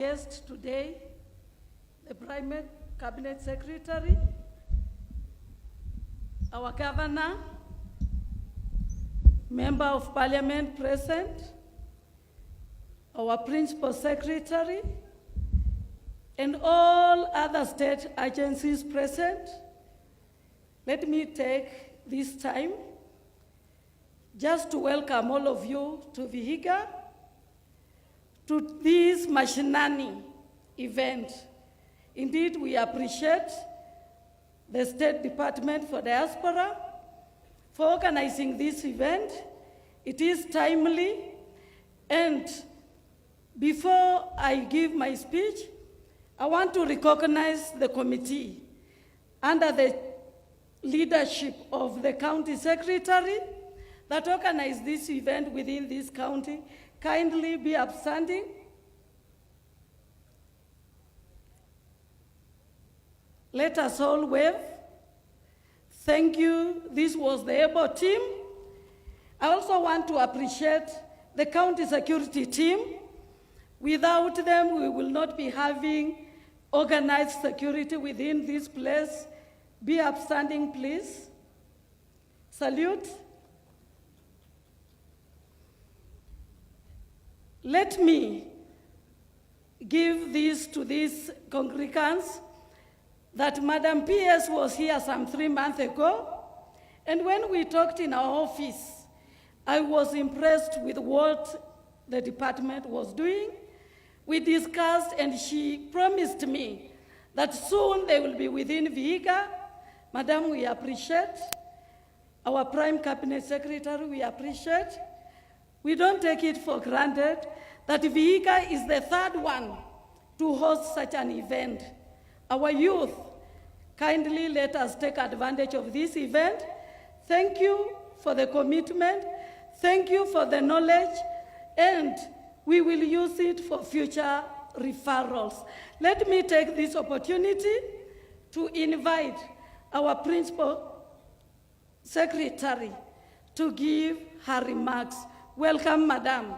Guest today, the Prime Cabinet Secretary, our Governor, Member of Parliament present, our Principal Secretary, and all other state agencies present. Let me take this time just to welcome all of you to Vihiga, to this Mashinani event. Indeed, we appreciate the State Department for Diaspora for organizing this event. It is timely, and before I give my speech, I want to recognize the committee under the leadership of the County Secretary that organized this event within this county. Kindly be upstanding. Let us all wave. Thank you. This was the able team. I also want to appreciate the county security team. Without them, we will not be having organized security within this place. Be upstanding, please. Salute. Let me give this to these congregants that Madam PS was here some 3 months ago, and when we talked in our office, I was impressed with what the department was doing. We discussed, and she promised me that soon they will be within Vihiga. Madam, we appreciate. Our Prime Cabinet Secretary, we appreciate. We don't take it for granted that Vihiga is the third one to host such an event. Our youth, kindly let us take advantage of this event. Thank you for the commitment. Thank you for the knowledge, and we will use it for future referrals. Let me take this opportunity to invite our Principal Secretary to give her remarks. Welcome, Madam.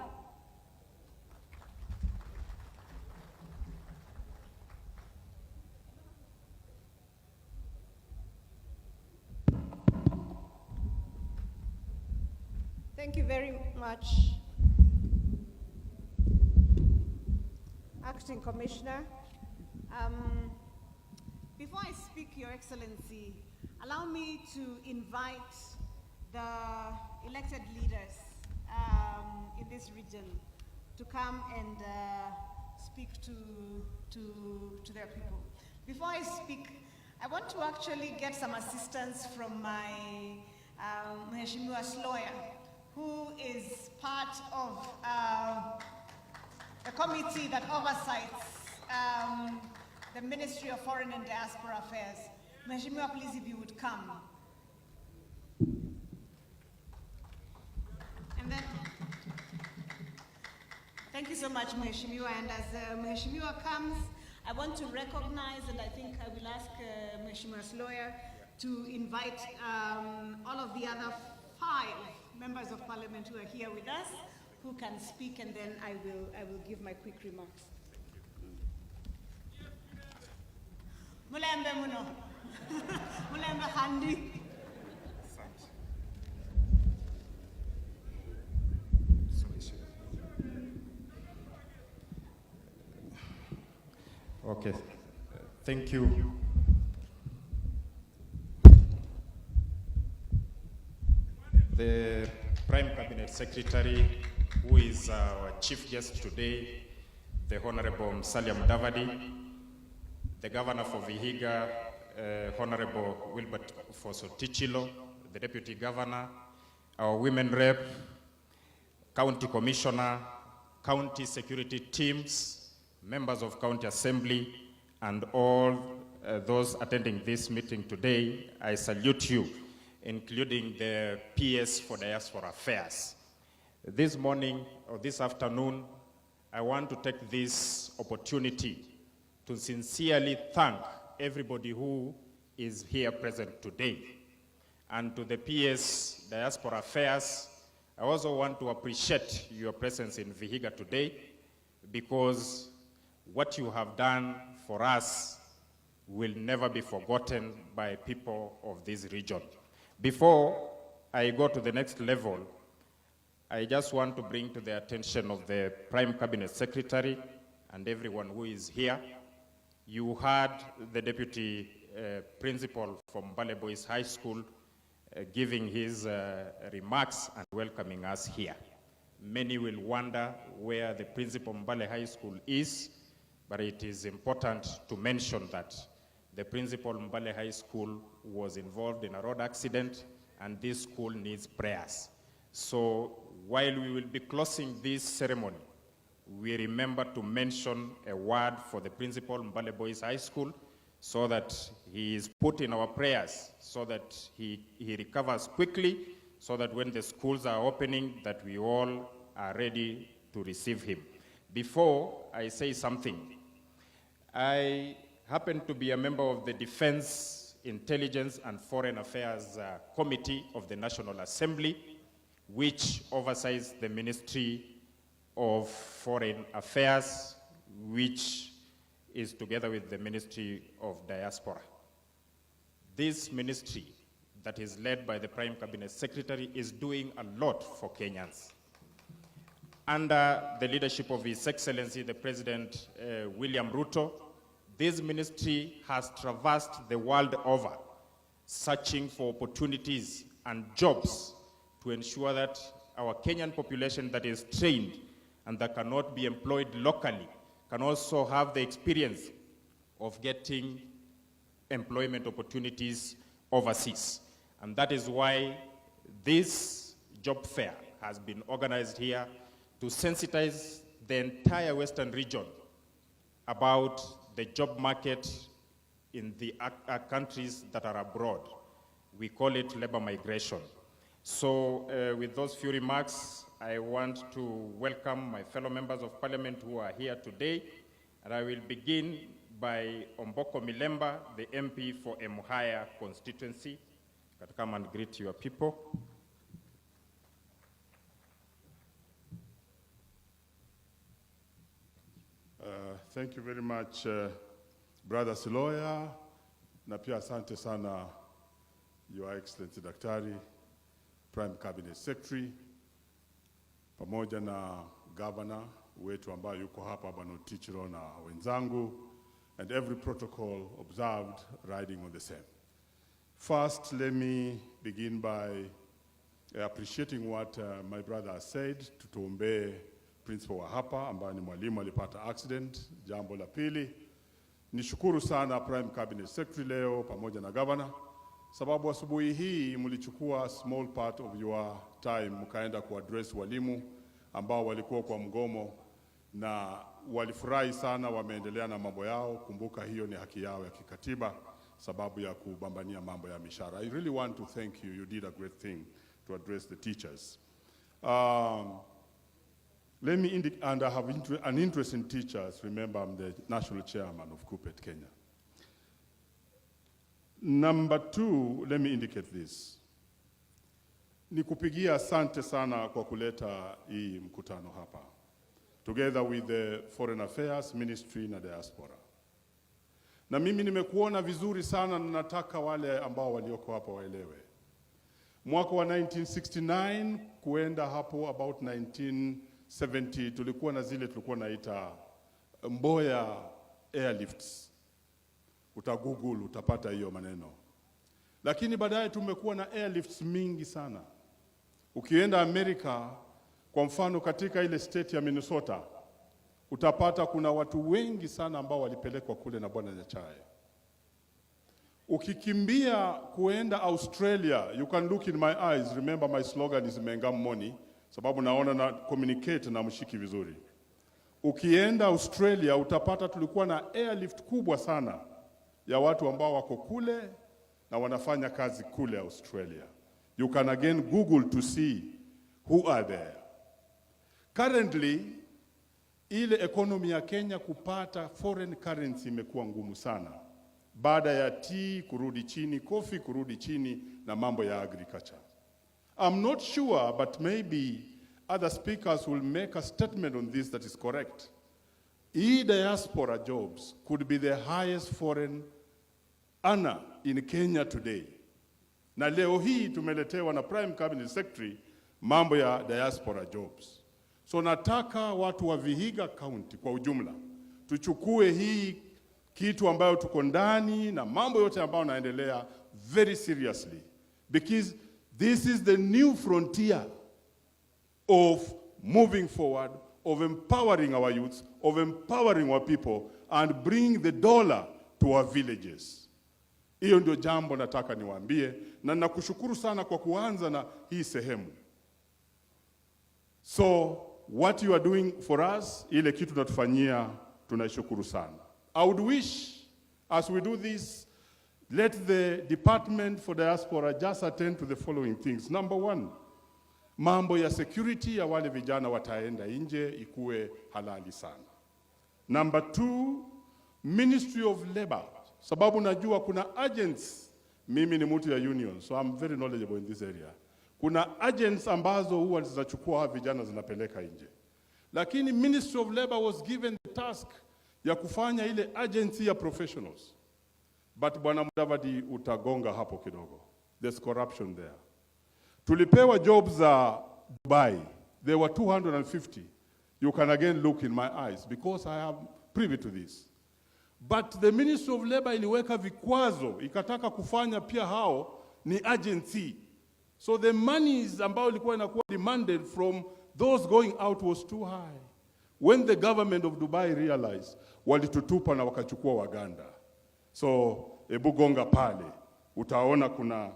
Thank you very much, Acting Commissioner. Before I speak, Your Excellency, allow me to invite the elected leaders in this region to come and speak to their people. Before I speak, I want to actually get some assistance from my Mheshimiwa's lawyer, who is part of the committee that oversees the Ministry of Foreign and Diaspora Affairs. Mheshimiwa, please, if you would come. And then, thank you so much, Mheshimiwa. And as Mheshimiwa comes, I want to recognize, and I think I will ask Mheshimiwa's lawyer to invite all of the other 5 members of parliament who are here with us, who can speak, and then I will give my quick remarks. Mulembe muno. Mulembe handi. Okay, thank you. The Prime Cabinet Secretary, who is our chief guest today, the Honorable Musalia Mudavadi, the Governor for Vihiga, Honorable Wilbert Fosotichilo, the Deputy Governor, our Women Rep, County Commissioner, County Security Teams, members of County Assembly, and all those attending this meeting today, I salute you, including the PS for Diaspora Affairs. This morning, or this afternoon, I want to take this opportunity to sincerely thank everybody who is here present today. And to the PS Diaspora Affairs, I also want to appreciate your presence in Vihiga today, because what you have done for us will never be forgotten by people of this region. Before I go to the next level, I just want to bring to the attention of the Prime Cabinet Secretary and everyone who is here. You heard the Deputy Principal from Mbale Boys High School giving his remarks and welcoming us here. Many will wonder where the Principal Mbale High School is, but it is important to mention that the Principal Mbale High School was involved in a road accident, and this school needs prayers. So while we will be closing this ceremony, we remember to mention a word for the Principal Mbale Boys High School so that he is put in our prayers, so that he recovers quickly, so that when the schools are opening, that we all are ready to receive him. Before I say something, I happen to be a member of the Defense, Intelligence and Foreign Affairs Committee of the National Assembly, which oversees the Ministry of Foreign Affairs, which is together with the Ministry of Diaspora. This ministry that is led by the Prime Cabinet Secretary is doing a lot for Kenyans. Under the leadership of His Excellency, the President William Ruto, this ministry has traversed the world over, searching for opportunities and jobs to ensure that our Kenyan population that is trained and that cannot be employed locally can also have the experience of getting employment opportunities overseas. And that is why this job fair has been organized here to sensitize the entire Western region about the job market in the countries that are abroad. We call it labor migration. So with those few remarks, I want to welcome my fellow members of parliament who are here today. And I will begin by Omboko Milemba, the MP for Emuhaya constituency. You can come and greet your people. Thank you very much, Brother Siloya, na pia asante sana, Your Excellency Daktari, Prime Cabinet Secretary, pamoja na Governor wetu ambaye yuko hapa Bwana Tichiro na wenzangu, and every protocol observed riding on the same. First, let me begin by appreciating what my brother has said, tutuombee principal wa hapa ambaye ni mwalimu alipata accident. Jambo la pili, nishukuru sana Prime Cabinet Secretary leo pamoja na Governor, sababu asubuhi hii mlichukua small part of your time mkaenda kuaddress walimu ambao walikuwa kwa mgomo na walifurahi sana, wameendelea na mambo yao. Kumbuka hiyo ni haki yao ya kikatiba sababu ya kubambania mambo ya mishahara. I really want to thank you. You did a great thing to address the teachers. Let me indicate, and I have an interest in teachers. Remember, I'm the national chairman of KUPPET Kenya. Number two, let me indicate this. Nikupigia asante sana kwa kuleta hii mkutano hapa, together with the Foreign Affairs Ministry na Diaspora. Na mimi nimekuona vizuri sana, na nataka wale ambao walioko hapa waelewe. Mwaka wa 1969 kuenda hapo about 1970 tulikuwa na zile tulikuwa naita Mboya airlifts. Utagoogle utapata hiyo maneno. Lakini baadaye tumekuwa na airlifts mingi sana. Ukienda Amerika, kwa mfano katika ile state ya Minnesota, utapata kuna watu wengi sana ambao walipelekwa kule na Bwana Nyachae. Ukikimbia kuenda Australia, you can look in my eyes. Remember my slogan is Menga Money, sababu naona na communicate na mshiki vizuri. Ukienda Australia utapata tulikuwa na airlift kubwa sana ya watu ambao wako kule na wanafanya kazi kule Australia. You can again Google to see who are there. Currently, ile economy ya Kenya kupata foreign currency imekuwa ngumu sana. Baada ya tea kurudi chini, coffee kurudi chini na mambo ya agriculture. I'm not sure, but maybe other speakers will make a statement on this that is correct. e-diaspora jobs could be the highest foreign earner in Kenya today. Na leo hii tumeletewa na Prime Cabinet Secretary mambo ya diaspora jobs. So nataka watu wa Vihiga County kwa ujumla tuchukue hii kitu ambayo tuko ndani na mambo yote ambayo naendelea very seriously, because this is the new frontier of moving forward, of empowering our youths, of empowering our people and bring the dollar to our villages. Hiyo ndio jambo nataka niwaambie, na nakushukuru sana kwa kuanza na hii sehemu. So what you are doing for us, ile kitu natufanyia, tunashukuru sana. I would wish, as we do this, let the Department for Diaspora just attend to the following things. Number one, mambo ya security ya wale vijana wataenda nje ikuwe halali sana. Number two, Ministry of Labor. Sababu najua kuna agents, mimi ni mtu ya union, so I'm very knowledgeable in this area. Kuna agents ambazo huwa zinachukua hawa vijana zinapeleka nje. Lakini Ministry of Labor was given the task ya kufanya ile agency ya professionals. But Bwana Mudavadi utagonga hapo kidogo. There's corruption there. Tulipewa jobs za Dubai. There were 250. You can again look in my eyes because I am privy to this. But the Ministry of Labor iliweka vikwazo, ikataka kufanya pia hao ni agency. So the monies ambao ilikuwa inakuwa demanded from those going out was too high. When the government of Dubai realized, walitutupa na wakachukua Waganda. So ebu gonga pale, utaona kuna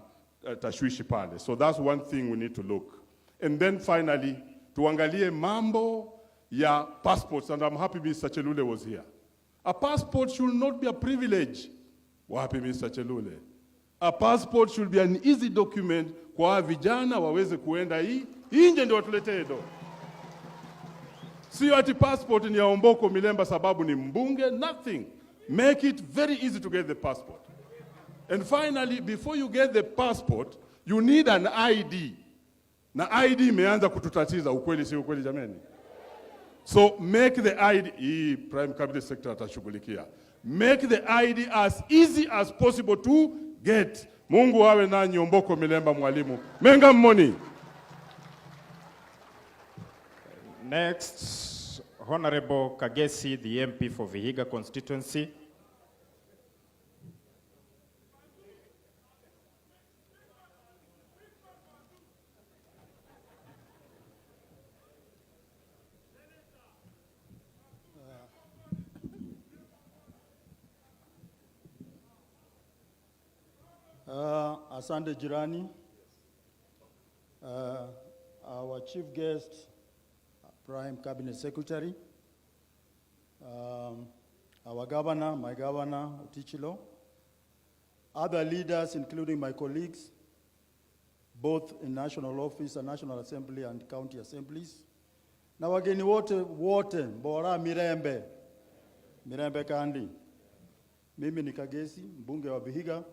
tashwishi pale. So that's one thing we need to look. And then finally, tuangalie mambo ya passports, and I'm happy Mr. Chelule was here. A passport should not be a privilege. Wapi Mr. Chelule? A passport should be an easy document kwa vijana waweze kuenda nje ndio watuletee do. Sio ati passport ni ya Omboko Milemba sababu ni mbunge, nothing. Make it very easy to get the passport. And finally, before you get the passport, you need an ID. Na ID imeanza kututatiza, ukweli si ukweli jameni? So make the ID, Prime Cabinet Secretary atashughulikia. Make the ID as easy as possible to get. Mungu awe nanyi Omboko Milemba mwalimu. Menga mmoni. Next, Honorable Kagesi, the MP for Vihiga constituency. Asante Jirani, our chief guest, Prime Cabinet Secretary, our governor, my governor, Utichilo, other leaders, including my colleagues, both in national office and national assembly and county assemblies. Na wageni wote, bora mirembe kandi. Mimi ni Kagesi, mbunge wa Vihiga,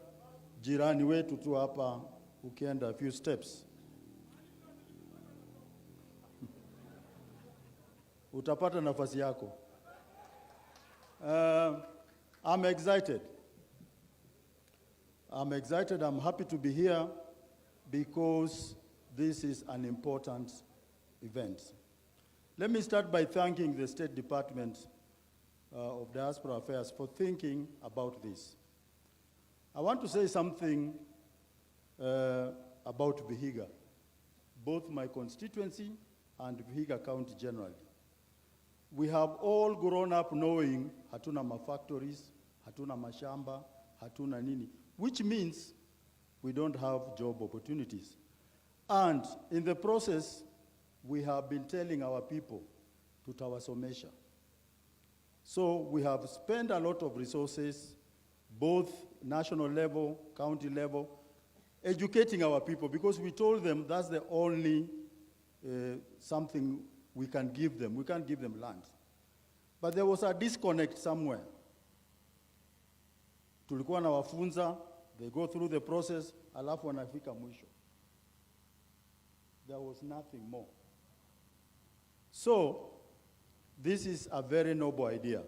jirani wetu tu hapa ukienda a few steps. Utapata nafasi yako. I'm excited. I'm happy to be here because this is an important event. Let me start by thanking the State Department of Diaspora Affairs for thinking about this. I want to say something about Vihiga, both my constituency and Vihiga County generally. We have all grown up knowing hatuna mafactories, hatuna mashamba, hatuna nini, which means we don't have job opportunities. And in the process, we have been telling our people tutawasomesha. So we have spent a lot of resources, both national level, county level, educating our people, because we told them that's the only something we can give them. We can't give them land. But there was a disconnect somewhere. Tulikuwa na wafunza, they go through the process, alafu wanafika mwisho. There was nothing more. So, This is a very noble idea.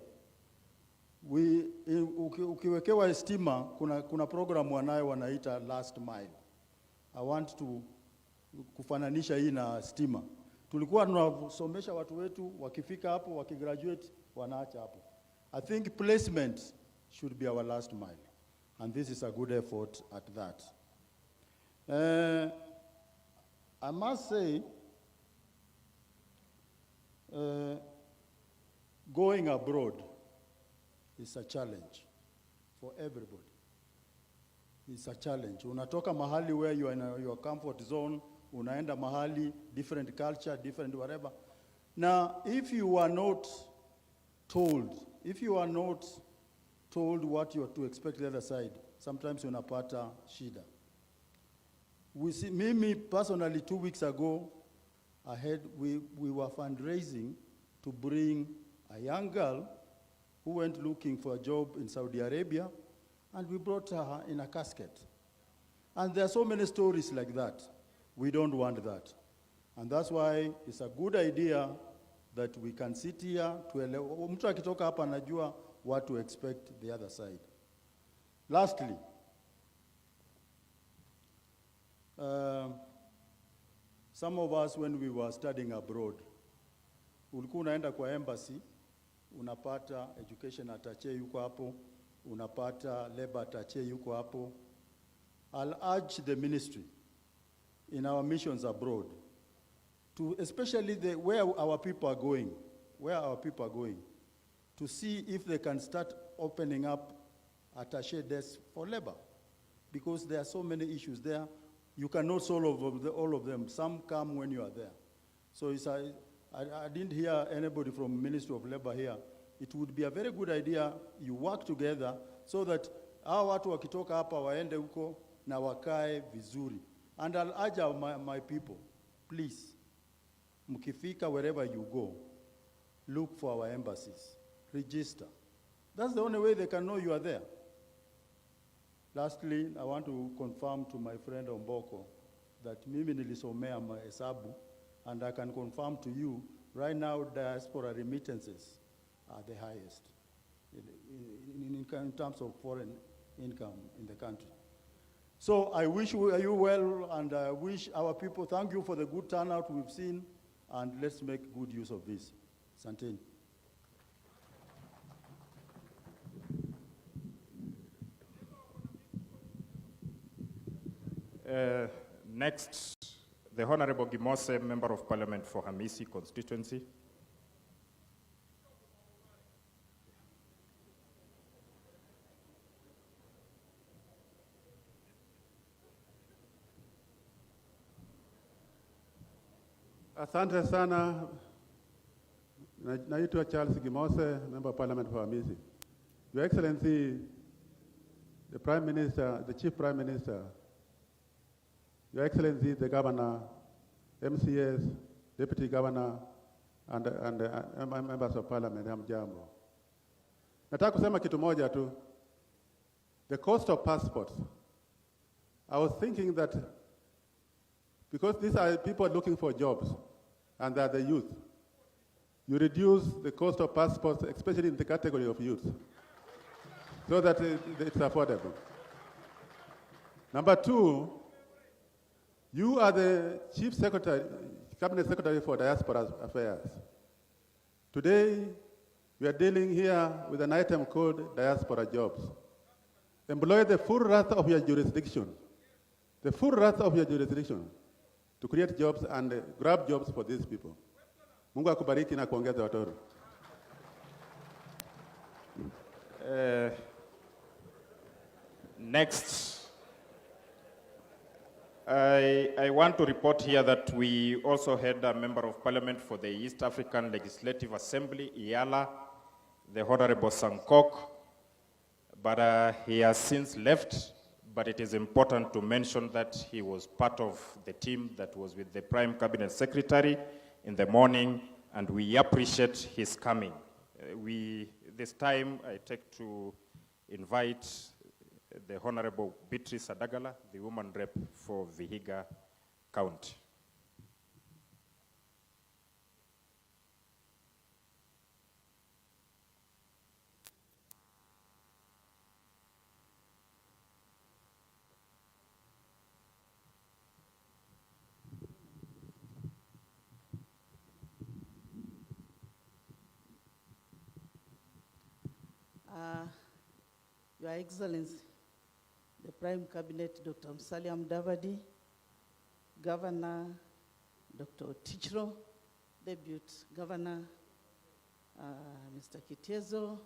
Ukiwekewa stima, kuna program wanaita last mile. I want to kufananisha hii na stima. Tulikuwa tunasomesha watu wetu, wakifika hapo, wakigraduate, wanaacha hapo. I think placement should be our last mile. And this is a good effort at that. I must say, going abroad is a challenge for everybody. It's a challenge. Unatoka mahali where you are in your comfort zone, unaenda mahali, different culture, different whatever. Now, if you are not told what you are to expect the other side, sometimes unapata shida. Mimi personally 2 weeks ago, we were fundraising to bring a young girl who went looking for a job in Saudi Arabia, and we brought her in a casket. And there are so many stories like that. We don't want that. And that's why it's a good idea that we can sit here mtu akitoka hapa anajua what to expect the other side. Lastly, some of us, when we were studying abroad, ulikuwa unaenda kwa embassy, unapata education attaché yuko hapo, unapata labor attaché yuko hapo. I'll urge the ministry in our missions abroad to, especially where our people are going, to see if they can start opening up attaché desks for labor, because there are so many issues there. You cannot solve all of them. Some come when you are there. So I didn't hear anybody from Ministry of Labor here. It would be a very good idea you work together so that our watu wakitoka hapa waende huko na wakae vizuri. And I'll urge my people, please, mkifika wherever you go, look for our embassies, register. That's the only way they can know you are there. Lastly, I want to confirm to my friend Omboko that mimi nilisomea mahesabu, and I can confirm to you, right now diaspora remittances are the highest in terms of foreign income in the country. So I wish you well, and I wish our people, thank you for the good turnout we've seen, and let's make good use of this. Santeni. Next, the Honorable Gimose, Member of Parliament for Hamisi constituency. Asante sana. Naitwa Charles Gimose, Member of Parliament for Hamisi. Your Excellency, the Prime Minister, the Chief Prime Minister, Your Excellency, the Governor, MCS, Deputy Governor, and members of Parliament, hamjambo. Nataka kusema kitu moja tu. The cost of passports. I was thinking that because these are people looking for jobs, and they are the youth, you reduce the cost of passports, especially in the category of youth, so that it's affordable. Number two, you are the Chief Secretary, Cabinet Secretary for Diaspora Affairs. Today, we are dealing here with an item called diaspora jobs. Employ the full wrath of your jurisdiction, to create jobs and grab jobs for these people. Mungu akubariki na kuongeza watoto. Next, I want to report here that we also had a Member of Parliament for the East African Legislative Assembly, IALA, the Honorable Sankok, but he has since left. But it is important to mention that he was part of the team that was with the Prime Cabinet Secretary in the morning, and we appreciate his coming. This time I take to invite the Honorable Beatrice Adagala, the woman rep for Vihiga County. Your Excellency, the Prime Cabinet, Dr. Musalia Mudavadi, Governor Dr. Tichro, Deputy Governor Mr. Kitezo,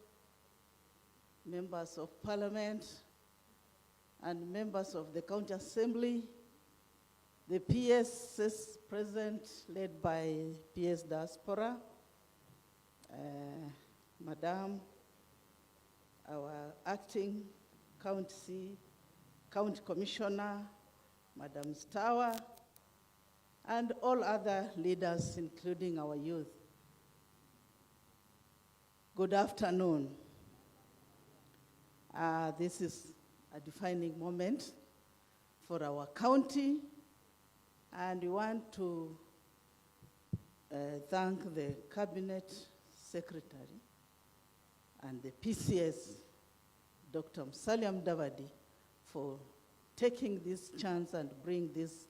members of Parliament, and members of the County Assembly, the PSs present, led by PS Diaspora, Madam, our acting County Commissioner, Madam Stawa, and all other leaders, including our youth. Good afternoon. This is a defining moment for our county, and we want to thank the Cabinet Secretary and the PCS, Dr. Musalia Mudavadi, for taking this chance and bring this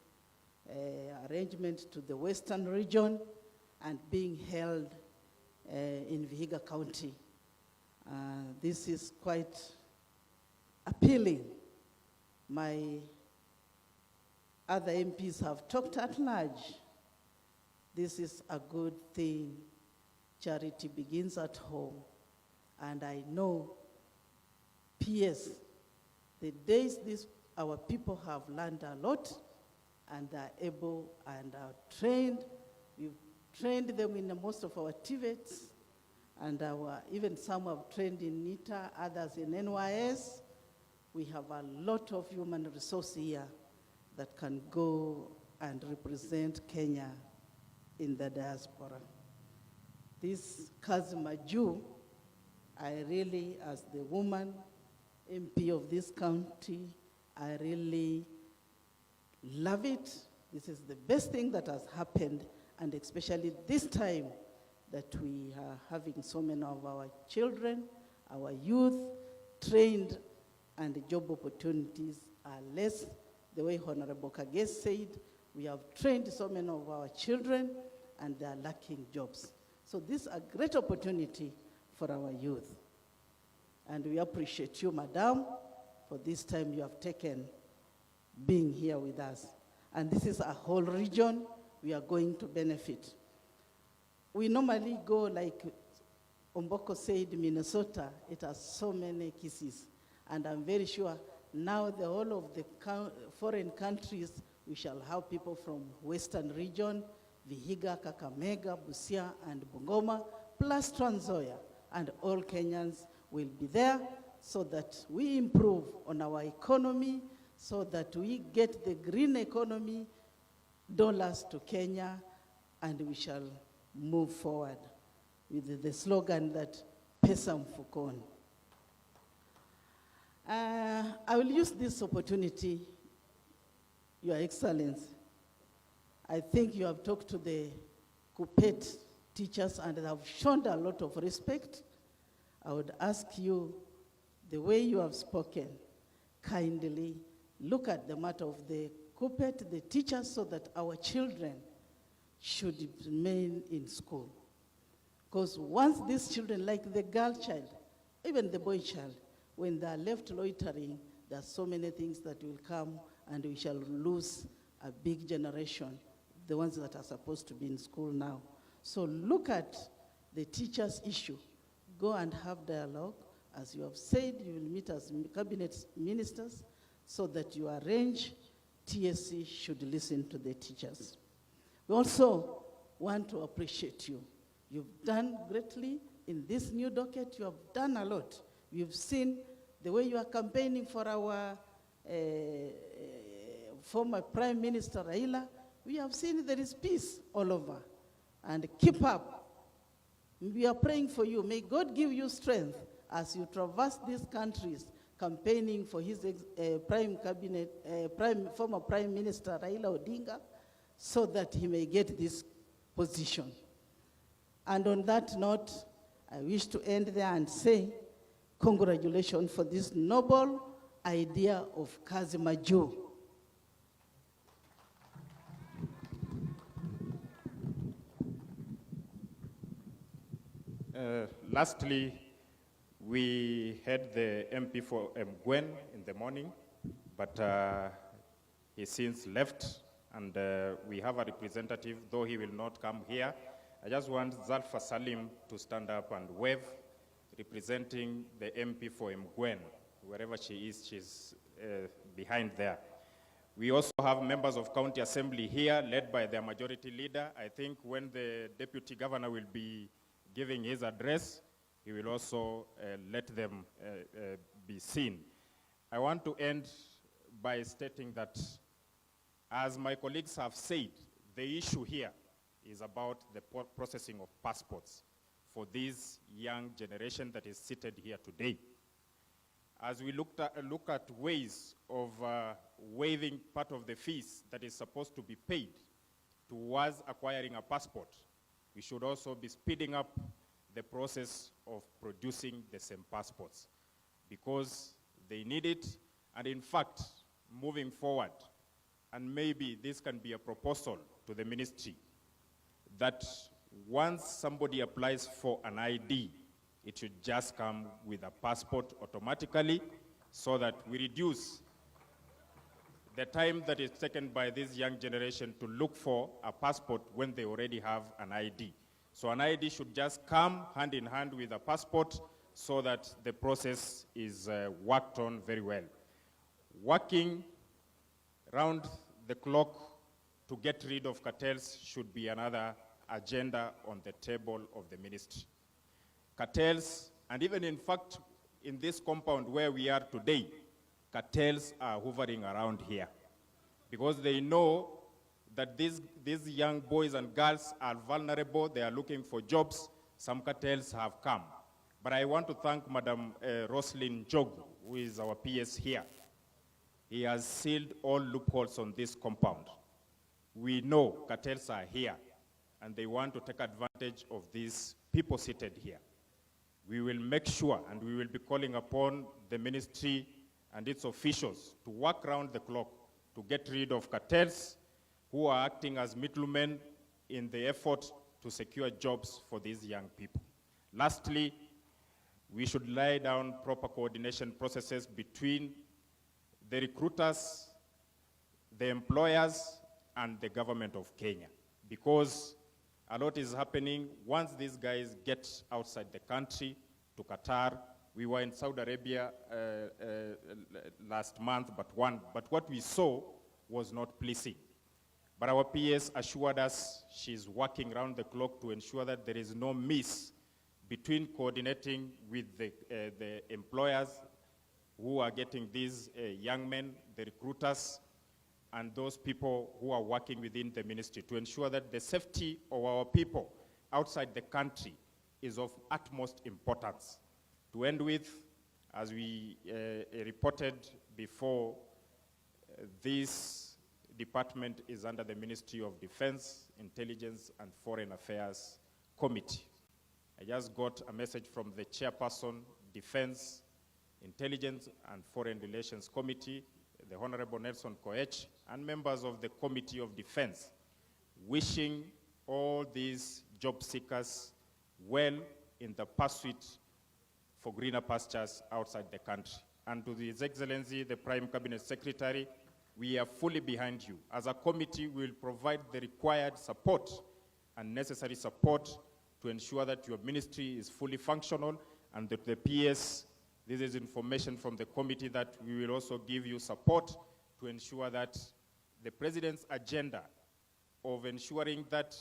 arrangement to the Western region and being held in Vihiga County. This is quite appealing. My other MPs have talked at large. This is a good thing. Charity begins at home. And I know, PS, the days our people have learned a lot and are able and are trained. We've trained them in most of our TVETs, and even some have trained in NITA, others in NYS. We have a lot of human resource here that can go and represent Kenya in the diaspora. This Kazi Majuu, I really, as the woman MP of this county, I really love it. This is the best thing that has happened, and especially this time that we are having so many of our children, our youth, trained, and the job opportunities are less. The way Honorable Kage said, we have trained so many of our children, and they are lacking jobs. So this is a great opportunity for our youth. And we appreciate you, Madam, for this time you have taken being here with us. And this is a whole region we are going to benefit. We normally go, like Omboko said, Minnesota, it has so many cases. And I'm very sure now the whole of the foreign countries, we shall have people from Western region, Vihiga, Kakamega, Busia, and Bungoma, plus Trans Nzoia, and all Kenyans will be there so that we improve on our economy, so that we get the green economy dollars to Kenya, and we shall move forward with the slogan that Pesa Mfukoni. I will use this opportunity, Your Excellency. I think you have talked to the KUPPET teachers and they have shown a lot of respect. I would ask you, the way you have spoken, kindly look at the matter of the KUPPET, the teachers, so that our children should remain in school. Because once these children, like the girl child, even the boy child, when they are left loitering, there are so many things that will come and we shall lose a big generation, the ones that are supposed to be in school now. So look at the teachers' issue. Go and have dialogue. As you have said, you will meet as cabinet ministers so that you arrange TSC should listen to the teachers. We also want to appreciate you. You've done greatly in this new docket. You have done a lot. You've seen the way you are campaigning for our former Prime Minister Raila. We have seen there is peace all over. And keep up. We are praying for you. May God give you strength as you traverse these countries campaigning for his former Prime Minister Raila Odinga, so that he may get this position. And on that note, I wish to end there and say, congratulations for this noble idea of Kazi Majuu. Lastly, We had the MP for Gwen in the morning, but he since left, and we have a representative, though he will not come here. I just want Zalfa Salim to stand up and wave, representing the MP for Gwen. Wherever she is, she's behind there. We also have members of County Assembly here, led by their majority leader. I think when the Deputy Governor will be giving his address, he will also let them be seen. I want to end by stating that, as my colleagues have said, the issue here is about the processing of passports for this young generation that is seated here today. As we look at ways of waiving part of the fees that is supposed to be paid towards acquiring a passport, we should also be speeding up the process of producing the same passports, because they need it. And in fact, moving forward, and maybe this can be a proposal to the ministry, that once somebody applies for an ID, it should just come with a passport automatically, so that we reduce the time that is taken by this young generation to look for a passport when they already have an ID. So an ID should just come hand in hand with a passport, so that the process is worked on very well. Working round the clock to get rid of cartels should be another agenda on the table of the ministry. Cartels, and even in fact, in this compound where we are today, cartels are hovering around here, because they know that these young boys and girls are vulnerable. They are looking for jobs. Some cartels have come. But I want to thank Madam Roslyn Jogu, who is our PS here. He has sealed all loopholes on this compound. We know cartels are here, and they want to take advantage of these people seated here. We will make sure, and we will be calling upon the ministry and its officials to work round the clock to get rid of cartels who are acting as middlemen in the effort to secure jobs for these young people. Lastly, we should lay down proper coordination processes between the recruiters, the employers, and the government of Kenya, because a lot is happening once these guys get outside the country to Qatar. We were in Saudi Arabia last month, but what we saw was not pleasing. But our PS assured us she's working around the clock to ensure that there is no miss between coordinating with the employers who are getting these young men, the recruiters, and those people who are working within the ministry, to ensure that the safety of our people outside the country is of utmost importance. To end with, as we reported before, this department is under the Ministry of Defense, Intelligence, and Foreign Affairs Committee. I just got a message from the chairperson, Defense, Intelligence, and Foreign Relations Committee, the Honorable Nelson Koech, and members of the Committee of Defense, wishing all these job seekers well in the pursuit for greener pastures outside the country. And to His Excellency, the Prime Cabinet Secretary, we are fully behind you. As a committee, we will provide the required support and necessary support to ensure that your ministry is fully functional, and that the PS, this is information from the committee, that we will also give you support to ensure that the President's agenda of ensuring that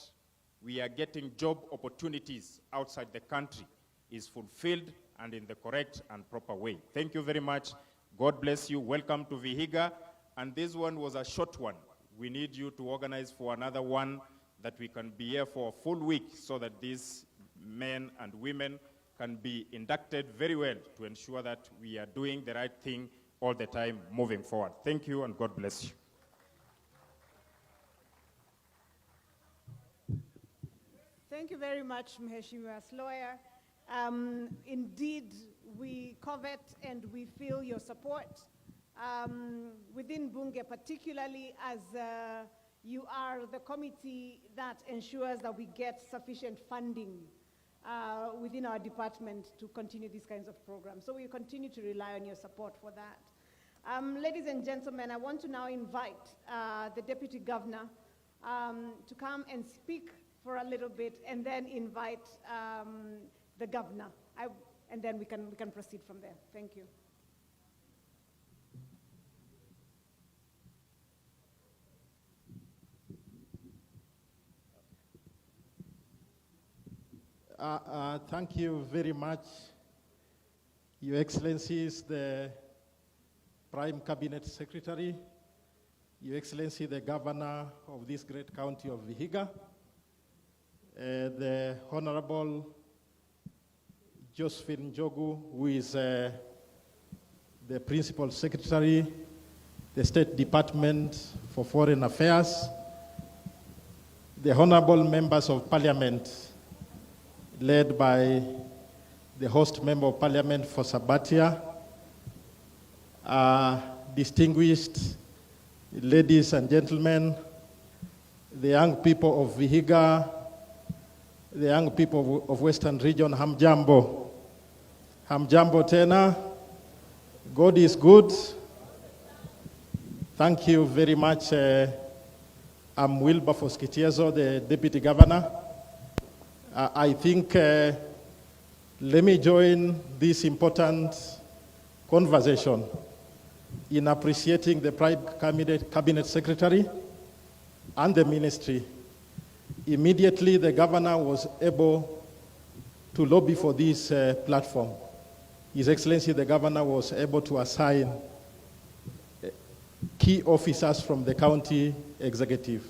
we are getting job opportunities outside the country is fulfilled and in the correct and proper way. Thank you very much. God bless you. Welcome to Vihiga. And this one was a short one. We need you to organize for another one that we can be here for a full week, so that these men and women can be inducted very well to ensure that we are doing the right thing all the time moving forward. Thank you, and God bless you. Thank you very much, Mheshimiwa's lawyer. Indeed, we covet and we feel your support within Bunge, particularly as you are the committee that ensures that we get sufficient funding within our department to continue these kinds of programs. So we continue to rely on your support for that. Ladies and gentlemen, I want to now invite the Deputy Governor to come and speak for a little bit, and then invite the Governor. And then we can proceed from there. Thank you. Thank you very much, Your Excellencies, the Prime Cabinet Secretary, Your Excellency, the Governor of this great county of Vihiga, the Honorable Josephine Njogu, who is the Principal Secretary, the State Department for Foreign Affairs, the Honorable Members of Parliament, led by the host Member of Parliament for Sabatia, distinguished ladies and gentlemen, the young people of Vihiga, the young people of Western Region, Hamjambo. Hamjambo tena. God is good. Thank you very much. I'm Wilberforce Kitiezo, the Deputy Governor. I think, let me join this important conversation in appreciating the Prime Cabinet Secretary and the Ministry. Immediately, the Governor was able to lobby for this platform. His Excellency, the Governor, was able to assign key officers from the county executive.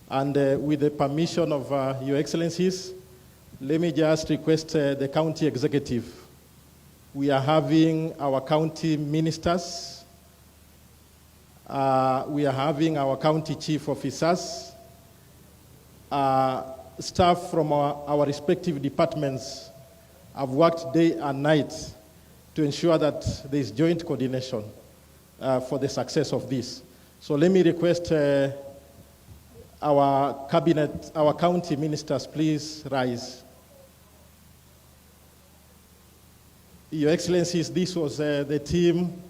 And with the permission of Your Excellencies, let me just request the county executive. We are having our county ministers. We are having our county chief officers. Staff from our respective departments have worked day and night to ensure that there is joint coordination for the success of this. So let me request our cabinet, our county ministers, please rise. Your Excellencies, this was the team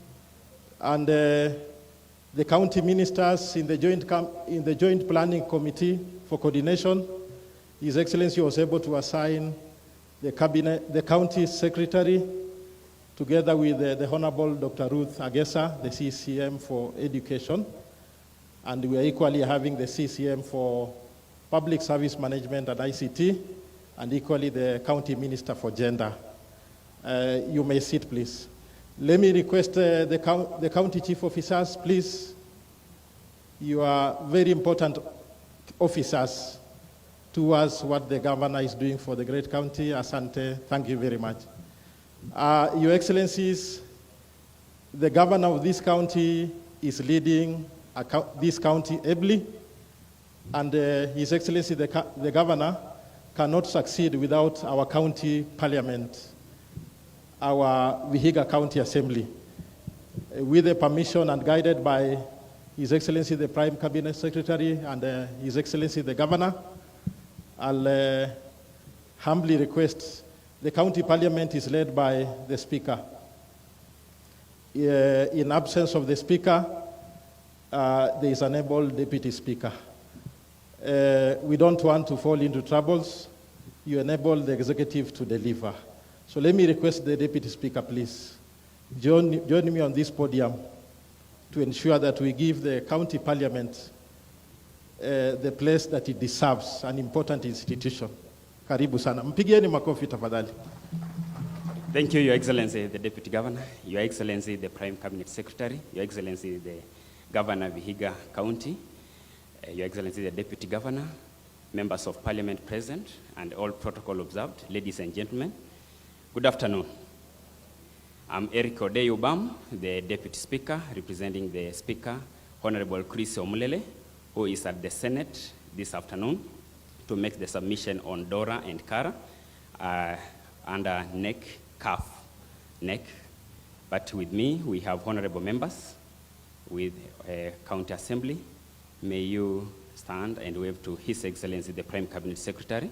and the county ministers in the joint planning committee for coordination. His Excellency was able to assign the county secretary, together with the Honorable Dr. Ruth Agesa, the CCM for education. And we are equally having the CCM for public service management and ICT, and equally the county minister for gender. You may sit, please. Let me request the county chief officers, please. You are very important officers towards what the governor is doing for the great county. Asante, thank you very much. Your Excellencies, the governor of this county is leading this county ably, and His Excellency, the governor, cannot succeed without our county parliament, our Vihiga County Assembly. With the permission and guided by His Excellency, the Prime Cabinet Secretary, and His Excellency, the governor, I'll humbly request, the county parliament is led by the speaker. In absence of the speaker, there is an able deputy speaker. We don't want to fall into troubles. You enable the executive to deliver. So let me request the deputy speaker, please. Join me on this podium to ensure that we give the county parliament the place that it deserves, an important institution. Karibu sana. Mpigieni makofi tafadhali. Thank you, Your Excellency, the Deputy Governor, Your Excellency, the Prime Cabinet Secretary, Your Excellency, the Governor of Vihiga County, Your Excellency, the Deputy Governor, members of Parliament present, and all protocol observed, ladies and gentlemen. Good afternoon. I'm Eric Odeyubam, the Deputy Speaker, representing the Speaker, Honorable Chris Omulele, who is at the Senate this afternoon to make the submission on Dora and Kara under CAF. But with me, we have honorable members with County Assembly. May you stand and wave to His Excellency, the Prime Cabinet Secretary.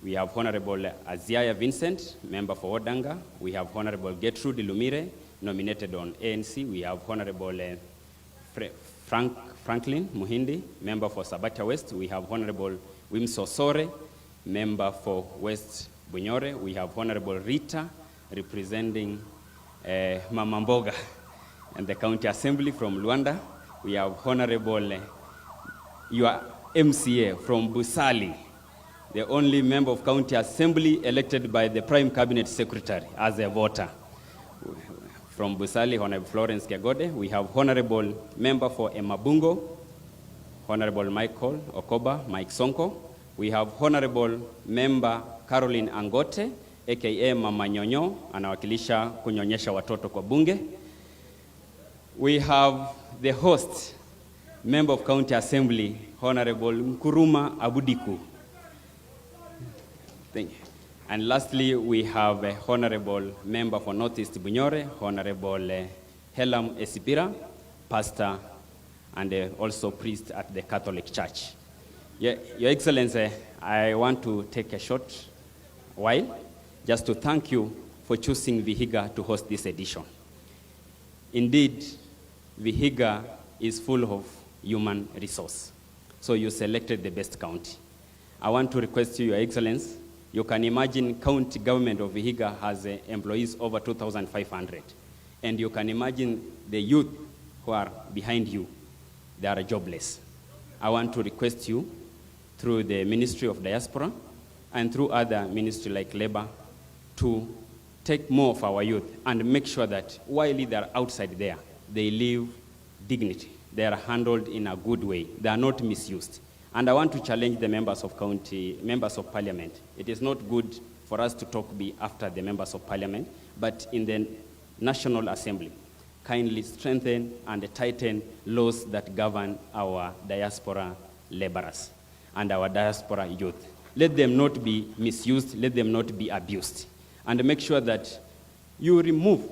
We have Honorable Aziaya Vincent, member for Odanga. We have Honorable Gertrude Lumire, nominated on ANC. We have Honorable Franklin Muhindi, member for Sabatia West. We have Honorable Wimso Sore, member for West Bunyore. We have Honorable Rita, representing Mama Mboga and the County Assembly from Luanda. We have Honorable your MCA from Busali, the only member of County Assembly elected by the Prime Cabinet Secretary as a voter. From Busali, Honorable Florence Kegode. We have Honorable Member for Emabungo, Honorable Michael Okoba, Mike Sonko. We have Honorable Member Caroline Angote, aka Mama Nyonyo, anawakilisha kunyonyesha watoto kwa bunge. We have the host, Member of County Assembly, Honorable Nkuruma Abudiku. Thank you. And lastly, we have a Honorable Member for Northeast Bunyore, Honorable Helam Esipira, pastor and also priest at the Catholic Church. Your Excellency, I want to take a short while just to thank you for choosing Vihiga to host this edition. Indeed, Vihiga is full of human resource, so you selected the best county. I want to request you, Your Excellency, you can imagine county government of Vihiga has employees over 2,500. And you can imagine the youth who are behind you, they are jobless. I want to request you through the Ministry of Diaspora and through other ministries like Labor to take more of our youth and make sure that while they are outside there, they live dignity. They are handled in a good way. They are not misused. And I want to challenge the members of parliament. It is not good for us to talk after the members of parliament, but in the National Assembly, kindly strengthen and tighten laws that govern our diaspora laborers and our diaspora youth. Let them not be misused, let them not be abused. And make sure that you remove,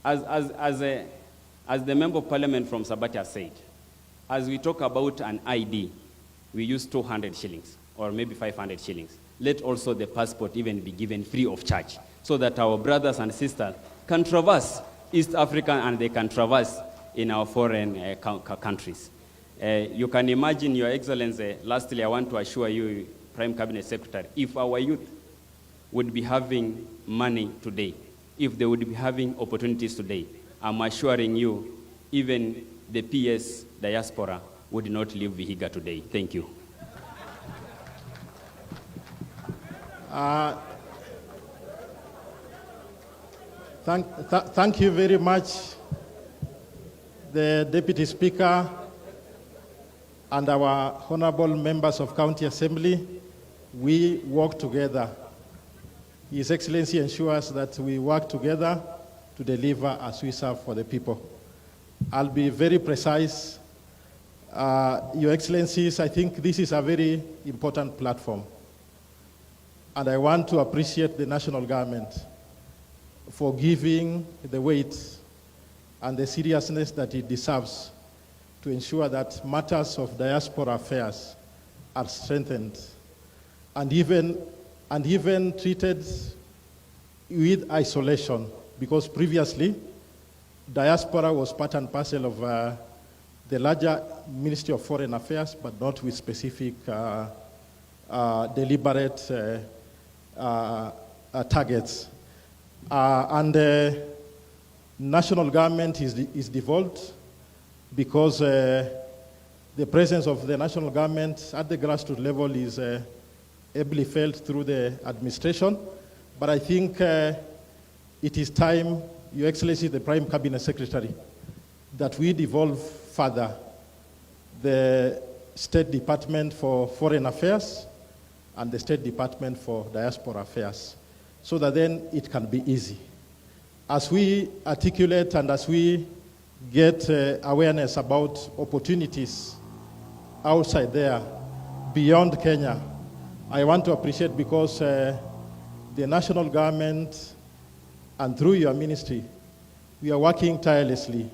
as the member of parliament from Sabatia said, as we talk about an ID, we use 200 shillings or maybe 500 shillings. Let also the passport even be given free of charge so that our brothers and sisters can traverse East Africa and they can traverse in our foreign countries. You can imagine, Your Excellency, lastly, I want to assure you, Prime Cabinet Secretary, if our youth would be having money today, if they would be having opportunities today, I'm assuring you, even the PS diaspora would not leave Vihiga today. Thank you. Thank you very much, the Deputy Speaker and our honorable members of County Assembly. We work together. His Excellency ensures that we work together to deliver as we serve for the people. I'll be very precise. Your Excellencies, I think this is a very important platform. And I want to appreciate the national government for giving the weight and the seriousness that it deserves to ensure that matters of diaspora affairs are strengthened and even treated with isolation, because previously diaspora was part and parcel of the larger Ministry of Foreign Affairs, but not with specific deliberate targets. And the national government is devolved because the presence of the national government at the grassroots level is ably felt through the administration. But I think it is time, Your Excellency, the Prime Cabinet Secretary, that we devolve further the State Department for Foreign Affairs and the State Department for Diaspora Affairs, so that then it can be easy. As we articulate and as we get awareness about opportunities outside there, beyond Kenya, I want to appreciate, because the national government and through your ministry, we are working tirelessly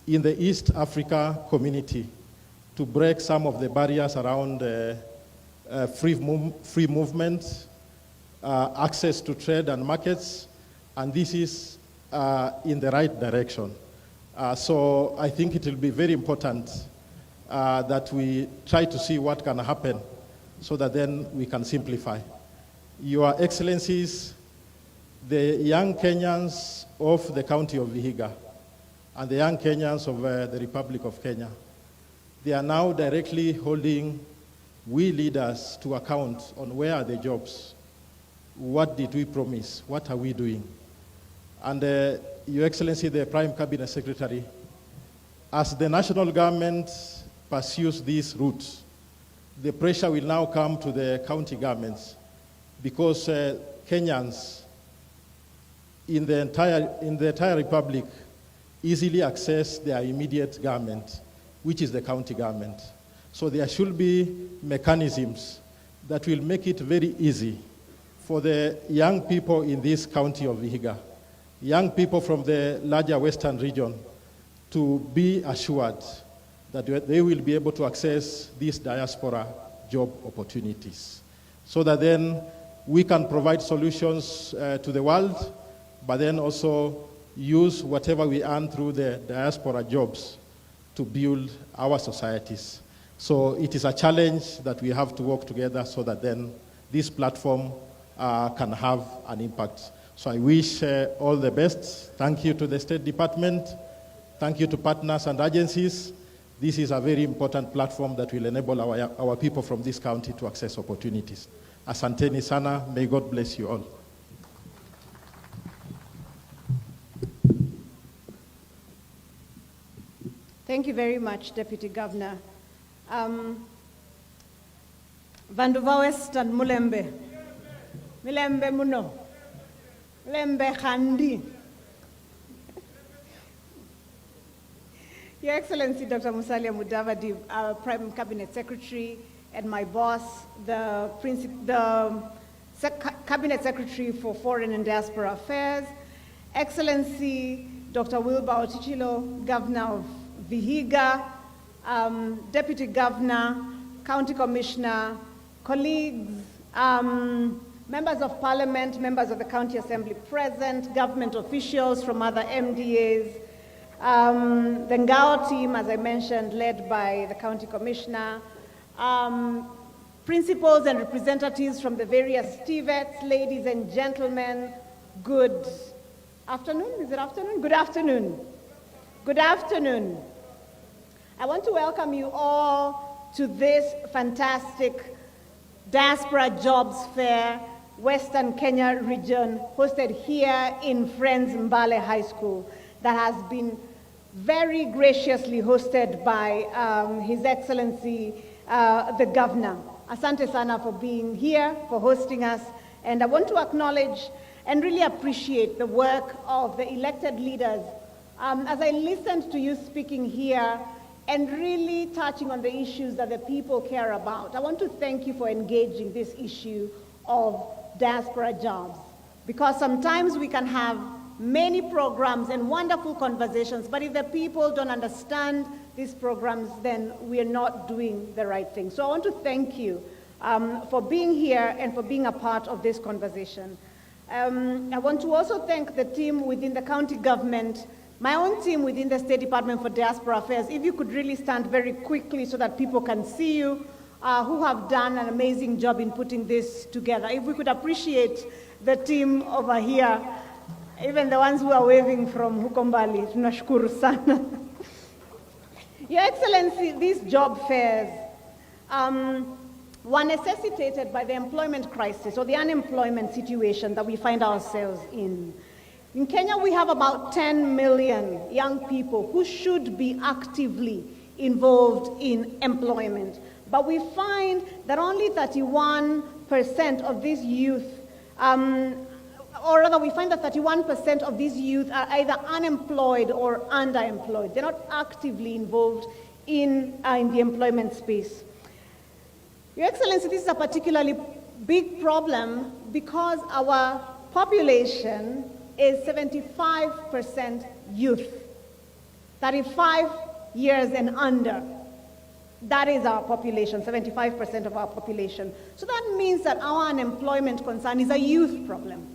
in the East Africa community to break some of the barriers around free movement access to trade and markets, and this is in the right direction. So I think it will be very important that we try to see what can happen so that then we can simplify. Your Excellencies, the young Kenyans of the county of Vihiga and the young Kenyans of the Republic of Kenya, they are now directly holding we leaders to account on where are the jobs, what did we promise, what are we doing. And Your Excellency, the Prime Cabinet Secretary, as the national government pursues these routes, the pressure will now come to the county governments because Kenyans in the entire republic easily access their immediate government, which is the county government. So there should be mechanisms that will make it very easy for the young people in this county of Vihiga, young people from the larger western region, to be assured that they will be able to access these diaspora job opportunities, so that then we can provide solutions to the world, but then also use whatever we earn through the diaspora jobs to build our societies. So it is a challenge that we have to work together so that then this platform can have an impact. So I wish all the best. Thank you to the State Department. Thank you to partners and agencies. This is a very important platform that will enable our people from this county to access opportunities. Asanteni sana. May God bless you all. Thank you very much, Deputy Governor. Vanduva Western Mulembe. Mulembe Muno. Mulembe Khandi. Your Excellency, Dr. Musalia Mudavadi, our Prime Cabinet Secretary, and my boss, the Cabinet Secretary for Foreign and Diaspora Affairs, Excellency Dr. Wilbur Otichilo, Governor of Vihiga, Deputy Governor, County Commissioner, colleagues, members of Parliament, members of the County Assembly present, government officials from other MDAs, the Ngao team, as I mentioned, led by the County Commissioner, principals and representatives from the various TVETs, ladies and gentlemen, good afternoon. Is it afternoon? Good afternoon. Good afternoon. I want to welcome you all to this fantastic Diaspora Jobs Fair, Western Kenya region, hosted here in Friends Mbale High School, that has been very graciously hosted by His Excellency, the Governor. Asante sana for being here, for hosting us, and I want to acknowledge and really appreciate the work of the elected leaders. As I listened to you speaking here and really touching on the issues that the people care about, I want to thank you for engaging this issue of diaspora jobs, because sometimes we can have many programs and wonderful conversations, but if the people don't understand these programs, then we're not doing the right thing. So I want to thank you for being here and for being a part of this conversation. I want to also thank the team within the county government, my own team within the State Department for Diaspora Affairs. If you could really stand very quickly so that people can see you, who have done an amazing job in putting this together. If we could appreciate the team over here, even the ones who are waving from Hukombali, tunashukuru sana. Your Excellency, these job fairs were necessitated by the employment crisis or the unemployment situation that we find ourselves in. In Kenya, we have about 10 million young people who should be actively involved in employment. But we find that only 31% of these youth, or rather we find that 31% of these youth are either unemployed or underemployed. They're not actively involved in the employment space. Your Excellency, this is a particularly big problem because our population is 75% youth, 35 years and under. That is our population, 75% of our population. So that means that our unemployment concern is a youth problem.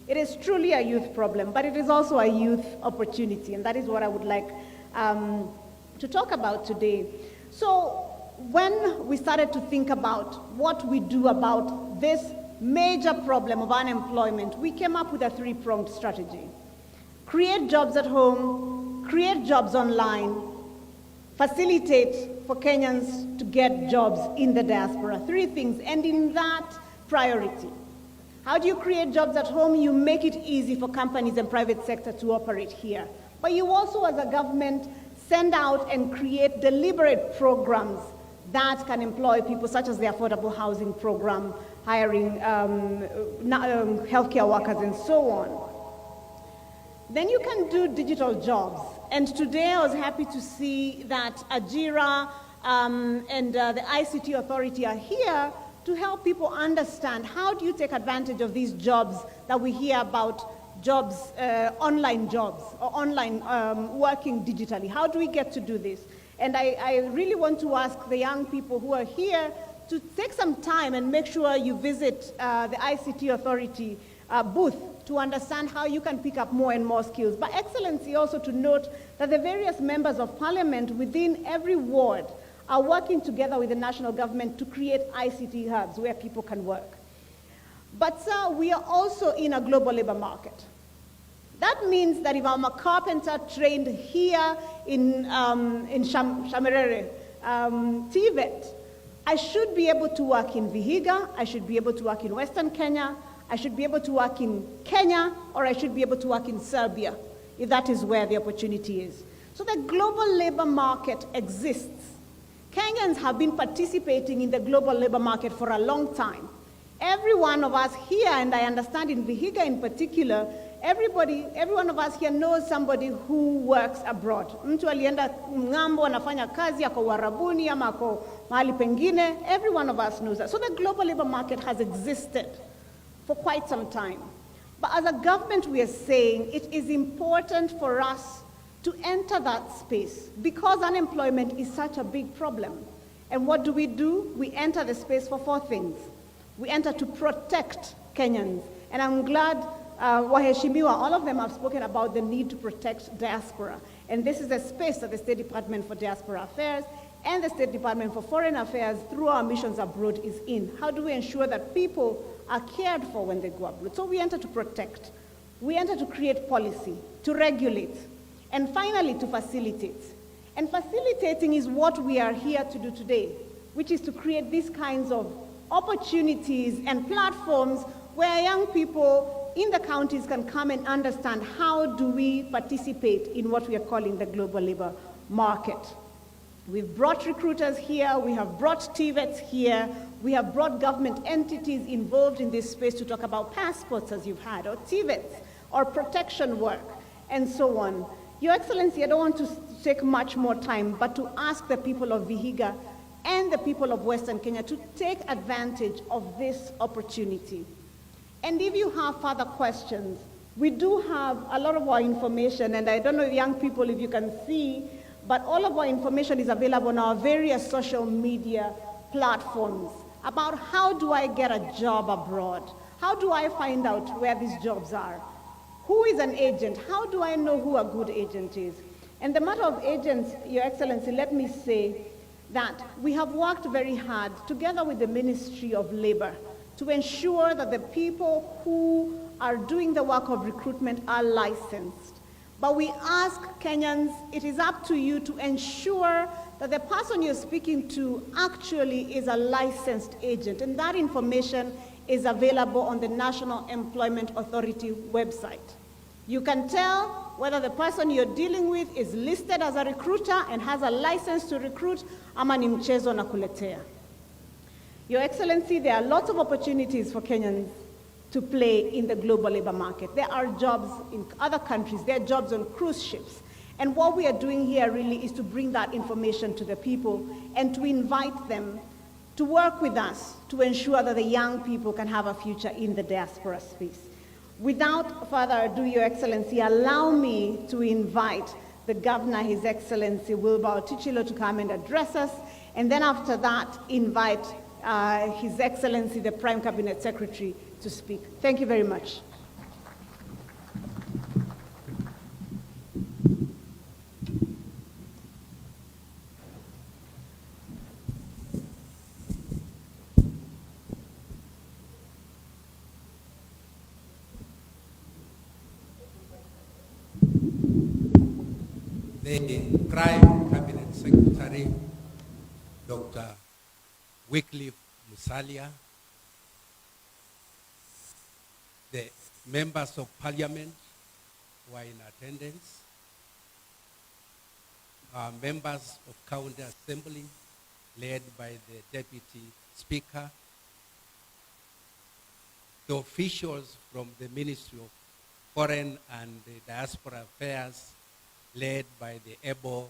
It is truly a youth problem, but it is also a youth opportunity, and that is what I would like to talk about today. So when we started to think about what we do about this major problem of unemployment, we came up with a three-pronged strategy. Create jobs at home, create jobs online, facilitate for Kenyans to get jobs in the diaspora. Three things, and in that priority. How do you create jobs at home? You make it easy for companies and private sector to operate here. But you also, as a government, send out and create deliberate programs that can employ people, such as the affordable housing program, hiring healthcare workers, and so on. Then you can do digital jobs. And today I was happy to see that Ajira and the ICT authority are here to help people understand how do you take advantage of these jobs that we hear about, jobs, online jobs, or online working digitally. How do we get to do this? And I really want to ask the young people who are here to take some time and make sure you visit the ICT authority booth to understand how you can pick up more and more skills. But Excellency, also to note that the various members of parliament within every ward are working together with the national government to create ICT hubs where people can work. But sir, we are also in a global labor market. That means that if I'm a carpenter trained here in Shamirere, TVET, I should be able to work in Vihiga, I should be able to work in Western Kenya, I should be able to work in Kenya, or I should be able to work in Serbia, if that is where the opportunity is. So the global labor market exists. Kenyans have been participating in the global labor market for a long time. Every one of us here, and I understand in Vihiga in particular, every one of us here knows somebody who works abroad. Mtu alienda ng'ambo anafanya kazi ako Uarabuni ama ako mahali pengine. Every one of us knows that. So the global labor market has existed for quite some time. But as a government, we are saying it is important for us to enter that space because unemployment is such a big problem. And what do? We enter the space for four things. We enter to protect Kenyans. And I'm glad Waheshimiwa, all of them have spoken about the need to protect diaspora. And this is a space that the State Department for Diaspora Affairs and the State Department for Foreign Affairs through our missions abroad is in. How do we ensure that people are cared for when they go abroad? So we enter to protect. We enter to create policy, to regulate, and finally to facilitate. And facilitating is what we are here to do today, which is to create these kinds of opportunities and platforms where young people in the counties can come and understand how do we participate in what we are calling the global labor market. We've brought recruiters here, we have brought TVETs here, we have brought government entities involved in this space to talk about passports, as you've had, or TVETs, or protection work, and so on. Your Excellency, I don't want to take much more time, but to ask the people of Vihiga and the people of Western Kenya to take advantage of this opportunity. And if you have further questions, we do have a lot of our information, and I don't know, young people, if you can see, but all of our information is available on our various social media platforms about how do I get a job abroad? How do I find out where these jobs are? Who is an agent? How do I know who a good agent is? And the matter of agents, Your Excellency, let me say that we have worked very hard together with the Ministry of Labor to ensure that the people who are doing the work of recruitment are licensed. But we ask Kenyans, it is up to you to ensure that the person you're speaking to actually is a licensed agent, and that information is available on the National Employment Authority website. You can tell whether the person you're dealing with is listed as a recruiter and has a license to recruit, ama ni mchezo na kuletea. Your Excellency, there are lots of opportunities for Kenyans to play in the global labor market. There are jobs in other countries, there are jobs on cruise ships. And what we are doing here really is to bring that information to the people and to invite them to work with us to ensure that the young people can have a future in the diaspora space. Without further ado, Your Excellency, allow me to invite the Governor, His Excellency Wilbur Otichilo, to come and address us, and then after that, invite His Excellency, the Prime Cabinet Secretary, to speak. Thank you very much. The Prime Cabinet Secretary, Dr. Wycliffe Musalia, the members of parliament who are in attendance, members of county assembly led by the deputy speaker, the officials from the Ministry of Foreign and Diaspora Affairs led by the able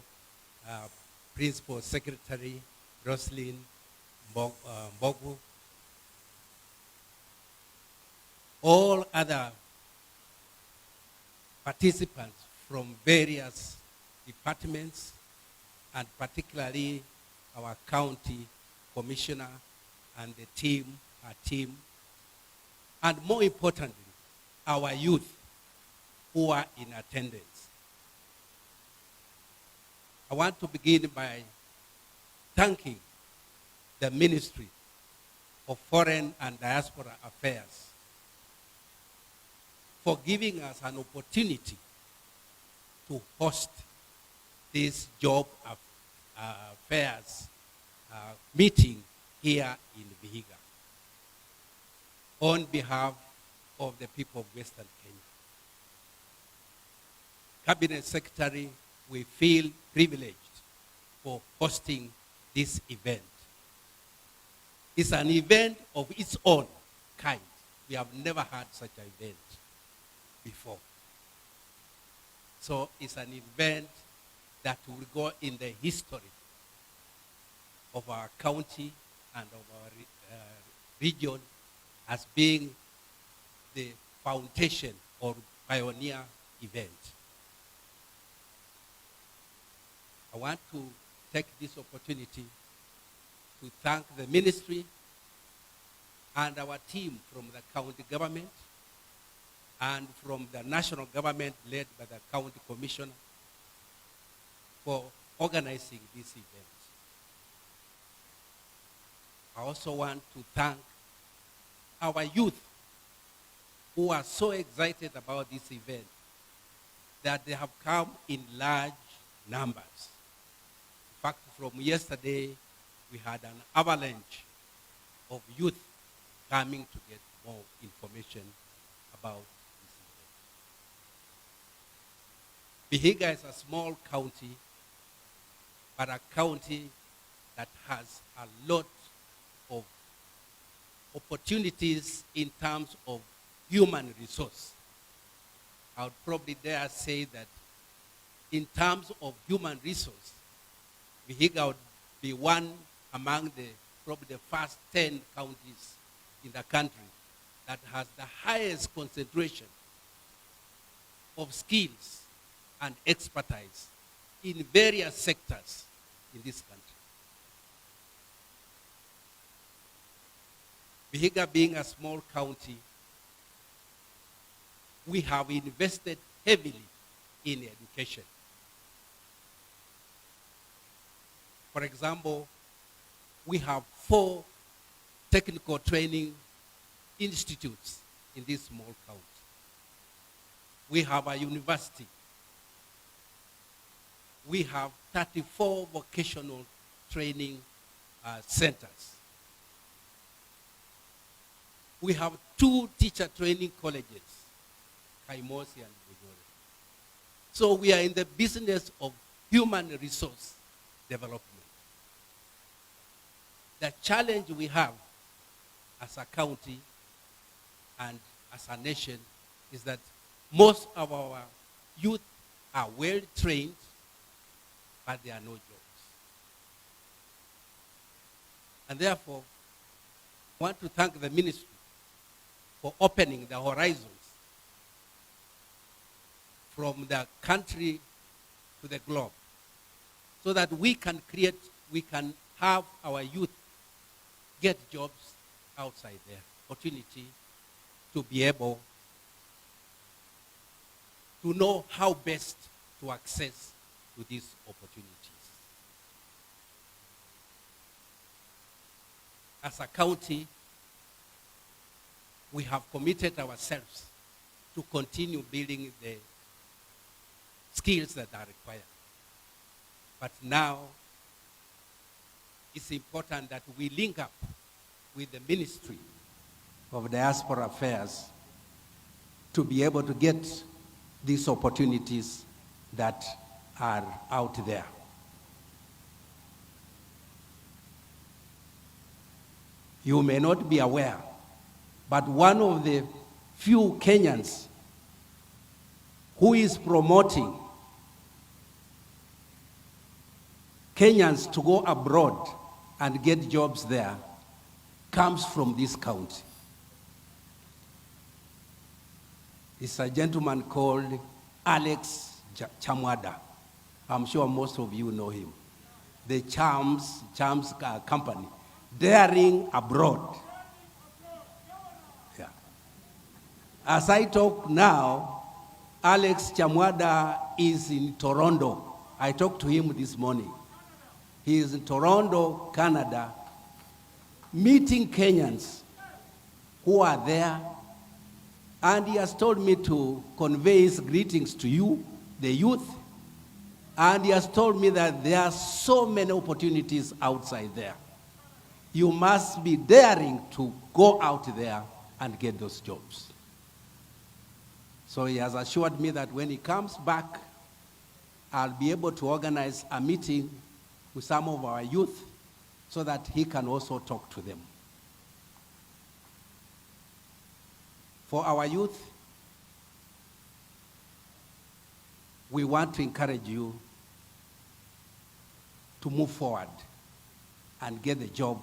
Principal Secretary, Roslyn Mbogu, all other participants from various departments, and particularly our county commissioner and the team, our team, and more importantly, our youth who are in attendance. I want to begin by thanking the Ministry of Foreign and Diaspora Affairs for giving us an opportunity to host this job affairs meeting here in Vihiga on behalf of the people of Western Kenya. Cabinet Secretary, we feel privileged for hosting this event. It's an event of its own kind. We have never had such an event before. So it's an event that will go in the history of our county and of our region as being the foundation or pioneer event. I want to take this opportunity to thank the ministry and our team from the county government and from the national government led by the county commissioner for organizing this event. I also want to thank our youth who are so excited about this event that they have come in large numbers. In fact, from yesterday, we had an avalanche of youth coming to get more information about this event. Vihiga is a small county, but a county that has a lot of opportunities in terms of human resource. I would probably dare say that in terms of human resource, Vihiga would be one among probably the first 10 counties in the country that has the highest concentration of skills and expertise in various sectors in this country. Vihiga being a small county, we have invested heavily in education. For example, we have 4 technical training institutes in this small county. We have a university. We have 34 vocational training centers. We have 2 teacher training colleges, Kaimosi and Bujore. So we are in the business of human resource development. The challenge we have as a county and as a nation is that most of our youth are well trained, but there are no jobs. And therefore, I want to thank the ministry for opening the horizons from the country to the globe so that we can have our youth get jobs outside there, opportunity to be able to know how best to access to these opportunities. As a county, we have committed ourselves to continue building the skills that are required. But now, it's important that we link up with the Ministry of Diaspora Affairs to be able to get these opportunities that are out there. You may not be aware, but one of the few Kenyans who is promoting Kenyans to go abroad and get jobs there comes from this county. It's a gentleman called Alex Chamwada. I'm sure most of you know him. The Charms company, Daring Abroad. Yeah. As I talk now, Alex Chamwada is in Toronto. I talked to him this morning. He is in Toronto, Canada, meeting Kenyans who are there, and he has told me to convey his greetings to you, the youth, and he has told me that there are so many opportunities outside there. You must be daring to go out there and get those jobs. So he has assured me that when he comes back, I'll be able to organize a meeting with some of our youth so that he can also talk to them. For our youth, we want to encourage you to move forward and get the job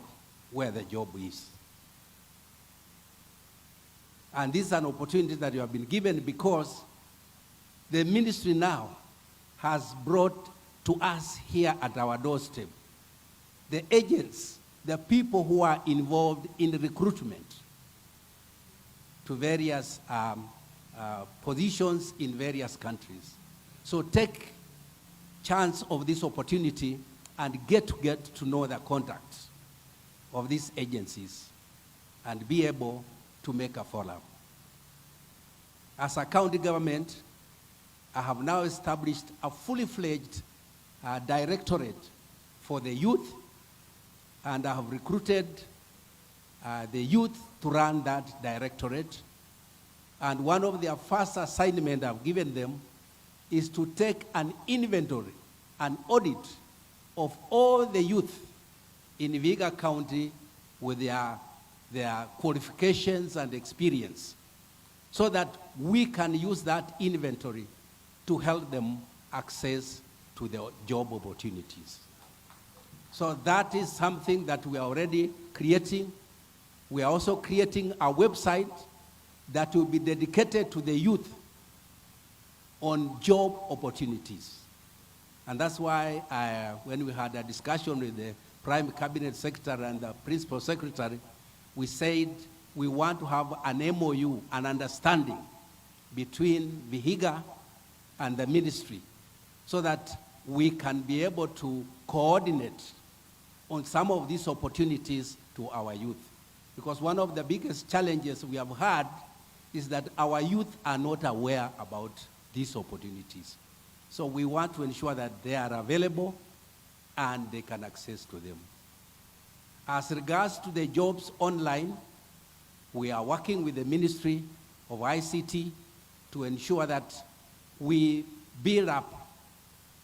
where the job is. And this is an opportunity that you have been given because the ministry now has brought to us here at our doorstep the agents, the people who are involved in recruitment to various positions in various countries. So take chance of this opportunity and get to know the contacts of these agencies and be able to make a follow-up. As a county government, I have now established a fully fledged directorate for the youth, and I have recruited the youth to run that directorate. And one of their first assignments I've given them is to take an inventory, an audit of all the youth in Vihiga County with their qualifications and experience, so that we can use that inventory to help them access to the job opportunities. So that is something that we are already creating. We are also creating a website that will be dedicated to the youth on job opportunities. And that's why when we had a discussion with the Prime Cabinet Secretary and the Principal Secretary, we said we want to have an MOU, an understanding between Vihiga and the ministry so that we can be able to coordinate on some of these opportunities to our youth. Because one of the biggest challenges we have had is that our youth are not aware about these opportunities. So we want to ensure that they are available and they can access to them. As regards to the jobs online, we are working with the Ministry of ICT to ensure that we build up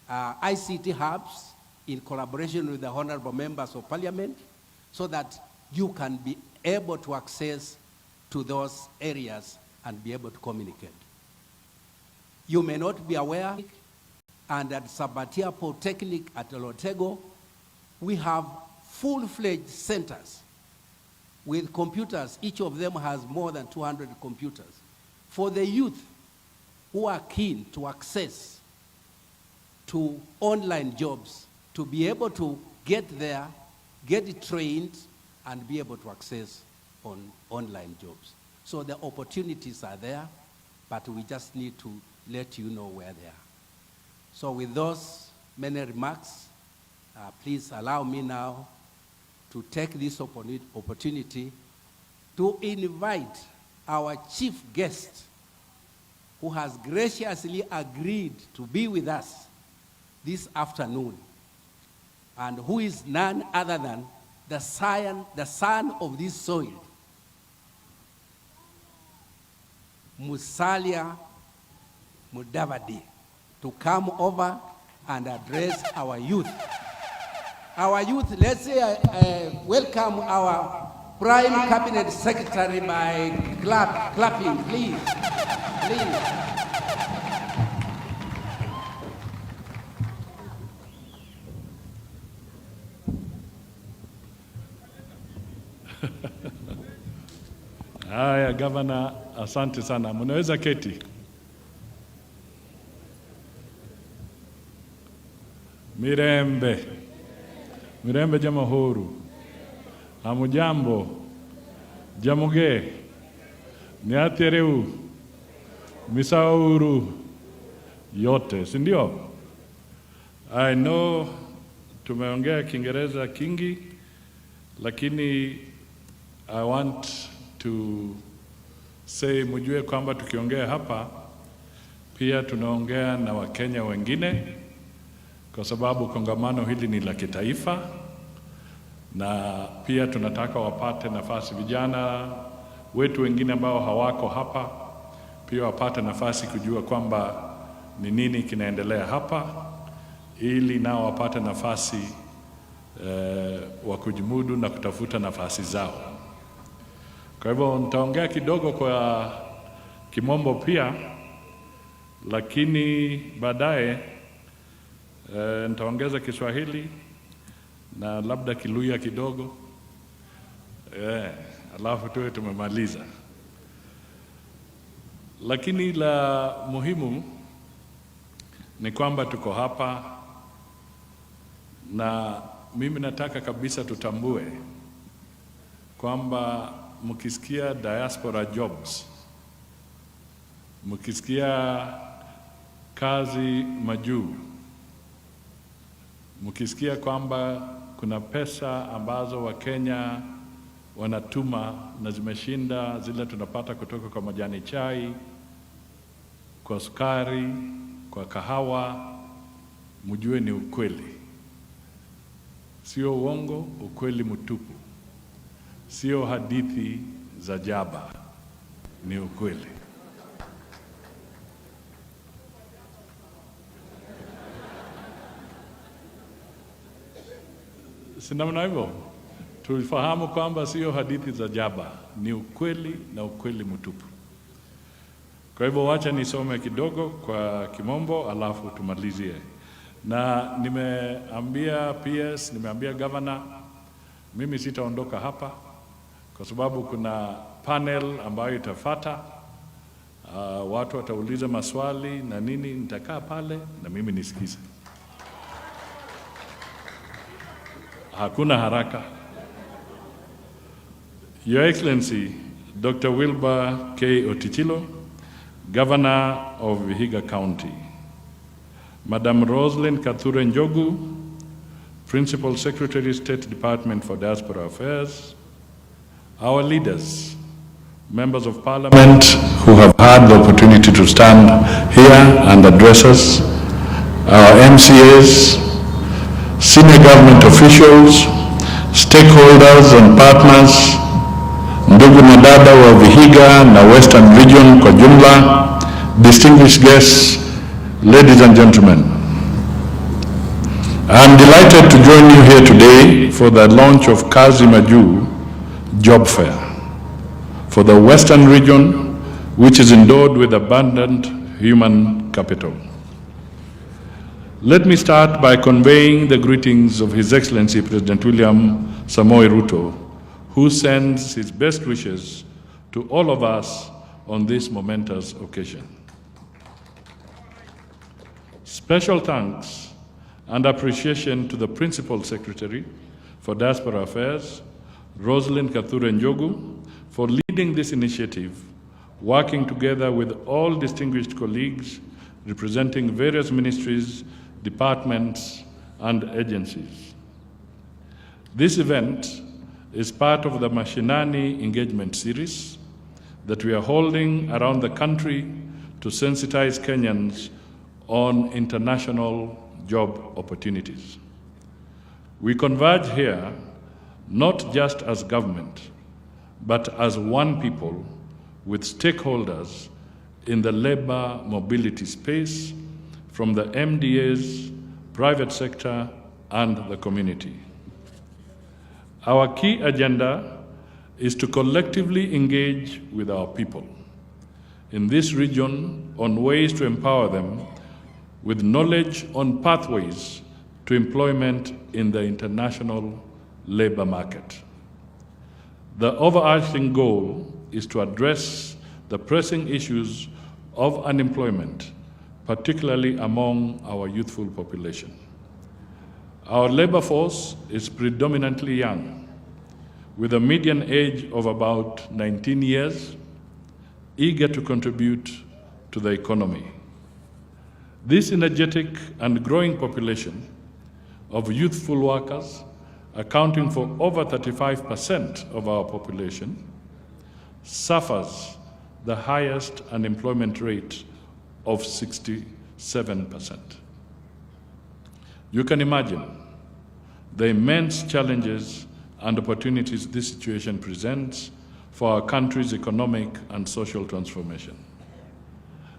ICT hubs in collaboration with the honorable members of parliament so that you can be able to access to those areas and be able to communicate. You may not be aware, and at Sabatia Polytechnic at Lotego, we have full-fledged centers with computers. Each of them has more than 200 computers for the youth who are keen to access to online jobs, to be able to get there get trained, and be able to access on online jobs. So the opportunities are there, but we just need to let you know where they are. So with those many remarks, please allow me now to take this opportunity to invite our chief guest, who has graciously agreed to be with us this afternoon, and who is none other than the son of this soil, Musalia Mudavadi, to come over and address our youth. Our youth, let's say, welcome our Prime Cabinet Secretary by clapping, please. Please. Haya, Gavana, asante sana. Mnaweza keti. Mirembe jamahuru. Hamujambo. Jamuge. Niatereu. Misauru. Yote, si ndio? I know tumeongea Kiingereza kingi, lakini I want to say mjue kwamba tukiongea hapa pia tunaongea na Wakenya wengine, kwa sababu kongamano hili ni la kitaifa, na pia tunataka wapate nafasi, vijana wetu wengine ambao hawako hapa pia wapate nafasi kujua kwamba ni nini kinaendelea hapa, ili nao wapate nafasi wa kujimudu na kutafuta nafasi zao. Kwa hivyo nitaongea kidogo kwa Kimombo pia, lakini baadaye nitaongeza Kiswahili na labda Kiluya kidogo, alafu tuwe tumemaliza. Lakini la muhimu ni kwamba tuko hapa, na mimi nataka kabisa tutambue kwamba mkisikia diaspora jobs, mkisikia Kazi Majuu, mkisikia kwamba kuna pesa ambazo Wakenya wanatuma na zimeshinda zile tunapata kutoka kwa majani chai, kwa sukari, kwa kahawa, mjue ni ukweli. Sio uongo, ukweli mtupu. Sio hadithi za jaba, ni ukweli. Sinamna hivyo, tulifahamu kwamba sio hadithi za jaba, ni ukweli na ukweli mtupu. Kwa hivyo wacha nisome kidogo kwa Kimombo alafu tumalizie. Na nimeambia PS, nimeambia governor, mimi sitaondoka hapa kwa sababu kuna panel ambayo itafuata. Watu watauliza maswali na nini, nitakaa pale na mimi nisikize. Hakuna haraka. Your Excellency, Dr. Wilbur K. Otichilo, Governor of Vihiga County, Madam Roslyn Kathure Njogu, Principal Secretary, State Department for Diaspora Affairs, our leaders, members of Parliament who have had the opportunity to stand here and address us, our MCAs, senior government officials, stakeholders and partners, ndugu na dada wa Vihiga na Western Region kwa jumla, distinguished guests, ladies and gentlemen. I'm delighted to join you here today for the launch of Kazi Majuu Job Fair for the Western Region, which is endowed with abundant human capital. Let me start by conveying the greetings of His Excellency President William Samoei Ruto, who sends his best wishes to all of us on this momentous occasion. Special thanks and appreciation to the Principal Secretary for Diaspora Affairs, Rosalind Kathure Njogu, for leading this initiative, working together with all distinguished colleagues representing various ministries, departments, and agencies. This event is part of the Mashinani Engagement Series that we are holding around the country to sensitize Kenyans on international job opportunities. We converge here not just as government, but as one people with stakeholders in the labor mobility space from the MDAs, private sector, and the community. Our key agenda is to collectively engage with our people in this region on ways to empower them with knowledge on pathways to employment in the international labor market. The overarching goal is to address the pressing issues of unemployment, particularly among our youthful population. Our labor force is predominantly young, with a median age of about 19 years, eager to contribute to the economy. This energetic and growing population of youthful workers, accounting for over 35% of our population, suffers the highest unemployment rate of 67%. You can imagine the immense challenges and opportunities this situation presents for our country's economic and social transformation.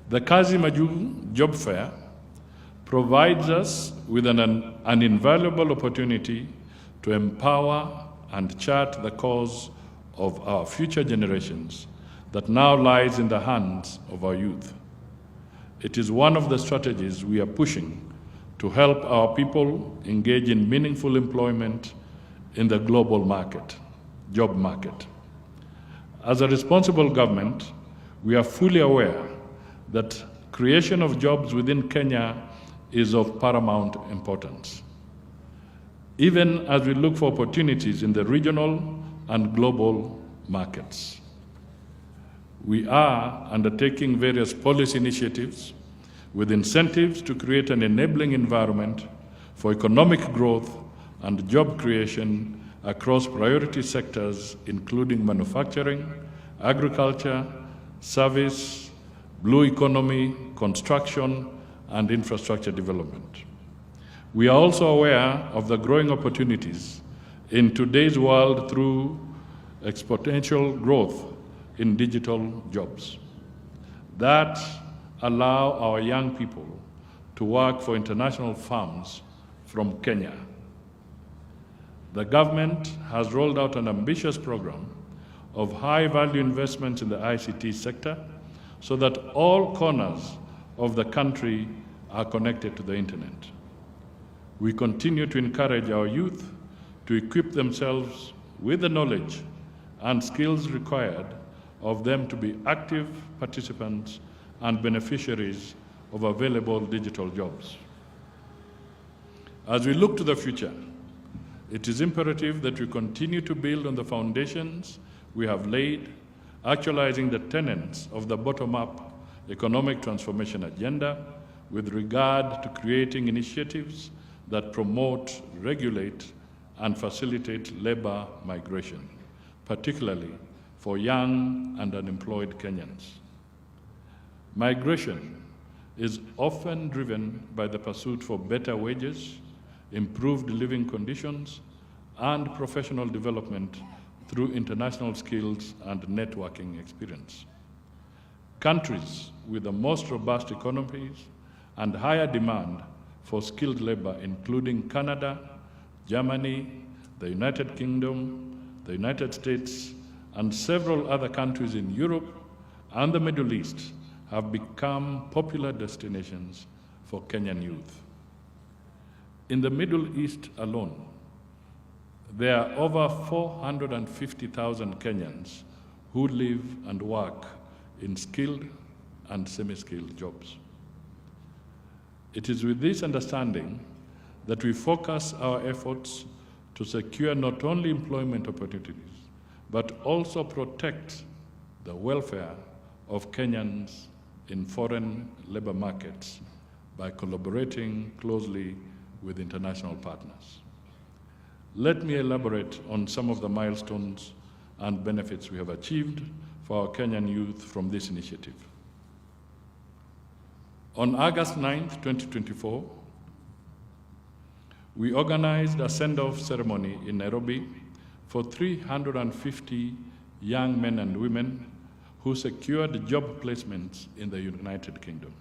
The Kazi Majuu Job Fair provides us with an invaluable opportunity to empower and chart the course of our future generations that now lies in the hands of our youth. It is one of the strategies we are pushing to help our people engage in meaningful employment in the global market, job market. As a responsible government, we are fully aware that creation of jobs within Kenya is of paramount importance, even as we look for opportunities in the regional and global markets. We are undertaking various policy initiatives with incentives to create an enabling environment for economic growth and job creation across priority sectors, including manufacturing, agriculture, service, blue economy, construction, and infrastructure development. We are also aware of the growing opportunities in today's world through exponential growth in digital jobs that allow our young people to work for international firms from Kenya. The government has rolled out an ambitious program of high-value investments in the ICT sector so that all corners of the country are connected to the internet. We continue to encourage our youth to equip themselves with the knowledge and skills required of them to be active participants and beneficiaries of available digital jobs. As we look to the future, it is imperative that we continue to build on the foundations we have laid, actualizing the tenets of the bottom-up economic transformation agenda with regard to creating initiatives that promote, regulate, and facilitate labor migration, particularly for young and unemployed Kenyans. Migration is often driven by the pursuit for better wages, improved living conditions, and professional development through international skills and networking experience. Countries with the most robust economies and higher demand for skilled labor, including Canada, Germany, the United Kingdom, the United States, and several other countries in Europe and the Middle East, have become popular destinations for Kenyan youth. In the Middle East alone, there are over 450,000 Kenyans who live and work in skilled and semi-skilled jobs. It is with this understanding that we focus our efforts to secure not only employment opportunities, but also protect the welfare of Kenyans in foreign labor markets by collaborating closely with international partners. Let me elaborate on some of the milestones and benefits we have achieved for our Kenyan youth from this initiative. On August 9th, 2024, we organized a send-off ceremony in Nairobi for 350 young men and women who secured job placements in the United Kingdom.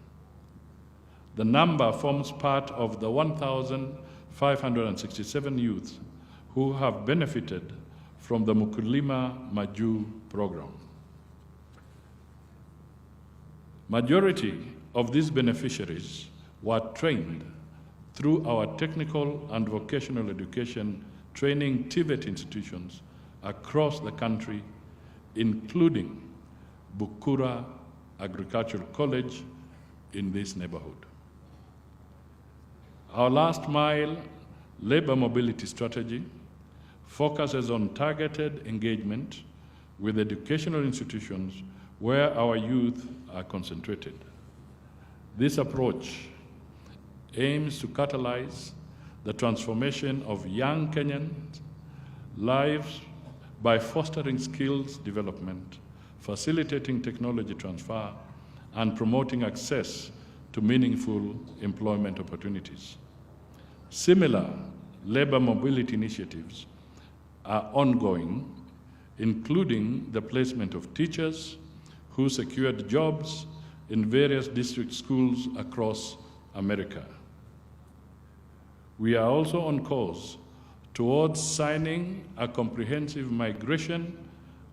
The number forms part of the 1,567 youths who have benefited from the Kazi Majuu program. Majority of these beneficiaries were trained through our technical and vocational education training TVET institutions across the country, including Bukura Agricultural College in this neighborhood. Our last mile labor mobility strategy focuses on targeted engagement with educational institutions where our youth are concentrated. This approach aims to catalyze the transformation of young Kenyans' lives by fostering skills development, facilitating technology transfer, and promoting access to meaningful employment opportunities. Similar labor mobility initiatives are ongoing, including the placement of teachers who secured jobs in various district schools across America. We are also on course towards signing a comprehensive migration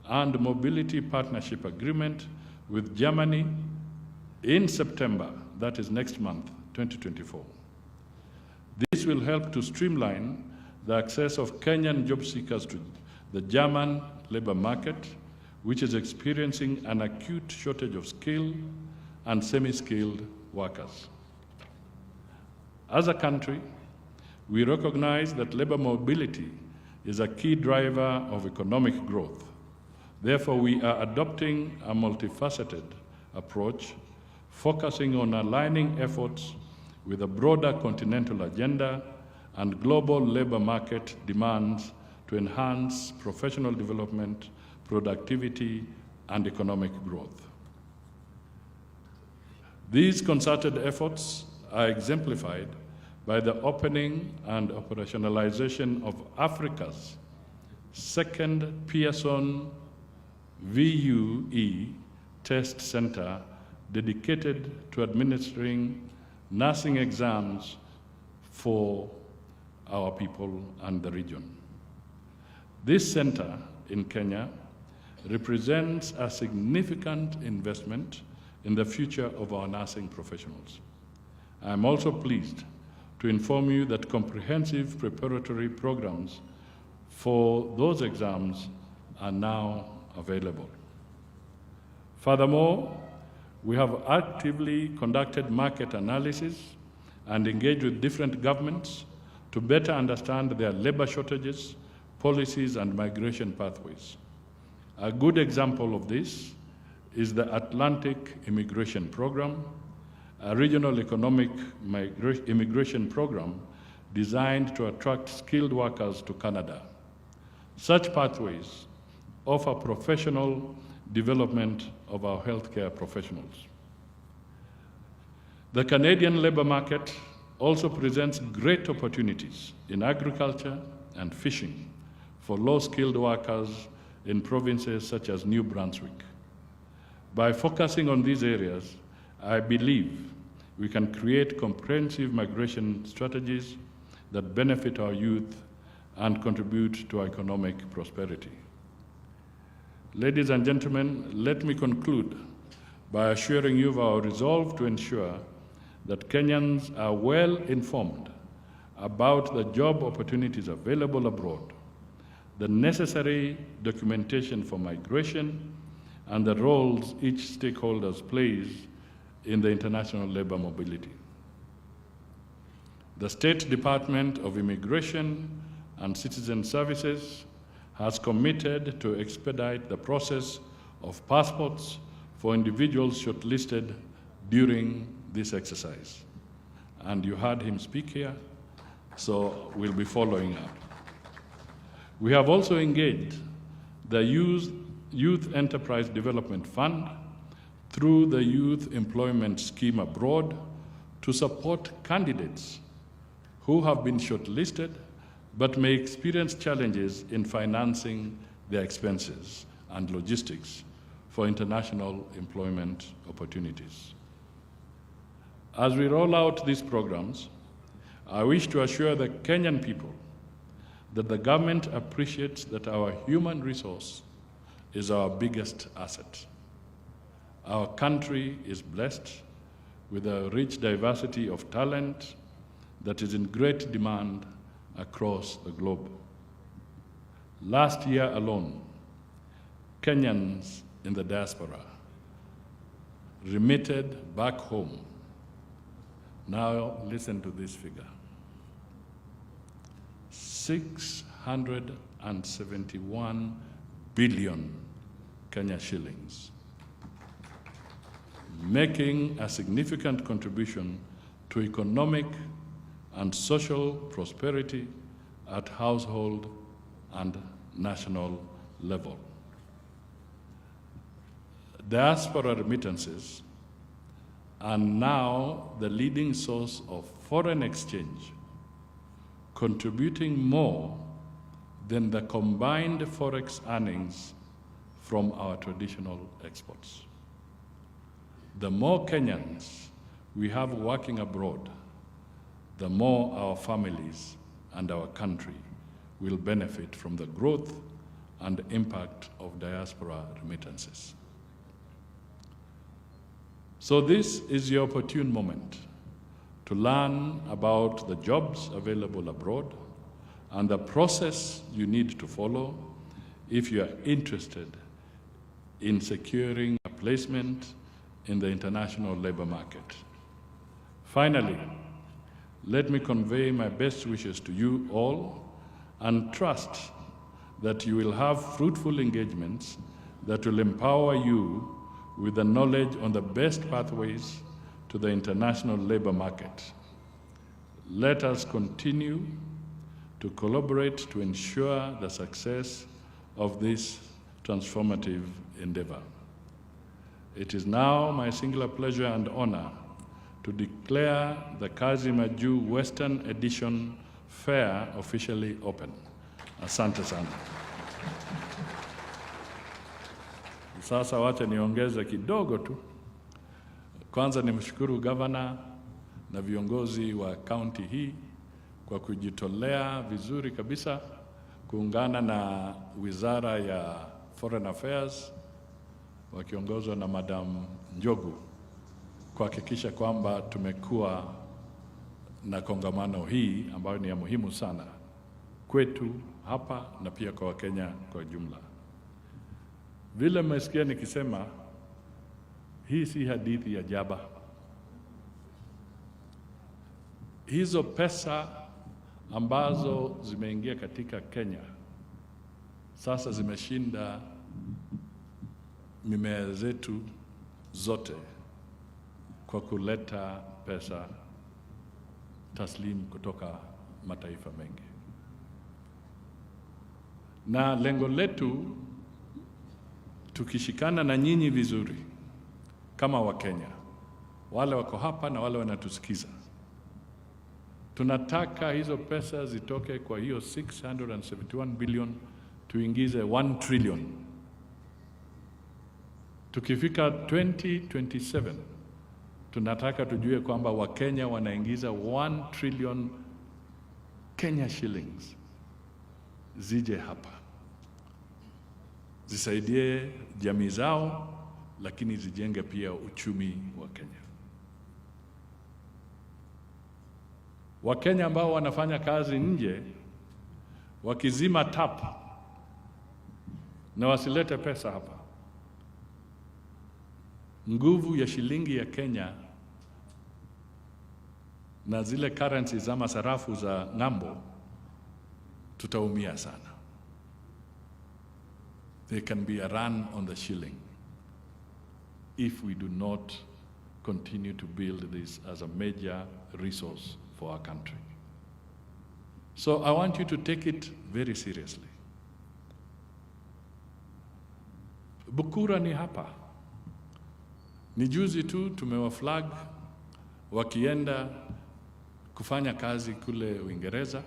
and mobility partnership agreement with Germany in September, that is next month, 2024. This will help to streamline the access of Kenyan job seekers to the German labor market, which is experiencing an acute shortage of skilled and semi-skilled workers. As a country, we recognize that labor mobility is a key driver of economic growth. Therefore, we are adopting a multifaceted approach, focusing on aligning efforts with a broader continental agenda and global labor market demands to enhance professional development, productivity, and economic growth. These concerted efforts are exemplified by the opening and operationalization of Africa's second Pearson VUE test center dedicated to administering nursing exams for our people and the region. This center in Kenya represents a significant investment in the future of our nursing professionals. I am also pleased to inform you that comprehensive preparatory programs for those exams are now available. Furthermore, we have actively conducted market analysis and engaged with different governments to better understand their labor shortages, policies, and migration pathways. A good example of this is the Atlantic Immigration Program, a regional economic immigration program designed to attract skilled workers to Canada. Such pathways offer professional development of our healthcare professionals. The Canadian labor market also presents great opportunities in agriculture and fishing for low-skilled workers in provinces such as New Brunswick. By focusing on these areas, I believe we can create comprehensive migration strategies that benefit our youth and contribute to our economic prosperity. Ladies and gentlemen, let me conclude by assuring you of our resolve to ensure that Kenyans are well informed about the job opportunities available abroad, the necessary documentation for migration, and the roles each stakeholder plays in the international labor mobility. The State Department of Immigration and Citizen Services has committed to expedite the process of passports for individuals shortlisted during this exercise. And you heard him speak here, so we'll be following up. We have also engaged the Youth Enterprise Development Fund through the Youth Employment Scheme abroad to support candidates who have been shortlisted but may experience challenges in financing their expenses and logistics for international employment opportunities. As we roll out these programs, I wish to assure the Kenyan people that the government appreciates that our human resource is our biggest asset. Our country is blessed with a rich diversity of talent that is in great demand across the globe. Last year alone, Kenyans in the diaspora remitted back home. Now listen to this figure. 671 billion Kenya shillings, making a significant contribution to economic and social prosperity at household and national level. Diaspora remittances are now the leading source of foreign exchange, contributing more than the combined forex earnings from our traditional exports. The more Kenyans we have working abroad, the more our families and our country will benefit from the growth and impact of diaspora remittances. So this is your opportune moment to learn about the jobs available abroad and the process you need to follow if you are interested in securing a placement in the international labor market. Finally, let me convey my best wishes to you all and trust that you will have fruitful engagements that will empower you with the knowledge on the best pathways to the international labor market. Let us continue to collaborate to ensure the success of this transformative endeavor. It is now my singular pleasure and honor to declare the Kazi Majuu Western Edition Fair officially open. Asante sana. Sasa wacha niongeze kidogo tu. Kwanza nimshukuru gavana na viongozi wa kaunti hii kwa kujitolea vizuri kabisa kuungana na Wizara ya Foreign Affairs wakiongozwa na Madam Njogu kuhakikisha kwamba tumekuwa na kongamano hii ambayo ni ya muhimu sana kwetu hapa na pia kwa Wakenya kwa jumla. Vile mmesikia nikisema, hii si hadithi ya jaba. Hizo pesa ambazo zimeingia katika Kenya sasa zimeshinda mimea zetu zote kwa kuleta pesa taslim kutoka mataifa mengi. Na lengo letu, tukishikana na nyinyi vizuri kama Wakenya, wale wako hapa na wale wanatusikiza, tunataka hizo pesa zitoke kwa hiyo 671 billion tuingize 1 trillion. Tukifika 2027 tunataka tujue kwamba Wakenya wanaingiza 1 trillion Kenya shillings zije hapa, zisaidie jamii zao, lakini zijenge pia uchumi wa Kenya. Wakenya ambao wanafanya kazi nje wakizima tap na wasilete pesa hapa, nguvu ya shilingi ya Kenya na zile currencies ama sarafu za ng'ambo tutaumia sana. There can be a run on the shilling if we do not continue to build this as a major resource for our country. So I want you to take it very seriously. Bukura ni hapa. Ni juzi tu tumewaflag wakienda kufanya kazi kule Uingereza.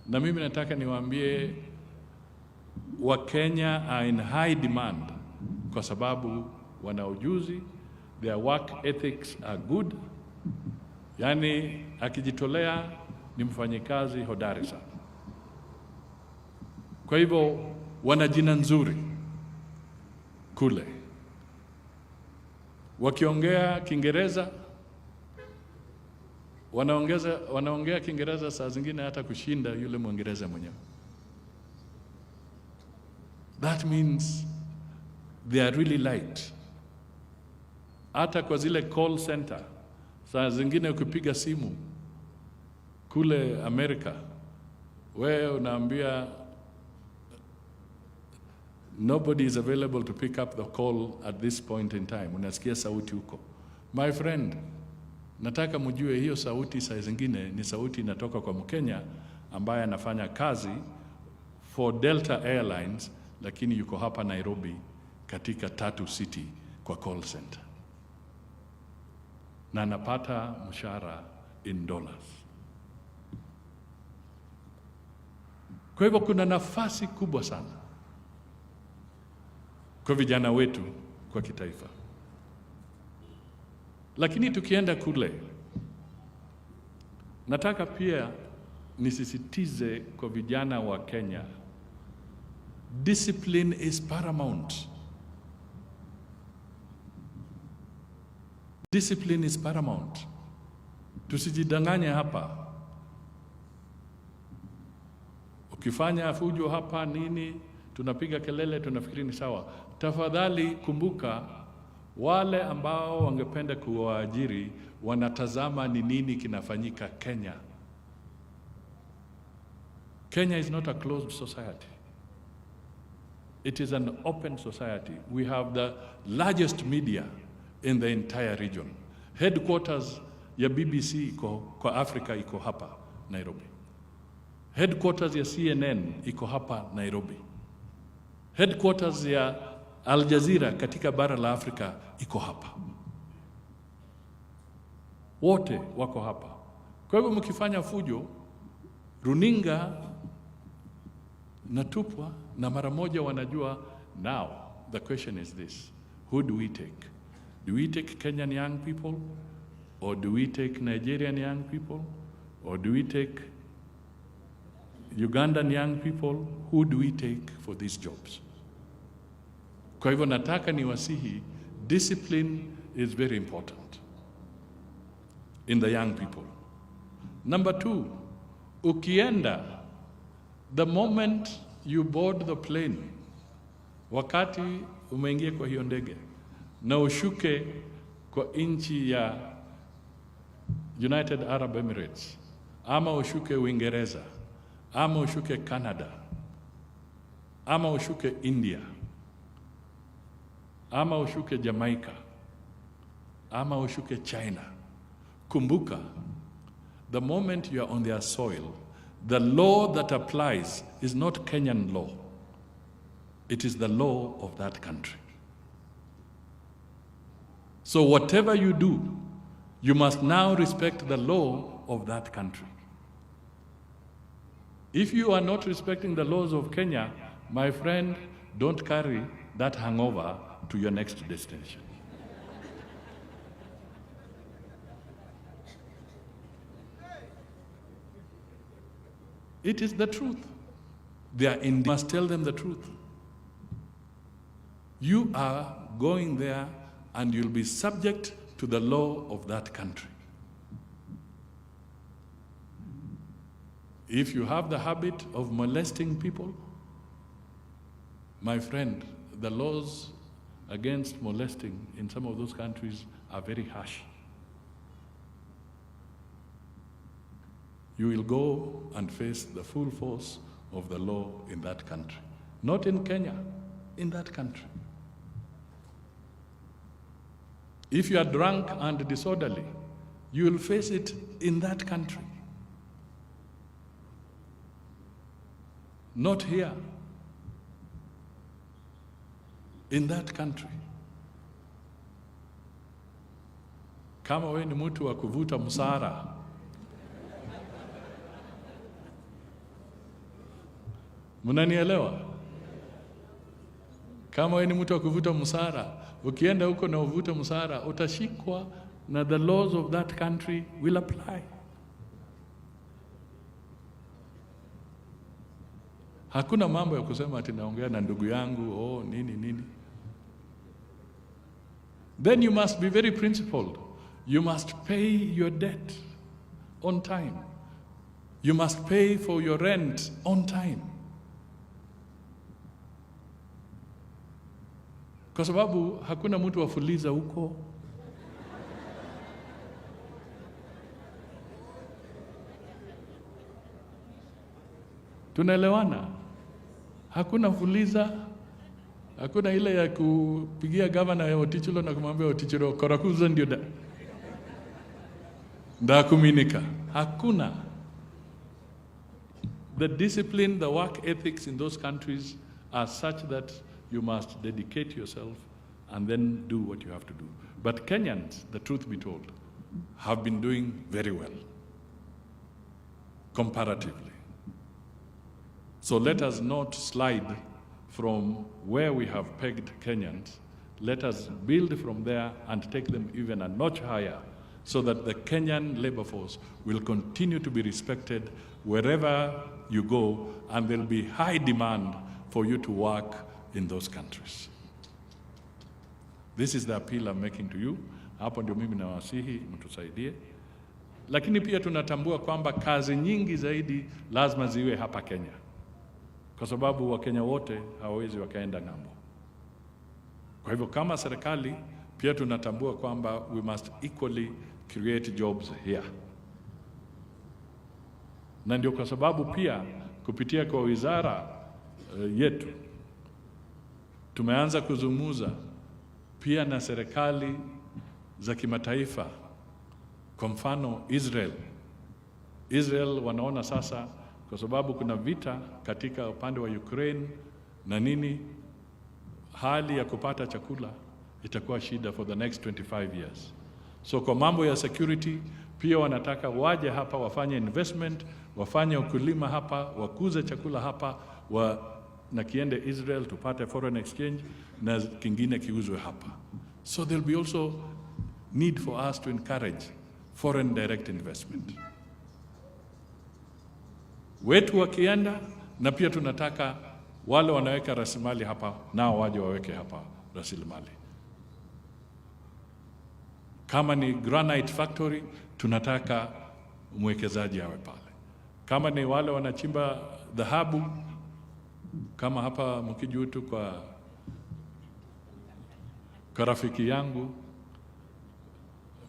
Na mimi nataka niwaambie Wakenya are in high demand kwa sababu wana ujuzi, their work ethics are good. Yani akijitolea ni mfanyikazi hodari sana. Kwa hivyo wana jina nzuri kule. Wakiongea Kiingereza, wanaongea Kiingereza saa zingine hata kushinda yule Mwingereza mwenyewe. That means they are really light. Hata kwa zile call center, saa zingine ukipiga simu kule Amerika, wewe unaambia nobody is available to pick up the call at this point in time. Unasikia sauti huko. My friend, nataka mjue hiyo sauti saa zingine ni sauti inatoka kwa Mkenya ambaye anafanya kazi for Delta Airlines, lakini yuko hapa Nairobi katika Tatu City kwa call center. Na anapata mshahara in dollars. Kwa hivyo kuna nafasi kubwa sana kwa vijana wetu kwa kitaifa. Lakini tukienda kule, nataka pia nisisitize kwa vijana wa Kenya, discipline is paramount. Discipline is paramount. Tusijidanganye hapa. Ukifanya fujo hapa nini, tunapiga kelele, tunafikiri ni sawa. Tafadhali kumbuka, wale ambao wangependa kuwaajiri wanatazama ni nini kinafanyika Kenya. Kenya is not a closed society. It is an open society. We have the largest media in the entire region. Headquarters ya BBC iko kwa Afrika iko hapa Nairobi. Headquarters ya CNN iko hapa Nairobi. Headquarters ya Al Jazeera katika bara la Afrika iko hapa. Wote wako hapa. Kwa hivyo mkifanya fujo, runinga natupwa na mara moja wanajua. Now the question is this: who do we take? Do we take Kenyan young people, or do we take Nigerian young people, or do we take Ugandan young people? Who do we take for these jobs? Kwa hivyo nataka niwasihi, discipline is very important in the young people. Number 2, ukienda, the moment you board the plane, wakati umeingia kwa hiyo ndege na ushuke kwa nchi ya United Arab Emirates, ama ushuke Uingereza, ama ushuke Canada, ama ushuke India, ama ushuke Jamaica, ama ushuke China, kumbuka, the moment you are on their soil, the law that applies is not Kenyan law. It is the law of that country. So whatever you do, you must now respect the law of that country. If you are not respecting the laws of Kenya, my friend, don't carry that hangover to your next destination. It is the truth. They are in, must tell them the truth. You are going there and you'll be subject to the law of that country. If you have the habit of molesting people, my friend, the laws against molesting in some of those countries are very harsh. you will go and face the full force of the law in that country. Not in Kenya, in that country. If you are drunk and disorderly, you will face it in that country. Not here, in that country. Kama wewe ni mtu wa kuvuta msara, mnanielewa? Kama wewe ni mtu wa kuvuta msara, ukienda huko na uvute msara, utashikwa na the laws of that country will apply. Hakuna mambo ya kusema ati naongea na ndugu yangu, nini. Then you must be very principled. You must pay your debt on time. You must pay for your rent on time. Kwa sababu hakuna mtu wafuliza huko. Tunaelewana? Hakuna fuliza, hakuna ile ya kupigia gavana ya Otichilo na kumwambia Otichilo korakuza ndio da kuminika. Hakuna. The discipline, the work ethics in those countries are such that you must dedicate yourself and then do what you have to do. But Kenyans, the truth be told, have been doing very well, comparatively. So let us not slide from where we have pegged Kenyans. Let us build from there and take them even a notch higher so that the Kenyan labor force will continue to be respected wherever you go, and there will be high demand for you to work in those countries. This is the appeal I'm making to you. Hapo ndio mimi nawasihi mtusaidie. Lakini pia tunatambua kwamba kazi nyingi zaidi lazima ziwe hapa Kenya, kwa sababu Wakenya wote hawawezi wakaenda ng'ambo. Kwa hivyo kama serikali pia tunatambua kwamba we must equally create jobs here. Na ndio kwa sababu pia kupitia kwa wizara yetu tumeanza kuzungumza pia na serikali za kimataifa. Kwa mfano Israel wanaona sasa, kwa sababu kuna vita katika upande wa Ukraine na nini, hali ya kupata chakula itakuwa shida for the next 25 years. So kwa mambo ya security pia wanataka waje hapa wafanye investment, wafanye ukulima hapa, wakuze chakula hapa, na kiende Israel tupate foreign exchange na kingine kiuzwe hapa. So there'll be also need for us to encourage foreign direct investment. Wetu wakienda, na pia tunataka wale wanaweka rasilimali hapa nao waje waweke hapa rasilimali. Kama ni granite factory, tunataka mwekezaji awe pale. Kama ni wale wanachimba dhahabu, kama hapa Mkijutu kwa rafiki yangu,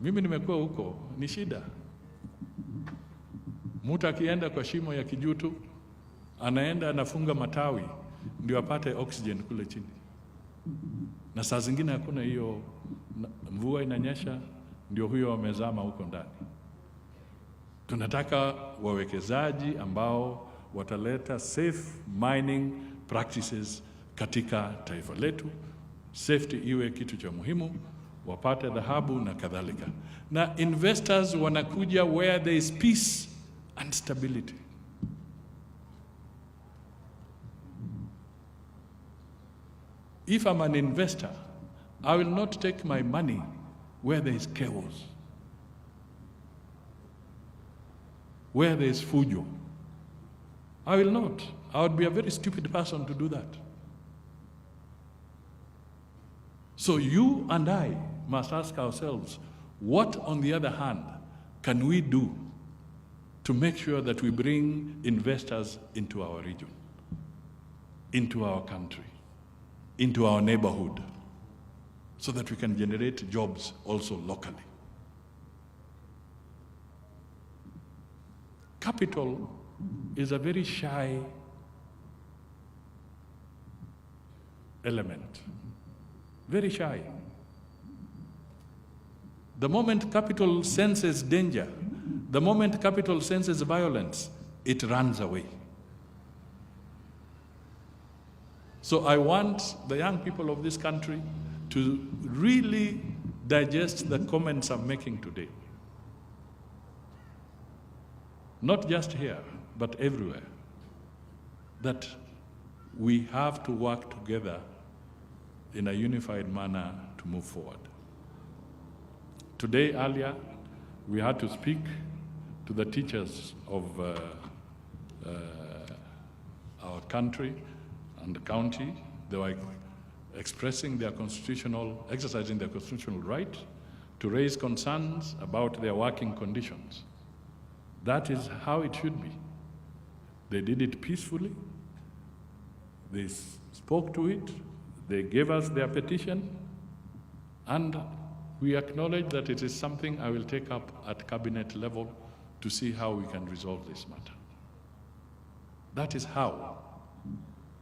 mimi nimekuwa huko, ni shida. Mtu akienda kwa shimo ya Kijutu, anaenda anafunga matawi ndio apate oxygen kule chini. Na saa zingine hakuna hiyo, mvua inanyesha ndio huyo wamezama huko ndani. Tunataka wawekezaji ambao wataleta safe mining practices katika taifa letu. Safety iwe kitu cha muhimu, wapate dhahabu na kadhalika. Na investors wanakuja where there is peace and stability. If I'm an investor, I will not take my money where there is chaos, where there is fujo. I will not. I would be a very stupid person to do that. So you and I must ask ourselves, what, on the other hand, can we do to make sure that we bring investors into our region, into our country, into our neighborhood, so that we can generate jobs also locally? capital is a very shy element, very shy. The moment capital senses danger, the moment capital senses violence, it runs away. So I want the young people of this country to really digest the comments I'm making today. Not just here, but everywhere. That we have to work together in a unified manner to move forward. Today, earlier, we had to speak to the teachers of our country and the county. They were exercising their constitutional right to raise concerns about their working conditions. That is how it should be. They did it peacefully. They spoke to it. They gave us their petition. And we acknowledge that it is something I will take up at cabinet level to see how we can resolve this matter. That is how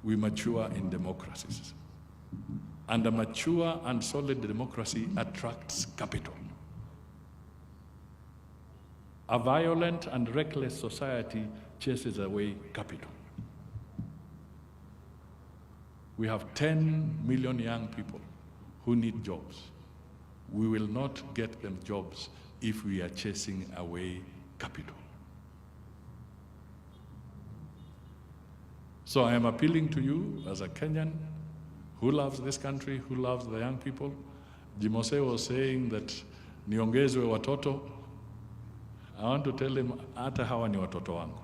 we mature in democracies. And a mature and solid democracy attracts capital. A violent and reckless society chases away capital. We have 10 million young people who need jobs. We will not get them jobs if we are chasing away capital. So I am appealing to you as a Kenyan who loves this country, who loves the young people. Jimose was saying that niongezwe watoto. I want to tell him, hata hawa ni watoto wangu.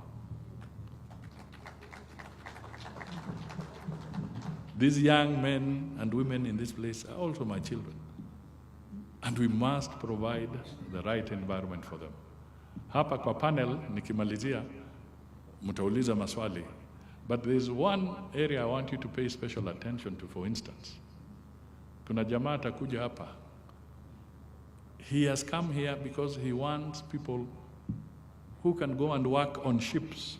These young men and women in this place are also my children. And we must provide the right environment for them. Hapa kwa panel, nikimalizia, mtauliza maswali. But there's one area I want you to pay special attention to, for instance. Kuna jamaa atakuja hapa. He has come here because he wants people who can go and work on ships,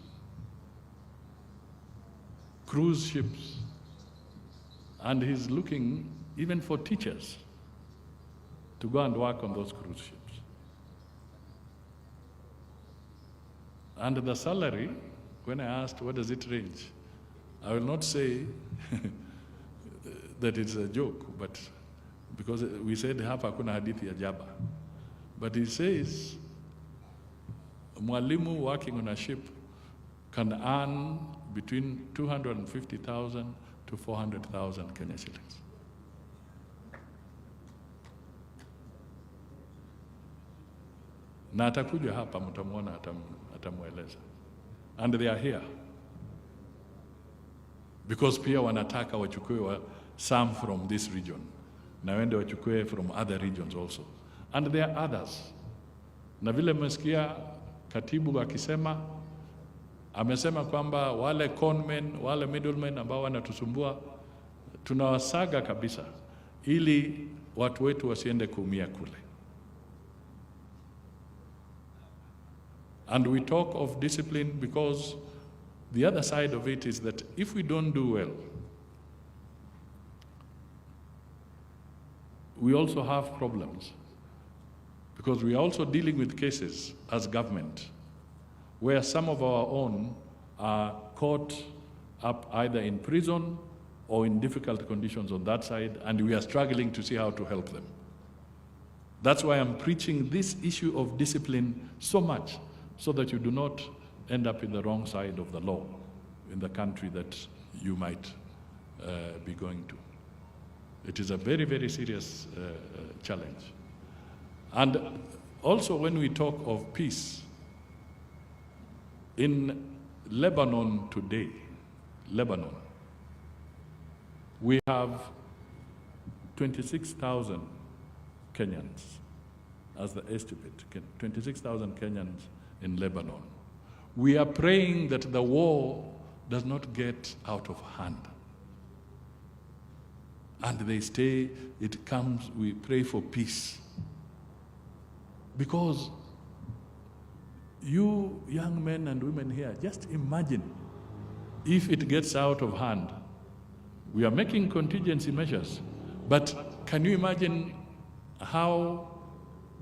cruise ships. And he's looking even for teachers to go and work on those cruise ships. And the salary, when I asked what does it range, I will not say that it's a joke, but because we said hapa kuna hadithi ya jaba. But he says, mwalimu working on a ship can earn between 250,000 to 400,000 Kenya shillings. Na atakuja hapa, mtamwona, atamueleza. And they are here. Because pia wanataka wachukue some from this region. Na wende wachukue from other regions also. And there are others. Na vile mmesikia katibu akisema, amesema kwamba wale conmen, wale middlemen ambao wanatusumbua, tunawasaga kabisa, ili watu wetu wasiende kuumia kule. And we talk of discipline because the other side of it is that if we don't do well, we also have problems. Because we are also dealing with cases as government where some of our own are caught up either in prison or in difficult conditions on that side, and we are struggling to see how to help them. That's why I'm preaching this issue of discipline so much, so that you do not end up in the wrong side of the law in the country that you might be going to. It is a very, very serious challenge. And also when we talk of peace, in Lebanon today, we have 26,000 Kenyans, as the estimate, 26,000 Kenyans in Lebanon. We are praying that the war does not get out of hand. And they stay, it comes, we pray for peace. Because you young men and women here, just imagine if it gets out of hand. We are making contingency measures, but can you imagine how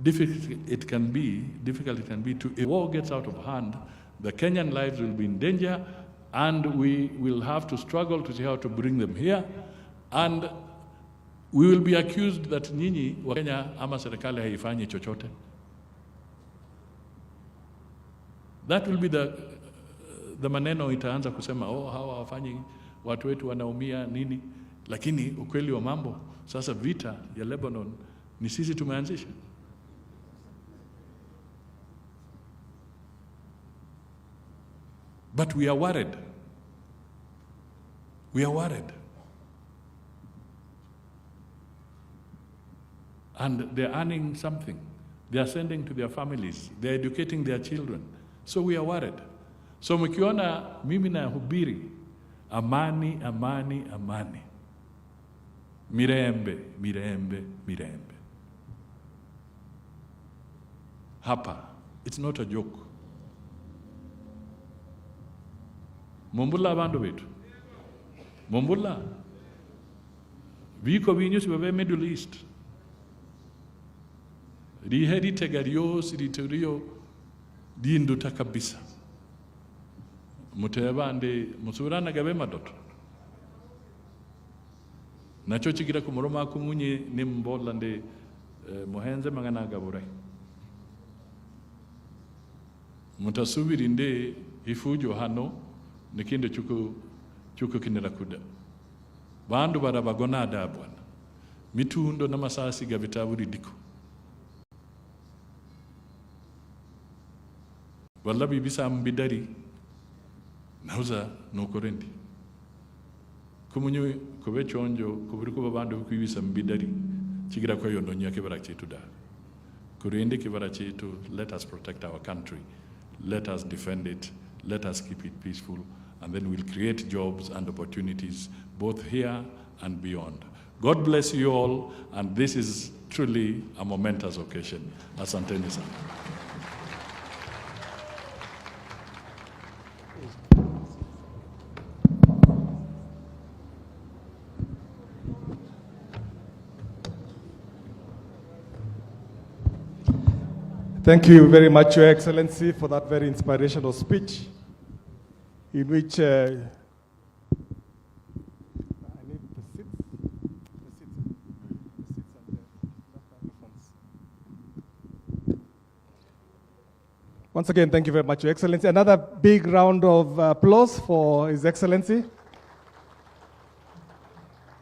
difficult it can be to, if war gets out of hand, the Kenyan lives will be in danger, and we will have to struggle to see how to bring them here, and we will be accused that nyinyi wa Kenya ama serikali haifanyi chochote. That will be the maneno itaanza kusema, oh, hawa hawafanyi, watu wetu wanaumia nini. Lakini ukweli wa mambo, sasa vita ya Lebanon ni sisi tumeanzisha. But we are worried. We are worried. And they're earning something. They are sending to their families. They're educating their children. So we are worried. So mkiona mimi nahubiri amani, amani, amani. Mirembe, mirembe, mirembe. Hapa, it's not a joke. Mumbula abandu betu. Mumbula. Viko vinyusi bebe Middle East. Riheri tegario siritorio dinduta kabisa. Mutebande musurana gabe madoto. Nacho chigira kumuroma kumunye nimbolande muhenze mangana gaburai. Mutasubirinde ifujo hano nikinde chuko kinerakuda. Bandu barabagona adabwana. Mitundo na masasi gavitaburi diko. Wala bibisa mbidari nauza nukorendi. Kumunyu kube chonjo kuburi kuba bandu kubisa mbidari chigira kwa yondo nyake barachetu da. Kurendi kibarachetu, let us protect our country. Let us defend it. Let us keep it peaceful. And then we'll create jobs and opportunities both here and beyond. God bless you all, and this is truly a momentous occasion. Asanteni sana. Thank you very much, Your Excellency, for that very inspirational speech, in which I need the seats and the microphones. Once again, thank you very much, Your Excellency. Another big round of applause for His Excellency.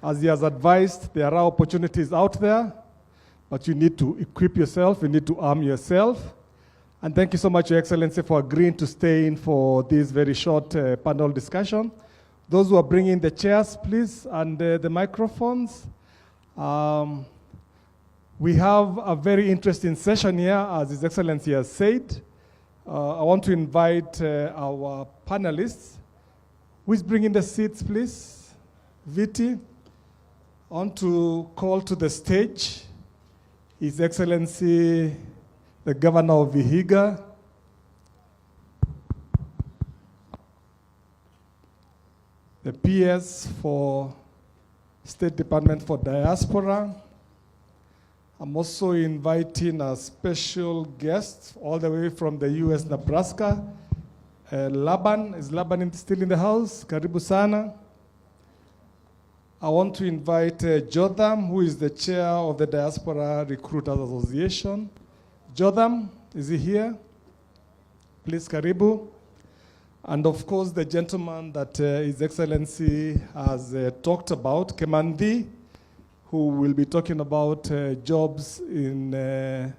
As he has advised, there are opportunities out there, but you need to equip yourself, you need to arm yourself. And thank you so much, Your Excellency, for agreeing to stay in for this very short panel discussion. Those who are bringing the chairs, please, and the microphones. We have a very interesting session here, as His Excellency has said. I want to invite our panelists. Who is bringing the seats, please? Viti. I want to call to the stage His Excellency, the Governor of Vihiga, the PS for State Department for Diaspora. I'm also inviting a special guest all the way from the US, Nebraska. Laban, is Laban still in the house? Karibu sana. I want to invite Jotham, who is the chair of the Diaspora Recruiters Association. Jotham, is he here? Please, karibu. And of course, the gentleman that His Excellency has talked about, Kemandi, who will be talking about jobs in the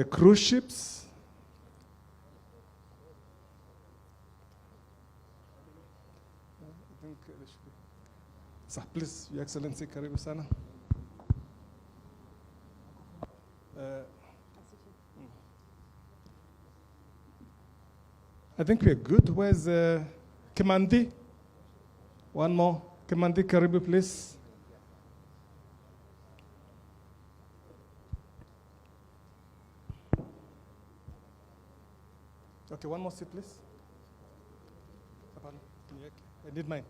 cruise ships. So please, Your Excellency, karibu sana. I think we're good. Where's Kemandi? One more. Kemandi, karibu, please. Okay, one more seat, please. I need mine.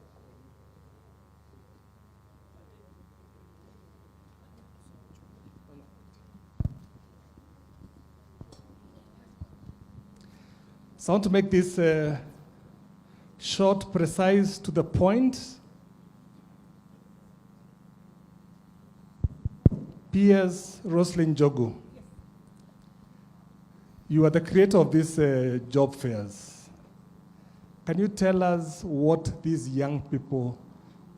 So I want to make this short, precise, to the point. P.S. Roslyn Jogu, you are the creator of these job fairs. Can you tell us what these young people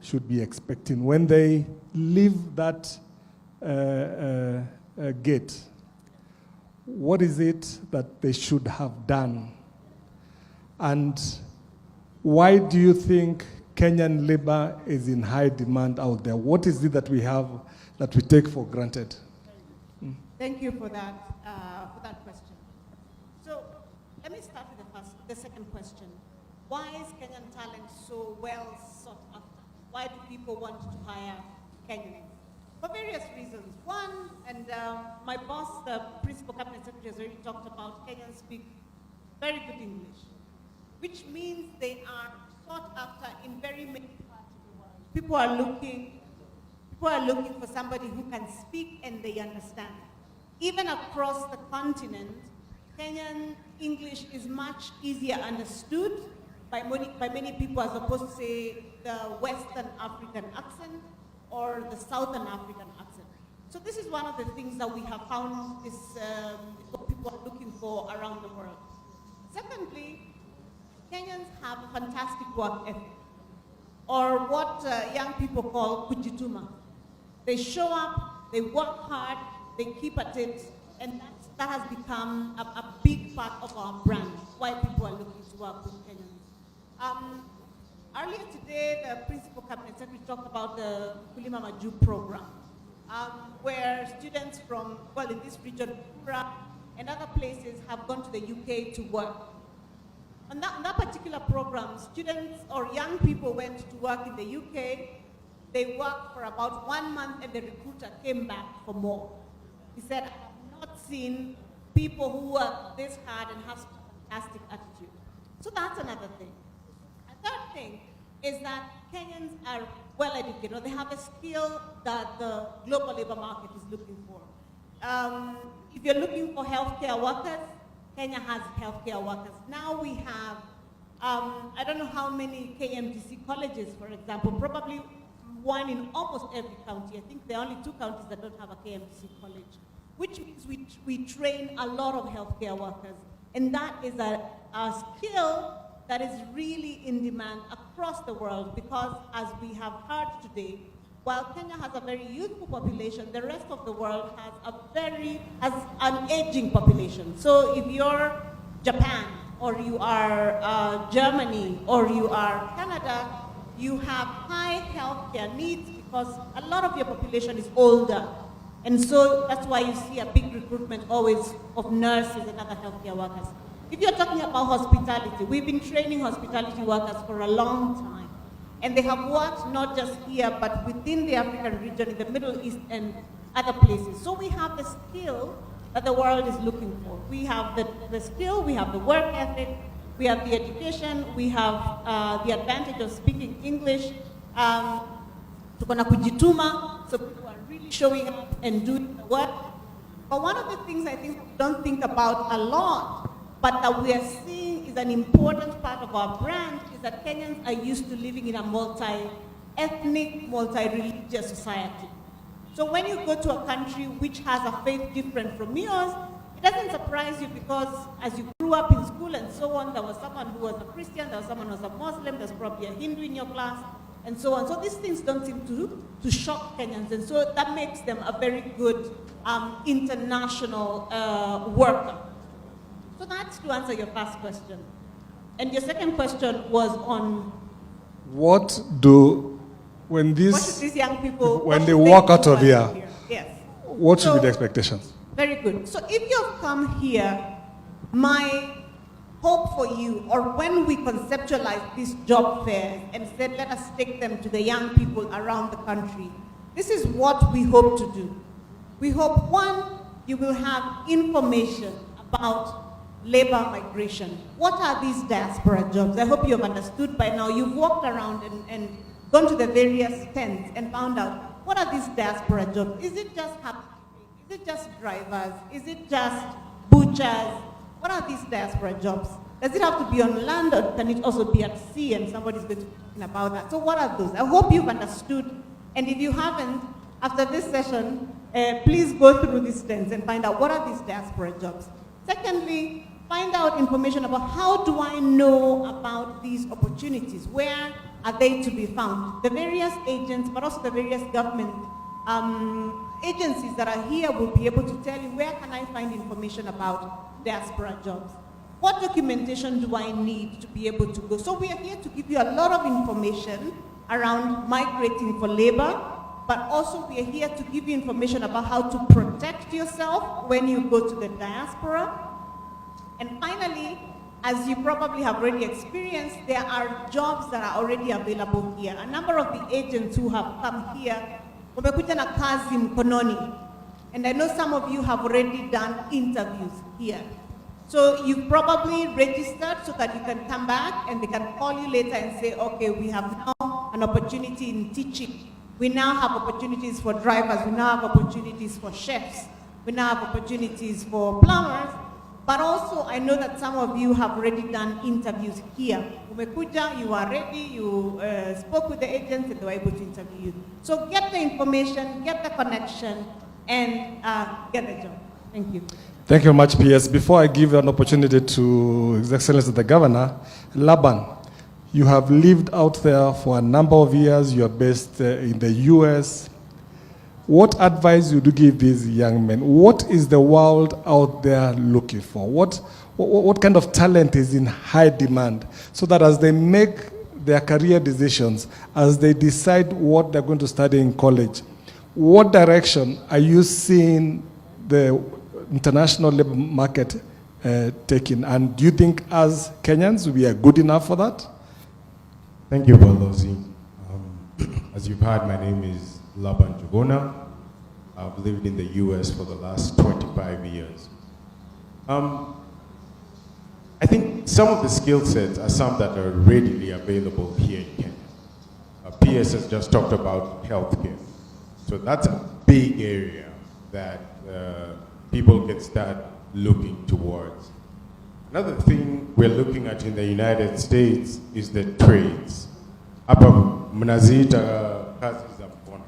should be expecting when they leave that gate? What is it that they should have done? And why do you think Kenyan labor is in high demand out there? What is it that we have that we take for granted? Thank you for that question. So let me start with the second question. Why is Kenyan talent so well sought after? Why do people want to hire Kenyans? For various reasons. One, and my boss, the Principal Cabinet Secretary, has already talked about Kenyans speak very good English, which means they are sought after in very many parts of the world. People are looking for somebody who can speak and they understand. Even across the continent, Kenyan English is much easier understood by many people as opposed to, say, the Western African accent or the Southern African accent. So this is one of the things that we have found is what people are looking for around the world. Secondly, Kenyans have a fantastic work ethic, or what young people call kujituma. They show up, they work hard, they keep at it, and that has become a big part of our brand, why people are looking to work with Kenyans. Earlier today, the Principal Cabinet Secretary talked about the Kazi Majuu program, where students from, well, in this region, and other places have gone to the UK to work. On that particular program, students or young people went to work in the UK. They worked for about 1 month and the recruiter came back for more. He said, I have not seen people who work this hard and have such a fantastic attitude. So that's another thing. A third thing is that Kenyans are well educated. They have a skill that the global labor market is looking for. If you're looking for healthcare workers, Kenya has healthcare workers. Now we have, I don't know how many KMTC colleges, for example, probably one in almost every county. I think there are only 2 counties that don't have a KMTC college, which means we train a lot of healthcare workers. And that is a skill that is really in demand across the world because, as we have heard today, while Kenya has a very youthful population, the rest of the world has an aging population. So if you're Japan, or you are Germany, or you are Canada, you have high healthcare needs because a lot of your population is older. And so that's why you see a big recruitment always of nurses and other healthcare workers. If you're talking about hospitality, we've been training hospitality workers for a long time. And they have worked not just here, but within the African region, in the Middle East and other places. So we have the skill that the world is looking for. We have the skill, we have the work ethic, we have the education, we have the advantage of speaking English. Tukona kujituma, so people are really showing up and doing the work. But one of the things I think we don't think about a lot, but that we are seeing is an important part of our brand, is that Kenyans are used to living in a multi-ethnic, multi-religious society. So when you go to a country which has a faith different from yours, it doesn't surprise you because as you grew up in school and so on, there was someone who was a Christian, there was someone who was a Muslim, there's probably a Hindu in your class, and so on. So these things don't seem to shock Kenyans, and so that makes them a very good international worker. So that's to answer your first question. And your second question was on... When these young people... When they walk out of here, yes. What should be the expectations? Very good. So if you've come here, my hope for you, or when we conceptualize these job fairs and said, let us take them to the young people around the country, this is what we hope to do. We hope, one, you will have information about labor migration. What are these diaspora jobs? I hope you have understood by now. You've walked around and gone to the various tents and found out, what are these diaspora jobs? Is it just housekeeping? Is it just drivers? Is it just butchers? What are these diaspora jobs? Does it have to be on land, or can it also be at sea, and somebody's going to be talking about that? So what are those? I hope you've understood, and if you haven't, after this session, please go through these tents and find out what are these diaspora jobs. Secondly, find out information about how do I know about these opportunities? Where are they to be found? The various agents, but also the various government agencies that are here will be able to tell you, where can I find information about diaspora jobs? What documentation do I need to be able to go? So we are here to give you a lot of information around migrating for labor, but also we are here to give you information about how to protect yourself when you go to the diaspora. And finally, as you probably have already experienced, there are jobs that are already available here. A number of the agents who have come here, wamekuja na kazi mkononi. And I know some of you have already done interviews here. So you've probably registered so that you can come back and they can call you later and say, okay, we have now an opportunity in teaching. We now have opportunities for drivers. We now have opportunities for chefs. We now have opportunities for plumbers. But also, I know that some of you have already done interviews here. Umekuja, you are ready, you spoke with the agents, and they were able to interview you. So get the information, get the connection, and get the job. Thank you. Thank you very much, PS. Before I give an opportunity to His Excellency the Governor, Laban, you have lived out there for a number of years. You are based in the US. What advice would you give these young men? What is the world out there looking for? What kind of talent is in high demand, so that as they make their career decisions, as they decide what they're going to study in college, what direction are you seeing the international labor market taking? And do you think as Kenyans we are good enough for that? Thank you, Balozi. As you've heard, my name is Laban Jugona. I've lived in the US for the last 25 years. I think some of the skill sets are some that are readily available here in Kenya. PS has just talked about healthcare. So that's a big area that people can start looking towards. Another thing we're looking at in the United States is the trades. Hapa mnaziita kazi za mkono.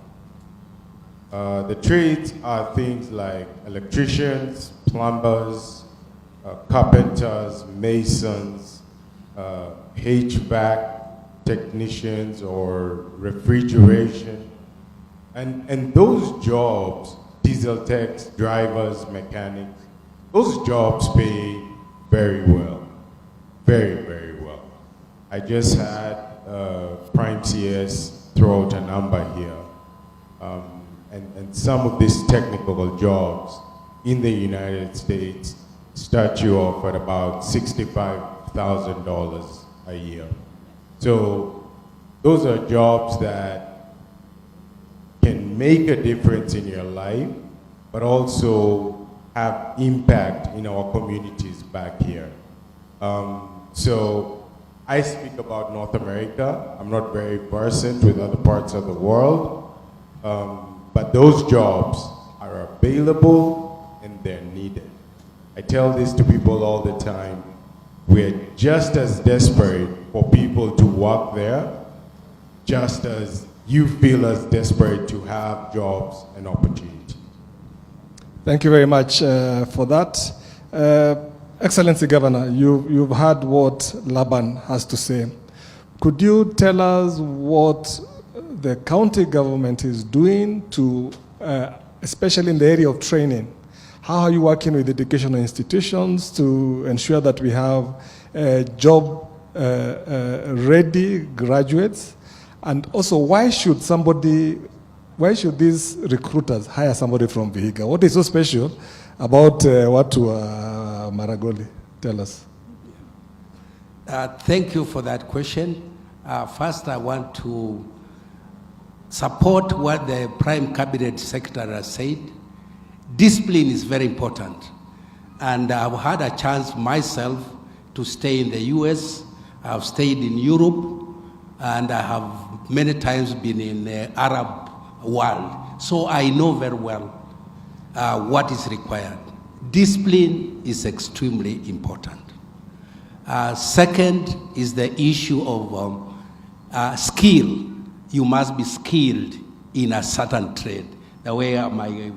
The trades are things like electricians, plumbers, carpenters, masons, HVAC technicians or refrigeration. And those jobs, diesel techs, drivers, mechanics, those jobs pay very well, very, very well. I just had Prime CS throw out a number here. And some of these technical jobs in the United States start you off at about $65,000 a year. So those are jobs that can make a difference in your life, but also have impact in our communities back here. So I speak about North America. I'm not very versed with other parts of the world, but those jobs are available and they're needed. I tell this to people all the time. We're just as desperate for people to work there, just as you feel as desperate to have jobs and opportunity. Thank you very much for that. Excellency Governor, you've heard what Laban has to say. Could you tell us what the county government is doing to, especially in the area of training? How are you working with educational institutions to ensure that we have job-ready graduates? And also, why should these recruiters hire somebody from Vihiga? What is so special about Maragoli? Tell us. Thank you for that question. First, I want to support what the Prime Cabinet Secretary has said. Discipline is very important. And I've had a chance myself to stay in the US, I've stayed in Europe, and I have many times been in the Arab world. So I know very well what is required. Discipline is extremely important. Second is the issue of skill. You must be skilled in a certain trade, the way my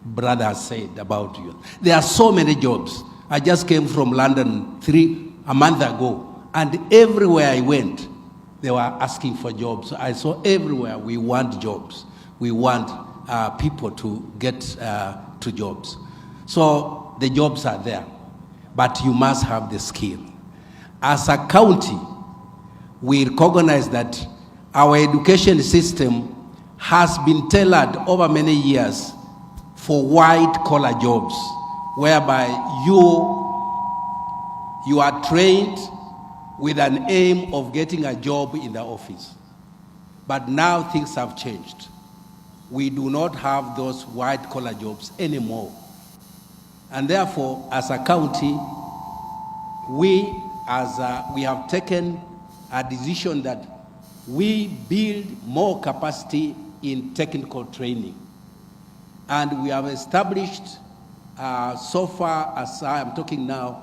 brother said about you. There are so many jobs. I just came from London a month ago, and everywhere I went, they were asking for jobs. I saw everywhere, we want jobs. We want people to get to jobs. So the jobs are there, but you must have the skill. As a county, we recognize that our education system has been tailored over many years for white-collar jobs, whereby you are trained with an aim of getting a job in the office. But now things have changed. We do not have those white-collar jobs anymore. And therefore, as a county, we have taken a decision that we build more capacity in technical training. And we have established, so far as I am talking now,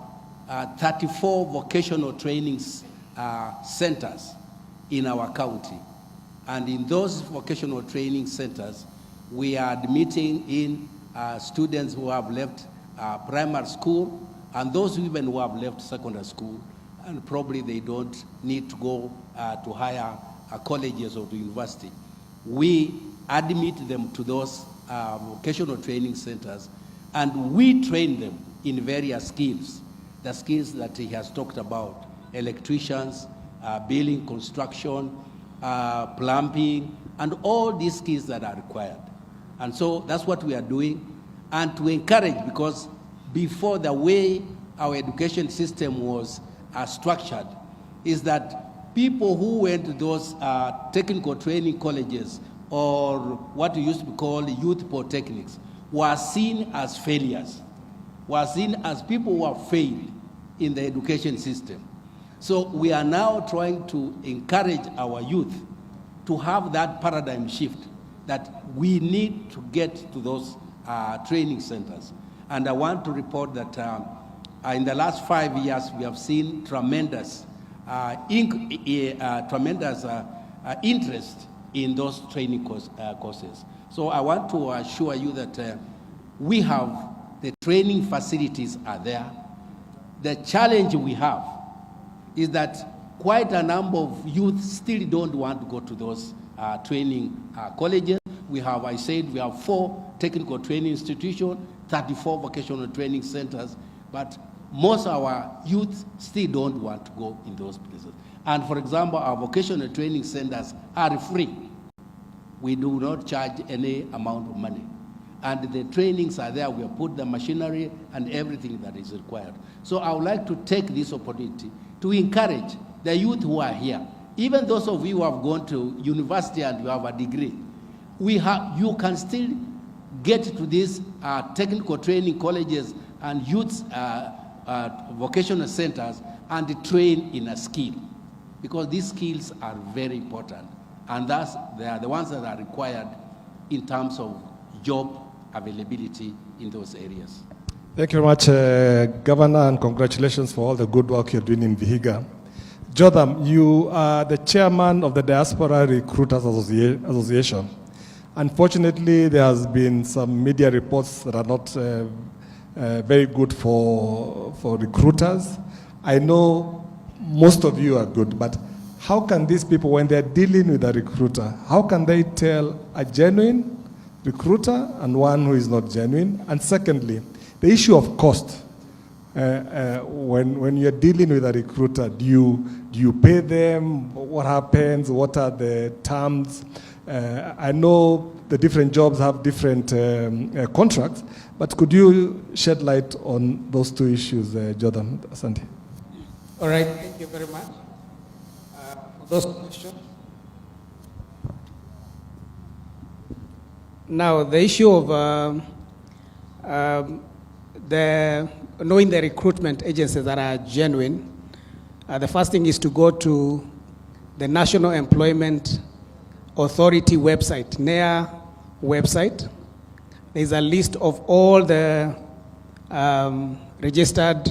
34 vocational training centers in our county. And in those vocational training centers, we are admitting in students who have left primary school and those women who have left secondary school, and probably they don't need to go to higher colleges or to university. We admit them to those vocational training centers, and we train them in various skills, the skills that he has talked about: electricians, building, construction, plumbing, and all these skills that are required. And so that's what we are doing, and to encourage, because before, the way our education system was structured is that people who went to those technical training colleges, or what we used to call youth polytechnics, were seen as failures, were seen as people who have failed in the education system. So we are now trying to encourage our youth to have that paradigm shift, that we need to get to those training centers. And I want to report that in the last 5 years, we have seen tremendous, interest in those training courses. So I want to assure you that we have the training facilities are there. The challenge we have is that quite a number of youth still don't want to go to those training colleges. We have, I said, we have 4 technical training institutions, 34 vocational training centers, but most of our youth still don't want to go in those places. And for example, our vocational training centers are free. We do not charge any amount of money. And the trainings are there. We have put the machinery and everything that is required. So I would like to take this opportunity to encourage the youth who are here, even those of you who have gone to university and you have a degree, you can still get to these technical training colleges and youth vocational centers and train in a skill, because these skills are very important, and thus they are the ones that are required in terms of job availability in those areas. Thank you very much, Governor, and congratulations for all the good work you're doing in Vihiga. Jotham, you are the chairman of the Diaspora Recruiters Association. Unfortunately, there has been some media reports that are not very good for recruiters. I know most of you are good, but how can these people, when they're dealing with a recruiter, how can they tell a genuine recruiter and one who is not genuine? And secondly, the issue of cost. When you're dealing with a recruiter, do you pay them? What happens? What are the terms? I know the different jobs have different contracts, but could you shed light on those two issues, Jotham? Asante. All right, thank you very much for those questions. Now, the issue of knowing the recruitment agencies that are genuine, the first thing is to go to the National Employment Authority website, NEA website. There's a list of all the registered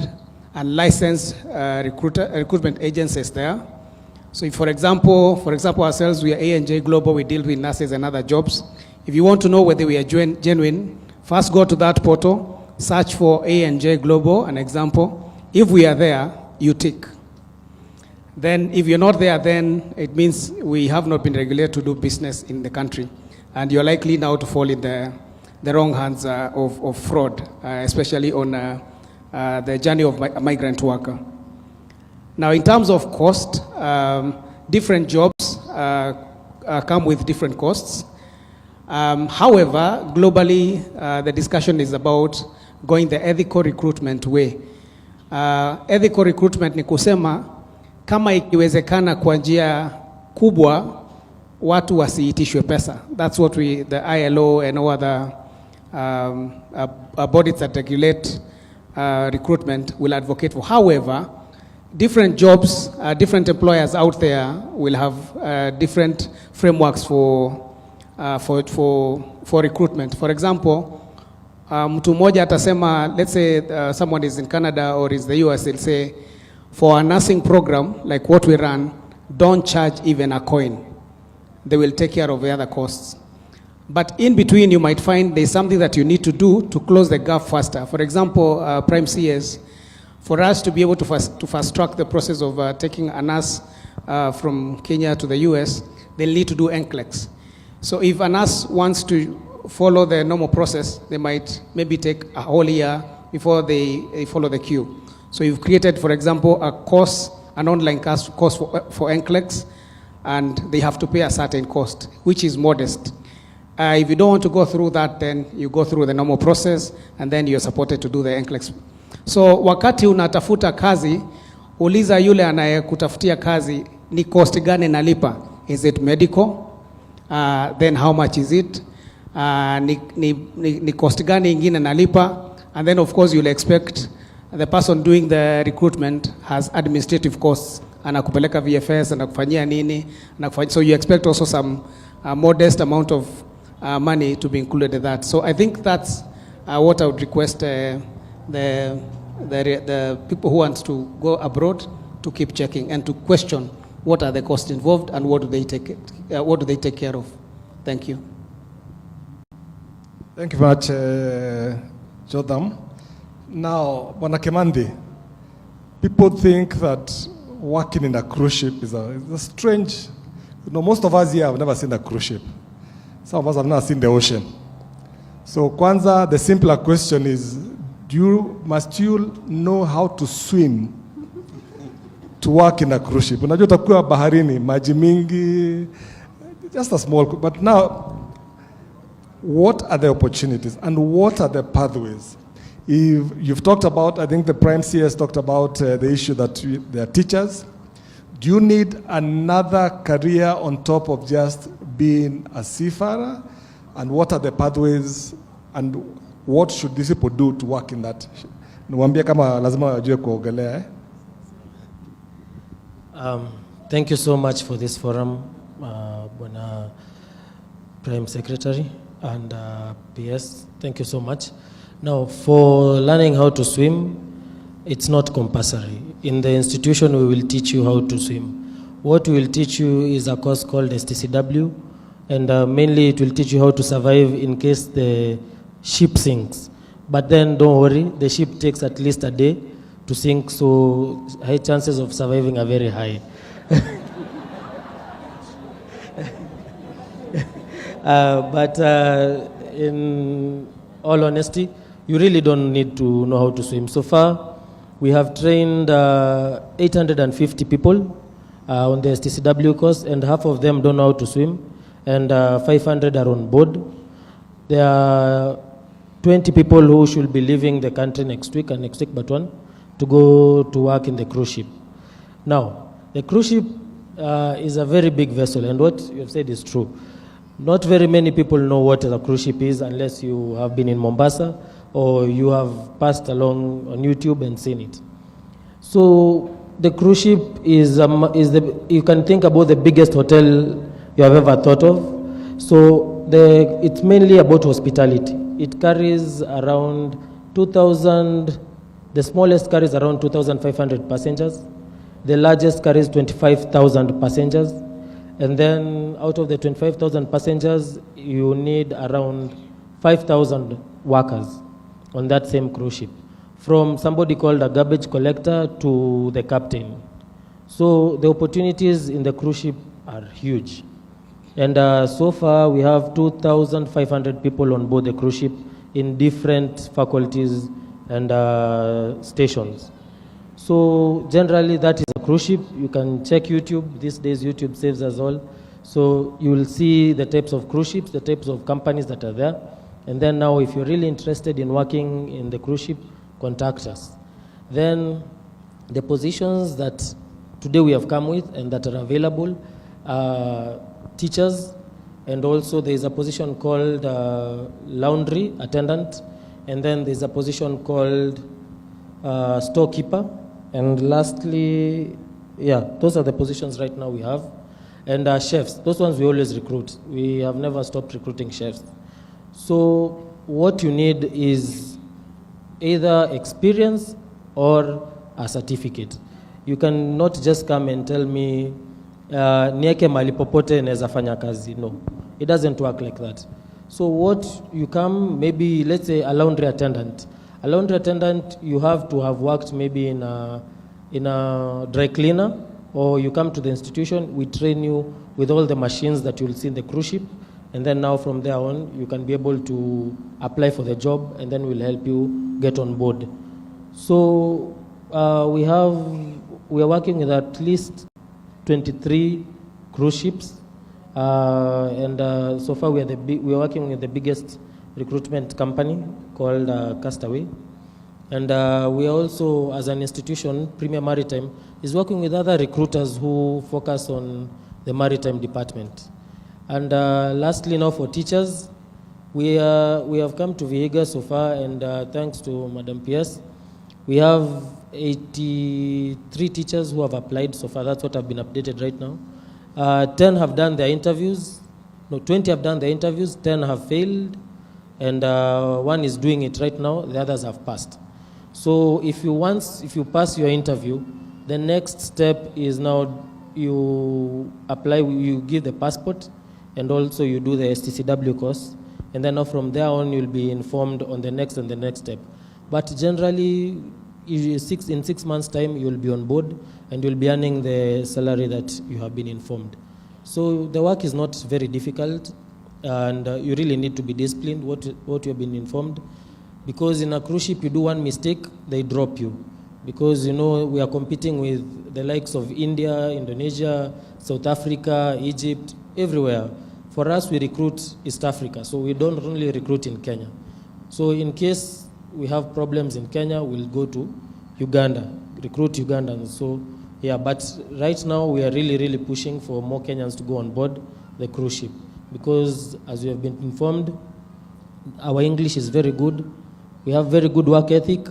and licensed recruitment agencies there. So if, for example, ourselves, we are A&J Global, we deal with nurses and other jobs. If you want to know whether we are genuine, first go to that portal, search for A&J Global, an example. If we are there, you tick. Then if you're not there, then it means we have not been regulated to do business in the country. And you're likely now to fall in the wrong hands of fraud, especially on the journey of a migrant worker. Now, in terms of cost, different jobs come with different costs. However, globally, the discussion is about going the ethical recruitment way. Ethical recruitment ni kusema, kama ikiwezekana kwa njia kubwa, watu wasiitishwe pesa. That's what the ILO and all other bodies that regulate recruitment will advocate for. However, different jobs, different employers out there will have different frameworks for recruitment. For example, mtu mmoja atasema, let's say someone is in Canada or is the US, they'll say, for a nursing program like what we run, don't charge even a coin. They will take care of the other costs. But in between, you might find there's something that you need to do to close the gap faster. For example, Prime CS, for us to be able to fast track the process of taking a nurse from Kenya to the US, they'll need to do NCLEX. So if a nurse wants to follow the normal process, they might maybe take a whole year before they follow the queue. So you've created, for example, a course, an online course for NCLEX, and they have to pay a certain cost, which is modest. If you don't want to go through that, then you go through the normal process, and then you're supported to do the NCLEX. So wakati unatafuta kazi, uliza yule anayekutafutia kazi, ni cost gani nalipa? Is it medical? Then how much is it? Ni cost gani ingine nalipa? And then of course you'll expect the person doing the recruitment has administrative costs. Anakupeleka VFS, anakufanyia nini. So you expect also some modest amount of money to be included in that. So I think that's what I would request the people who want to go abroad to keep checking and to question what are the costs involved and what do they take care of. Thank you. Thank you very much, Jotham. Now, Bwana Kimandi, people think that working in a cruise ship is a strange, most of us here have never seen a cruise ship. Some of us have never seen the ocean. So kwanza, the simpler question is, must you know how to swim to work in a cruise ship? Unajua utakuwa baharini, maji mingi, just a small, but now, what are the opportunities and what are the pathways? If you've talked about, I think the Prime CS talked about the issue that they are teachers. Do you need another career on top of just being a seafarer? And what are the pathways and what should these people do to work in that? Niwaambie kama lazima wajue kuogelea. Thank you so much for this forum, Bwana Prime Secretary and PS. Thank you so much. Now, for learning how to swim, it's not compulsory. In the institution, we will teach you how to swim. What we will teach you is a course called STCW, and mainly it will teach you how to survive in case the ship sinks. But then don't worry, the ship takes at least a day to sink, so high chances of surviving are very high. But in all honesty, you really don't need to know how to swim. So far, we have trained 850 people on the STCW course, and half of them don't know how to swim, and 500 are on board. There are 20 people who should be leaving the country next week and next week but one to go to work in the cruise ship. Now, the cruise ship is a very big vessel, and what you have said is true. Not very many people know what a cruise ship is unless you have been in Mombasa or you have passed along on YouTube and seen it. So the cruise ship is you can think about the biggest hotel you have ever thought of. So it's mainly about hospitality. It carries around 2,000, the smallest carries around 2,500 passengers. The largest carries 25,000 passengers. And then out of the 25,000 passengers, you need around 5,000 workers on that same cruise ship, from somebody called a garbage collector to the captain. So the opportunities in the cruise ship are huge. And so far, we have 2,500 people on board the cruise ship in different faculties and stations. So generally, that is a cruise ship. You can check YouTube. These days, YouTube saves us all. So you will see the types of cruise ships, the types of companies that are there. And then now, if you're really interested in working in the cruise ship, contact us. Then the positions that today we have come with and that are available are teachers, and also there is a position called laundry attendant, and then there's a position called storekeeper, and lastly, yeah, those are the positions right now we have. And chefs, those ones we always recruit. We have never stopped recruiting chefs. So what you need is either experience or a certificate. You cannot just come and tell me nieke mali popote naweza fanya kazi. No, it doesn't work like that. So what you come, maybe let's say a laundry attendant. A laundry attendant, you have to have worked maybe in a dry cleaner, or you come to the institution, we train you with all the machines that you'll see in the cruise ship, and then now from there on, you can be able to apply for the job, and then we'll help you get on board. So we are working with at least 23 cruise ships, and so far we are working with the biggest recruitment company called Castaway. And we are also, as an institution, Premier Maritime is working with other recruiters who focus on the maritime department. And lastly, now for teachers, we have come to Vihiga so far, and thanks to Madam PS, we have 83 teachers who have applied so far. That's what have been updated right now. 10 have done their interviews. No, 20 have done their interviews. 10 have failed, and one is doing it right now. The others have passed. So if you pass your interview, the next step is now you apply. You give the passport, and also you do the STCW course, and then now from there on you'll be informed on the next and the next step. But generally, in 6 months' time, you'll be on board and you'll be earning the salary that you have been informed. So the work is not very difficult, and you really need to be disciplined what you have been informed, because in a cruise ship, you do one mistake, they drop you. Because, you know, we are competing with the likes of India, Indonesia, South Africa, Egypt, everywhere. For us, we recruit East Africa, so we don't only recruit in Kenya. So in case we have problems in Kenya, we'll go to Uganda, recruit Ugandans. So yeah, but right now we are really, really pushing for more Kenyans to go on board the cruise ship, because as we have been informed, our English is very good. We have very good work ethic,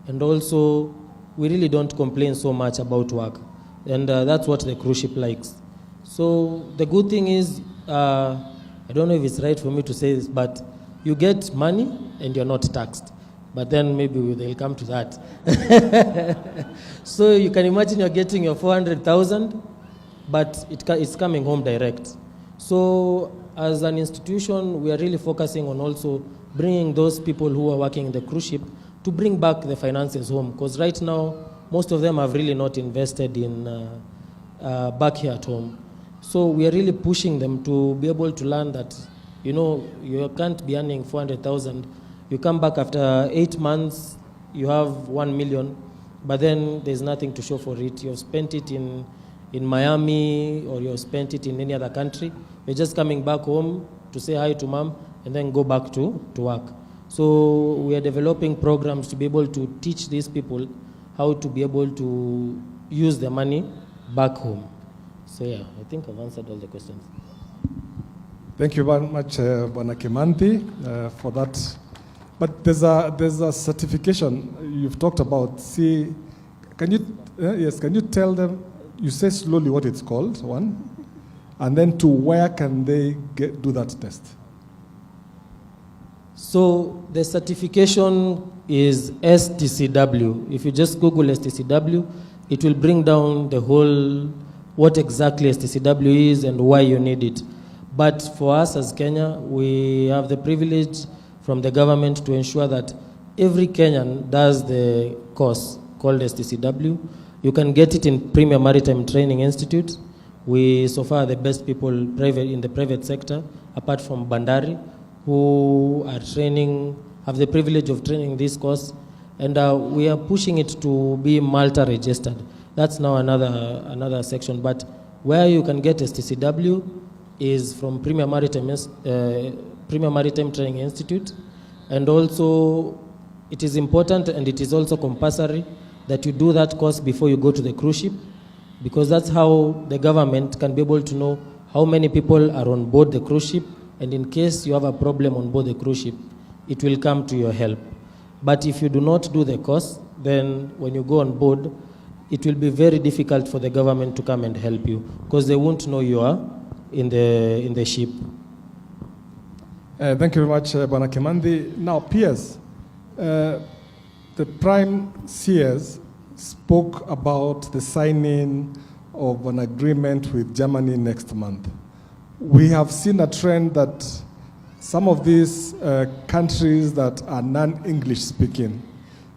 and also we really don't complain so much about work. And that's what the cruise ship likes. So the good thing is, I don't know if it's right for me to say this, but you get money and you're not taxed. But then maybe they'll come to that. So you can imagine you're getting your 400,000, but it's coming home direct. So as an institution, we are really focusing on also bringing those people who are working in the cruise ship to bring back the finances home. Because right now, most of them have really not invested in back here at home. So we are really pushing them to be able to learn that, you know, you can't be earning 400,000. You come back after 8 months, you have 1 million, but then there's nothing to show for it. You've spent it in Miami, or you've spent it in any other country. You're just coming back home to say hi to mom and then go back to work. So we are developing programs to be able to teach these people how to be able to use the money back home. So yeah, I think I've answered all the questions. Thank you very much, Bwana Kimanthi, for that But there's a certification you've talked about. See, can you tell them, you say slowly what it's called, one, and then to where can they do that test? So the certification is STCW. If you just Google STCW, it will bring down the whole, what exactly STCW is and why you need it. But for us as Kenya, we have the privilege from the government to ensure that every Kenyan does the course called STCW. You can get it in Premier Maritime Training Institute. We so far are the best people in the private sector, apart from Bandari, who are have the privilege of training this course. And we are pushing it to be Malta registered. That's now another section. But where you can get STCW is from Premier Maritime Training Institute. And also, it is important and it is also compulsory that you do that course before you go to the cruise ship, because that's how the government can be able to know how many people are on board the cruise ship, and in case you have a problem on board the cruise ship, it will come to your help. But if you do not do the course, then when you go on board, it will be very difficult for the government to come and help you, because they won't know you are in the ship. Thank you very much, Bwana Kimandi. Now, PS, the Prime CS spoke about the signing of an agreement with Germany next month. We have seen a trend that some of these countries that are non-English speaking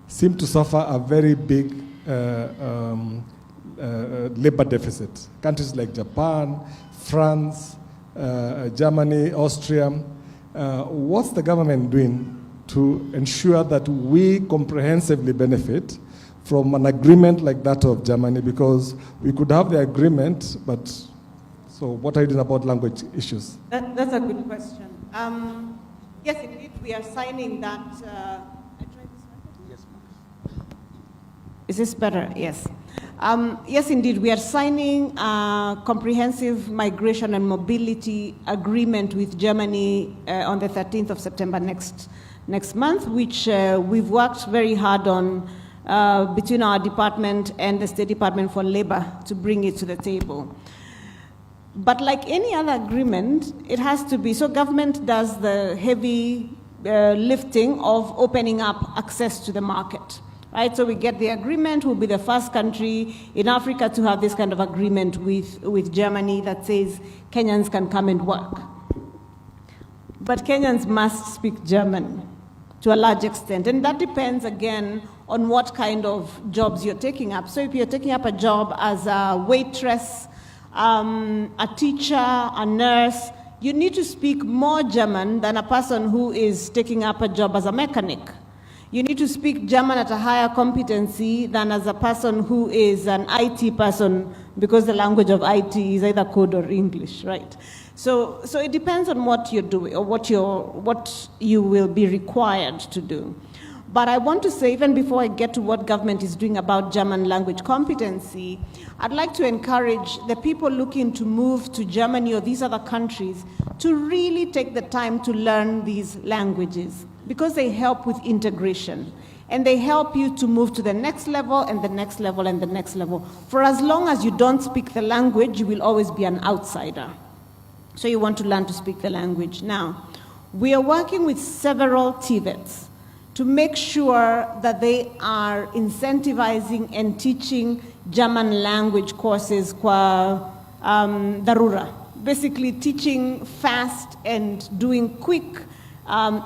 seem to suffer a very big labor deficit. Countries like Japan, France, Germany, Austria. What's the government doing to ensure that we comprehensively benefit from an agreement like that of Germany? Because we could have the agreement, but so what are you doing about language issues? That's a good question. Yes, indeed, we are signing that. Is this better? Yes. Yes, indeed, we are signing a comprehensive migration and mobility agreement with Germany on the 13th of September next month, which we've worked very hard on between our department and the State Department for Labor to bring it to the table. But like any other agreement, it has to be, so government does the heavy lifting of opening up access to the market. Right, so we get the agreement. We'll be the first country in Africa to have this kind of agreement with Germany that says Kenyans can come and work. But Kenyans must speak German to a large extent, and that depends again on what kind of jobs you're taking up. So if you're taking up a job as a waitress, a teacher, a nurse, you need to speak more German than a person who is taking up a job as a mechanic. You need to speak German at a higher competency than as a person who is an IT person, because the language of IT is either code or English, right? So it depends on what you're doing or what you will be required to do. But I want to say, even before I get to what government is doing about German language competency, I'd like to encourage the people looking to move to Germany or these other countries to really take the time to learn these languages, because they help with integration. And they help you to move to the next level and the next level and the next level. For as long as you don't speak the language, you will always be an outsider. So you want to learn to speak the language. Now, we are working with several TVETs to make sure that they are incentivizing and teaching German language courses kwa dharura. Basically teaching fast and doing quick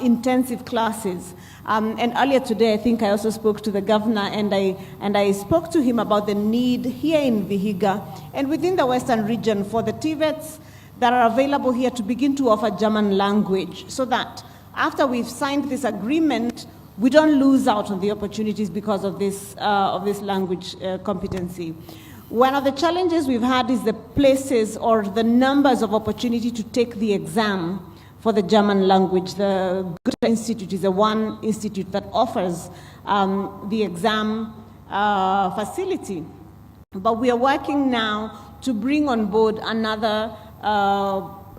intensive classes. And earlier today, I think I also spoke to the governor, and I spoke to him about the need here in Vihiga and within the Western region for the TVETs that are available here to begin to offer German language, so that after we've signed this agreement, we don't lose out on the opportunities because of this language competency. One of the challenges we've had is the places or the numbers of opportunity to take the exam for the German language. The Goethe Institute is the one institute that offers the exam facility. But we are working now to bring on board another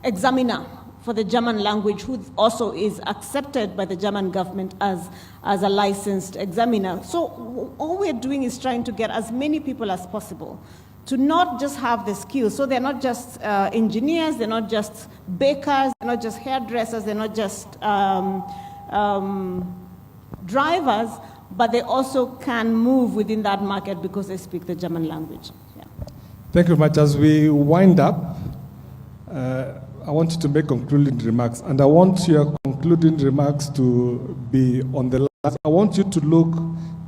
examiner for the German language, who also is accepted by the German government as a licensed examiner. So all we're doing is trying to get as many people as possible to not just have the skills. So they're not just engineers, they're not just bakers, they're not just hairdressers, they're not just drivers, but they also can move within that market because they speak the German language. Yeah. Thank you very much. As we wind up, I want you to make concluding remarks, and I want your concluding remarks to be on the last. I want you to look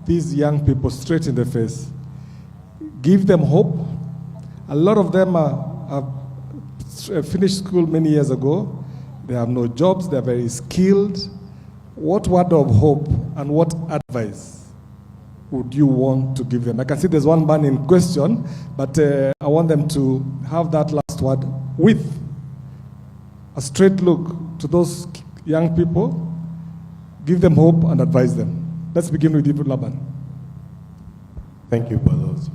these young people straight in the face. Give them hope. A lot of them have finished school many years ago. They have no jobs. They're very skilled. What word of hope and what advice would you want to give them? I can see there's one man in question, but I want them to have that last word with a straight look to those young people. Give them hope and advise them. Let's begin with Ibu Laban. Thank you, Balos.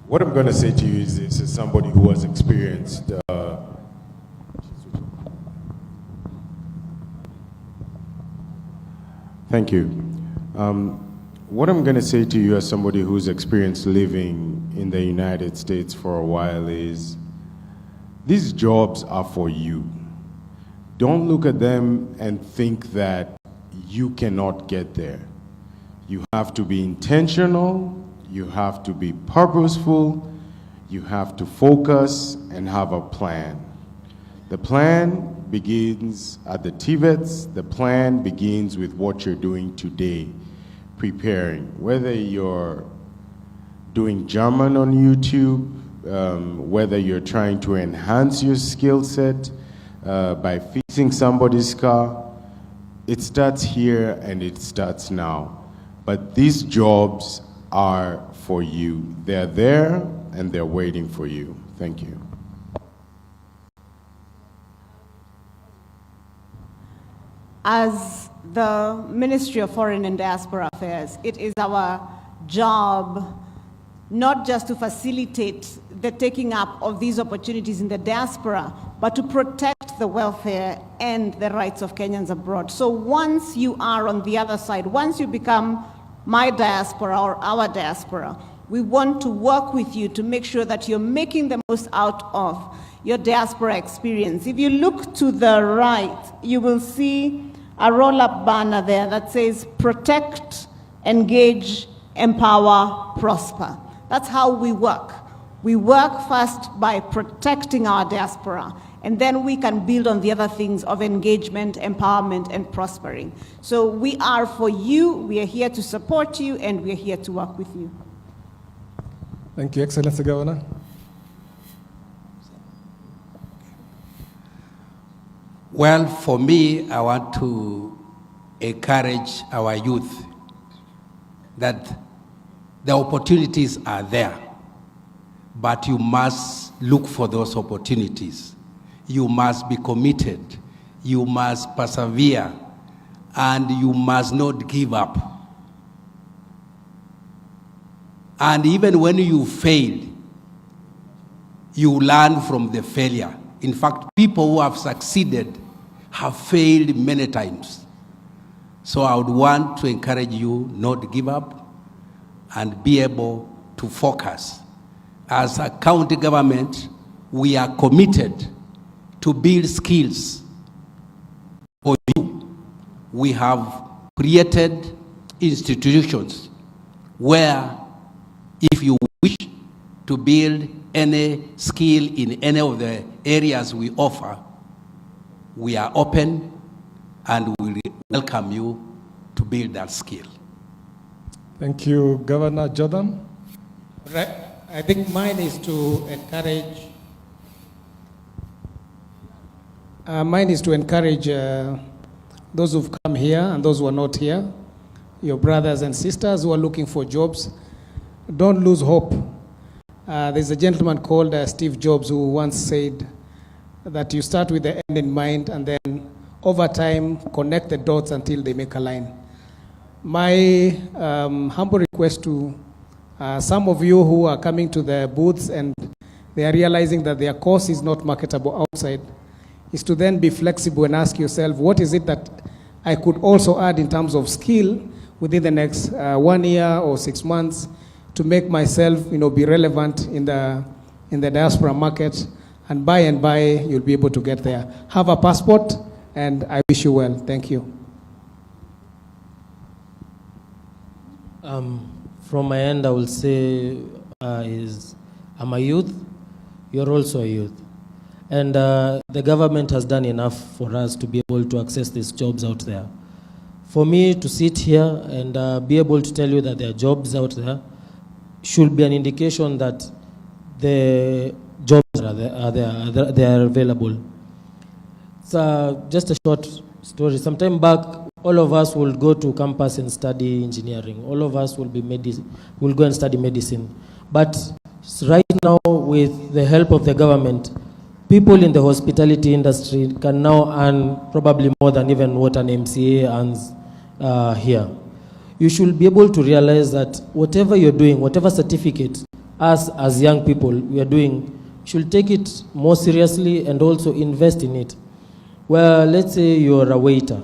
What I'm going to say to you is this, as somebody who has experienced thank you. What I'm going to say to you as somebody who's experienced living in the United States for a while is, these jobs are for you. Don't look at them and think that you cannot get there. You have to be intentional, you have to be purposeful, you have to focus and have a plan. The plan begins at the TVETs. The plan begins with what you're doing today, preparing. Whether you're doing German on YouTube, whether you're trying to enhance your skill set by fixing somebody's car, it starts here and it starts now. But these jobs are for you. They're there and they're waiting for you. Thank you. As the Ministry of Foreign and Diaspora Affairs, it is our job not just to facilitate the taking up of these opportunities in the diaspora, but to protect the welfare and the rights of Kenyans abroad. So once you are on the other side, once you become my diaspora or our diaspora, we want to work with you to make sure that you're making the most out of your diaspora experience. If you look to the right, you will see a roll-up banner there that says protect, engage, empower, prosper. That's how we work. We work first by protecting our diaspora, and then we can build on the other things of engagement, empowerment, and prospering. So we are for you, we are here to support you, and we are here to work with you. Thank you, Excellency Governor. Well, for me, I want to encourage our youth that the opportunities are there, but you must look for those opportunities. You must be committed, you must persevere, and you must not give up. And even when you fail, you learn from the failure. In fact, people who have succeeded have failed many times. So I would want to encourage you not to give up and be able to focus. As a county government, we are committed to build skills for you. We have created institutions where if you wish to build any skill in any of the areas we offer, we are open and we welcome you to build that skill. Thank you, Governor Jordan. Right. I think mine is to encourage. Those who've come here and those who are not here, your brothers and sisters who are looking for jobs. Don't lose hope. There's a gentleman called Steve Jobs who once said that you start with the end in mind and then over time connect the dots until they make a line. My humble request to some of you who are coming to the booths and they are realizing that their course is not marketable outside, is to then be flexible and ask yourself, what is it that I could also add in terms of skill within the next 1 year or 6 months to make myself, be relevant in the diaspora market, and by you'll be able to get there. Have a passport, and I wish you well. Thank you. From my end, I will say I'm a youth. You're also a youth. And the government has done enough for us to be able to access these jobs out there. For me to sit here and be able to tell you that there are jobs out there should be an indication that the jobs they are available. So just a short story. Sometime back, all of us will go to campus and study engineering. All of us will go and study medicine. But right now, with the help of the government, people in the hospitality industry can now earn probably more than even what an MCA earns here. You should be able to realize that whatever you're doing, whatever certificate, us as young people we are doing, should take it more seriously and also invest in it. Well, let's say you're a waiter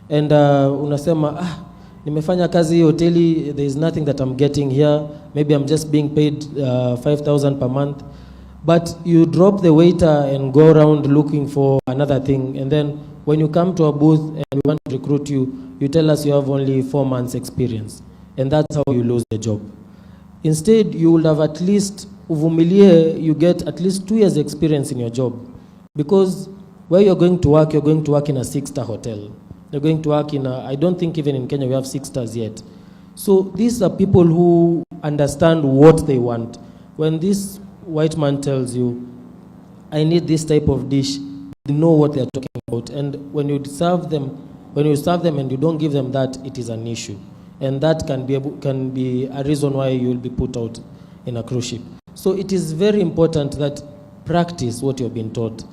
and unasema, nimefanya kazi hoteli, there is nothing that I'm getting here, maybe I'm just being paid 5,000 per month. But you drop the waiter and go around looking for another thing, and then when you come to a booth and we want to recruit you, you tell us you have only 4 months experience, and that's how you lose the job. Instead, you will have at least, you get at least 2 years experience in your job, because where you're going to work in a 6-star hotel. You're going to work in I don't think even in Kenya we have 6 stars yet. So these are people who understand what they want. When this white man tells you, I need this type of dish, they know what they're talking about. And when you serve them and you don't give them that, it is an issue. And that can be a reason why you will be put out in a cruise ship. So it is very important that practice what you've been taught.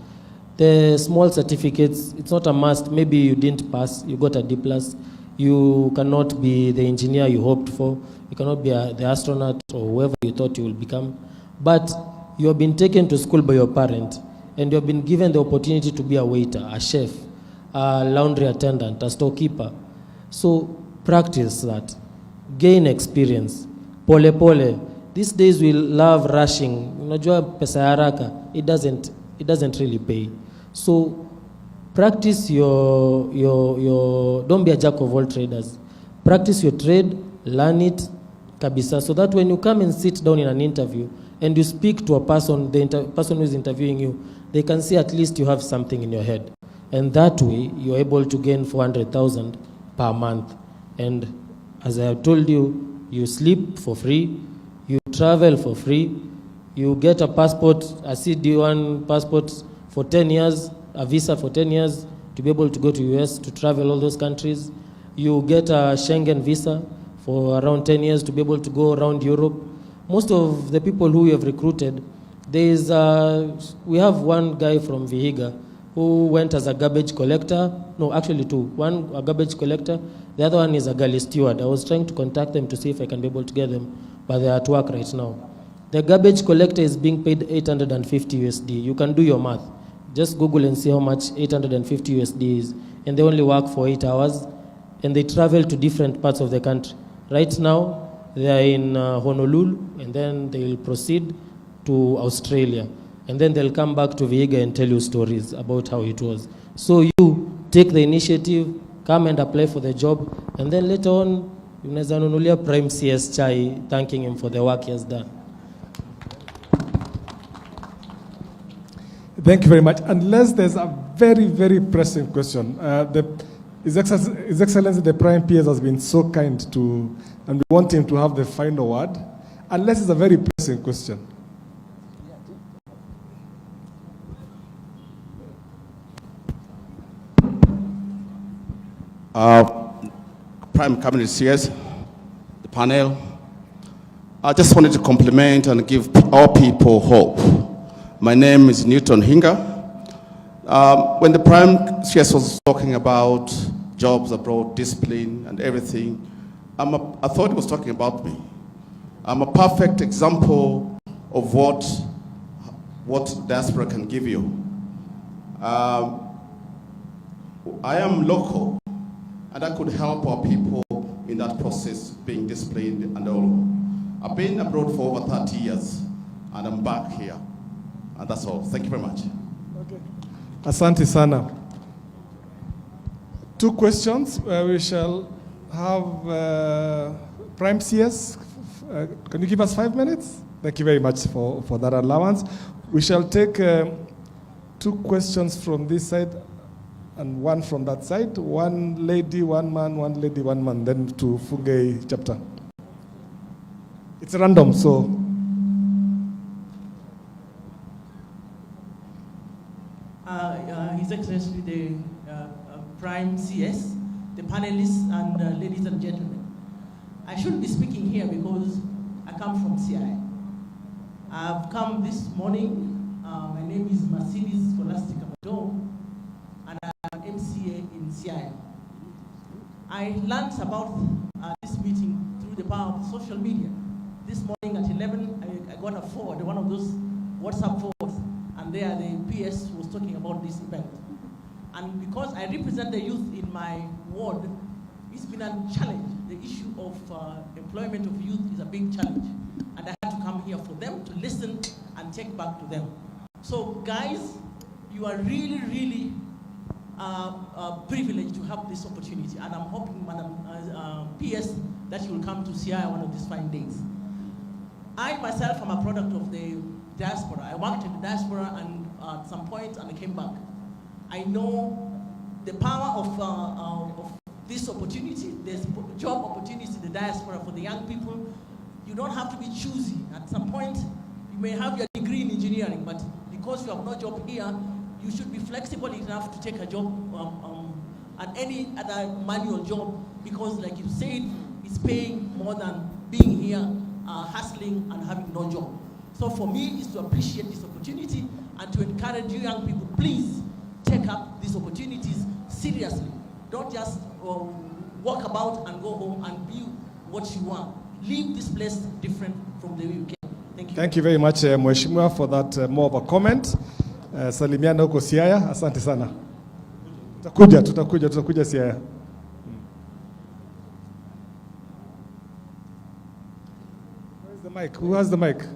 The small certificates, it's not a must. Maybe you didn't pass, you got a D+. You cannot be the engineer you hoped for. You cannot be the astronaut or whoever you thought you will become. But you have been taken to school by your parent, and you have been given the opportunity to be a waiter, a chef, a laundry attendant, a storekeeper. So practice that. Gain experience. Pole pole. These days we love rushing. Unajua pesa haraka. It doesn't really pay. So practice your don't be a jack of all traders. Practice your trade, learn it kabisa, so that when you come and sit down in an interview and you speak to a person, the person who is interviewing you, they can see at least you have something in your head. And that way, you're able to gain 400,000 per month. And as I have told you, you sleep for free, you travel for free, you get a passport, a CD1 passport for 10 years, a visa for 10 years to be able to go to US, to travel all those countries. You get a Schengen visa for around 10 years to be able to go around Europe. Most of the people who we have recruited, we have one guy from Vihiga who went as a garbage collector. No, actually two. One a garbage collector, the other one is a galley steward. I was trying to contact them to see if I can be able to get them, but they are at work right now. The garbage collector is being paid 850 USD. You can do your math. Just Google and see how much 850 USD is. And they only work for 8 hours, and they travel to different parts of the country. Right now, they are in Honolulu, and then they will proceed to Australia. And then they'll come back to Vihiga and tell you stories about how it was. So you take the initiative, come and apply for the job, and then later on, unaweza nunulia Prime CS chai, thanking him for the work he has done. Thank you very much. Unless there's a very, very pressing question. His Excellency the Prime PS has been so kind to, and we want him to have the final word. Unless it's a very pressing question. Prime Cabinet CS, the panel. I just wanted to compliment and give all people hope. My name is Newton Hinga. When the Prime CS was talking about jobs abroad, discipline, and everything, I thought he was talking about me. I'm a perfect example of what diaspora can give you. I am local, and I could help our people in that process being disciplined and all. I've been abroad for over 30 years, and I'm back here. And that's all. Thank you very much. Okay. Asante sana. 2 questions. We shall have Prime CS. Can you give us 5 minutes? Thank you very much for that allowance. We shall take 2 questions from this side and 1 from that side. 1 lady, 1 man, 1 lady, 1 man, then to Fugei chapter. It's random, so. His Excellency, the Prime CS, the panelists, and ladies and gentlemen. I shouldn't be speaking here because I come from CI. I've come this morning. My name is Mercedes Scholastica Majuu, and I'm MCA in CI. I learned about this meeting through the power of social media. This morning at 11, I got a forward, one of those WhatsApp forwards, and there the PS was talking about this event. And because I represent the youth in my ward, it's been a challenge. The issue of employment of youth is a big challenge. And I had to come here for them to listen and take back to them. So guys, you are really, really privileged to have this opportunity. And I'm hoping, Madam PS, that you will come to CI one of these fine days. I myself am a product of the diaspora. I worked in the diaspora and at some point and I came back. I know the power of this opportunity. There's job opportunity in the diaspora for the young people. You don't have to be choosy. At some point, you may have your degree in engineering, but because you have no job here, you should be flexible enough to take a job at any other manual job, because like you said, it's paying more than being here, hustling and having no job. So for me, is to appreciate this opportunity and to encourage you young people, please take up these opportunities seriously. Don't just walk about and go home and be what you want. Leave this place different from the way you came. Thank you. Thank you very much, Mheshimiwa, for that more of a comment. Salimiana huko Siaya, asante sana. Tutakuja Siaya. Where's the mic? Who has the mic?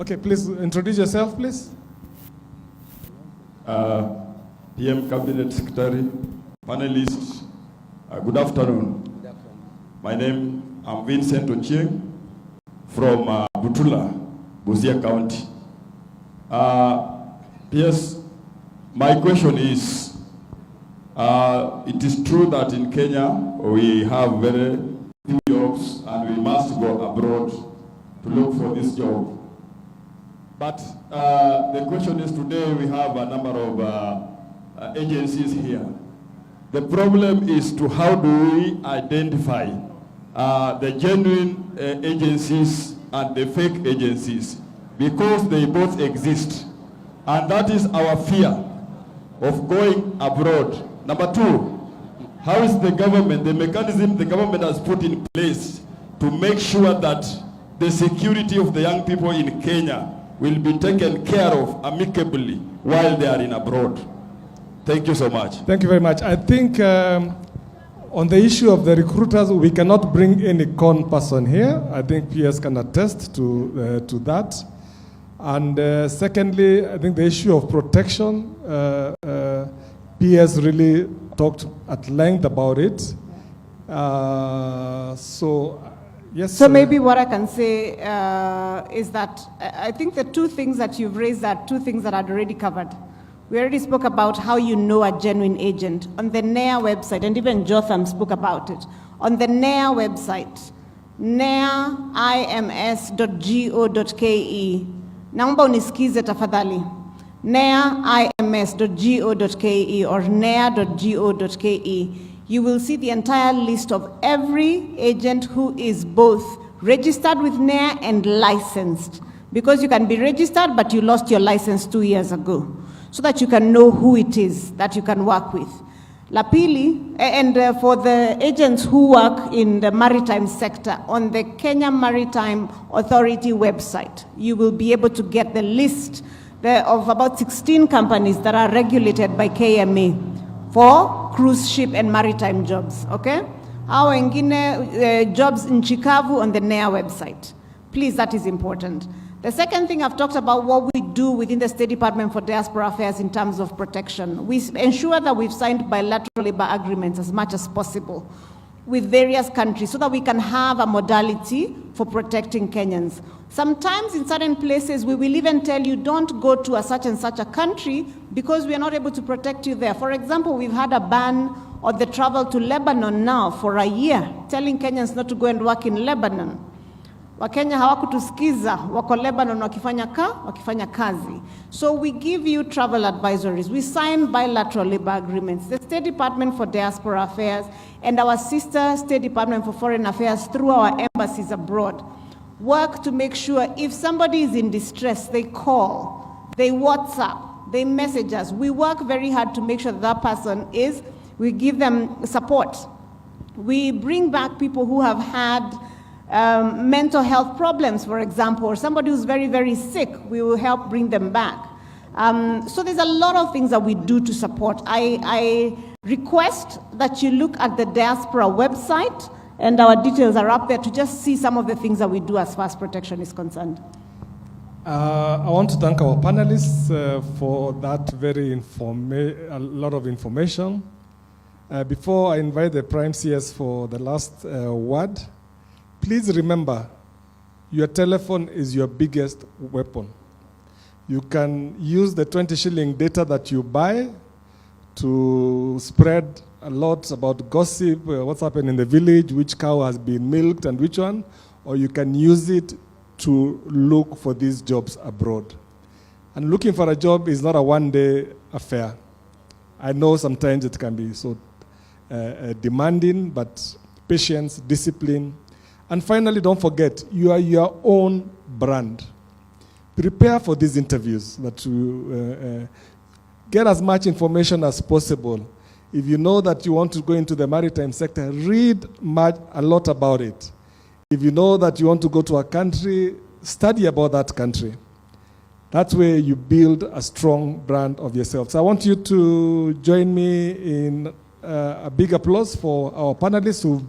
Okay, please introduce yourself, please. PM Cabinet Secretary, panelists, good afternoon. My name, I'm Vincent Ochieng from Butula, Busia County. PS, my question is, it is true that in Kenya we have very few jobs and we must go abroad to look for this job. But the question is, today we have a number of agencies here. The problem is to how do we identify the genuine agencies and the fake agencies, because they both exist. And that is our fear of going abroad. Number 2, how is the government, the mechanism the government has put in place to make sure that the security of the young people in Kenya will be taken care of amicably while they are in abroad? Thank you so much. Thank you very much. I think on the issue of the recruiters, we cannot bring any con person here. I think PS can attest to that. And secondly, I think the issue of protection, PS really talked at length about it. Yes. So maybe what I can say is that I think the 2 things that you've raised are 2 things that I'd already covered. We already spoke about how you know a genuine agent. On the NEA website, and even Jotham spoke about it. On the NEA website, neaims.go.ke. Naomba unisikize tafadhali. neaims.go.ke or nea.go.ke. You will see the entire list of every agent who is both registered with NEA and licensed. Because you can be registered, but you lost your license 2 years ago. So that you can know who it is that you can work with. La pili, and for the agents who work in the maritime sector, on the Kenya Maritime Authority website, you will be able to get the list of about 16 companies that are regulated by KMA for cruise ship and maritime jobs, okay? Our wengine jobs in Chikavu on the NEA website. Please, that is important. The second thing, I've talked about what we do within the State Department for Diaspora Affairs in terms of protection. We ensure that we've signed bilateral labor agreements as much as possible with various countries so that we can have a modality for protecting Kenyans. Sometimes in certain places, we will even tell you, don't go to a such and such a country because we are not able to protect you there. For example, we've had a ban on the travel to Lebanon now for a year, telling Kenyans not to go and work in Lebanon. Wakenya hawakutusikiza, wako Lebanon wakifanya kazi. So we give you travel advisories. We sign bilateral labor agreements. The State Department for Diaspora Affairs and our sister State Department for Foreign Affairs through our embassies abroad work to make sure if somebody is in distress, they call, they WhatsApp, they message us. We work very hard to make sure that person we give them support. We bring back people who have had mental health problems, for example, or somebody who's very, very sick, we will help bring them back. So there's a lot of things that we do to support. I request that you look at the Diaspora website, and our details are up there to just see some of the things that we do as far as protection is concerned. I want to thank our panelists for that a lot of information. Before I invite the Prime CS for the last word, please remember, your telephone is your biggest weapon. You can use the 20 shilling data that you buy to spread a lot about gossip, what's happened in the village, which cow has been milked and which one, or you can use it to look for these jobs abroad. And looking for a job is not a one-day affair. I know sometimes it can be so demanding, but patience, discipline. And finally, don't forget, you are your own brand. Prepare for these interviews, that you get as much information as possible. If you know that you want to go into the maritime sector, read a lot about it. If you know that you want to go to a country, study about that country. That way you build a strong brand of yourself. So I want you to join me in a big applause for our panelists who've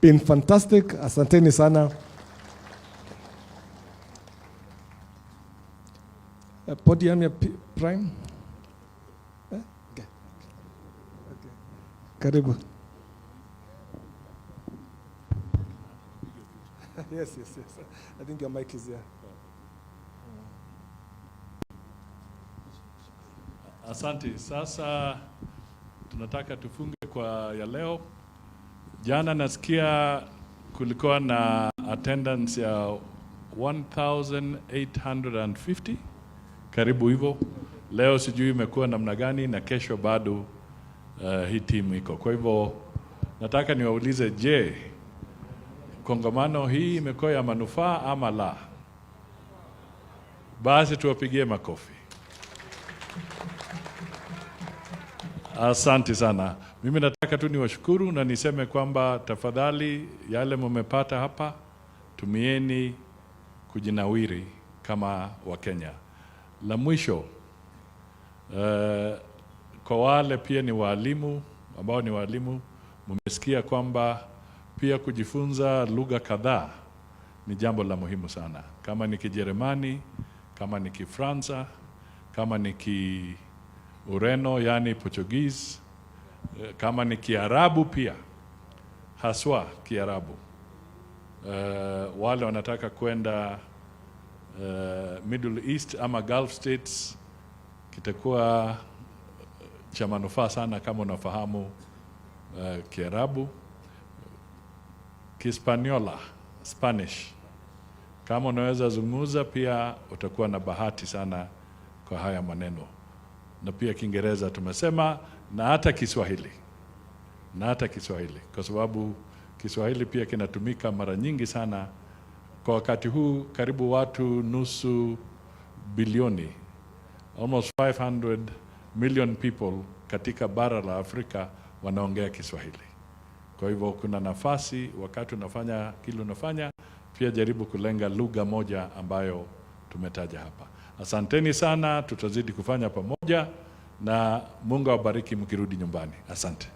been fantastic. Asanteni sana. Podium ya Prime. Okay. Karibu. Yes. I think your mic is here. Asante. Sasa tunataka tufunge kwa ya leo. Jana nasikia kulikuwa na attendance ya 1,850. Karibu hivyo. Leo sijui imekuwa namna gani na kesho bado hii timu iko. Kwa hivyo nataka niwaulize, je, kongamano hii imekuwa ya manufaa ama la? Basi tuwapigie makofi. Asante sana. Mimi nataka tu niwashukuru na niseme kwamba tafadhali yale mmepata hapa tumieni kujinawiri kama Wakenya. La mwisho, kwa wale pia ni walimu, ambao ni walimu, mmesikia kwamba pia kujifunza lugha kadhaa ni jambo la muhimu sana. Kama ni Kijerumani, kama ni Kifransa, kama ni Kiureno, yani Portuguese, kama ni Kiarabu pia, haswa Kiarabu. Wale wanataka kwenda Middle East ama Gulf States, kitakuwa cha manufaa sana kama unafahamu Kiarabu. Kispaniola, Spanish, kama unaweza zungumza pia utakuwa na bahati sana kwa haya maneno. Na pia Kiingereza tumesema, na hata Kiswahili. Kwa sababu Kiswahili pia kinatumika mara nyingi sana. Kwa wakati huu karibu watu nusu bilioni, almost 500 million people katika bara la Afrika wanaongea Kiswahili. Kwa hivyo kuna nafasi, wakati unafanya kile unafanya, pia jaribu kulenga lugha moja ambayo tumetaja hapa. Asanteni sana, tutazidi kufanya pamoja na Mungu awabariki mkirudi nyumbani. Asante.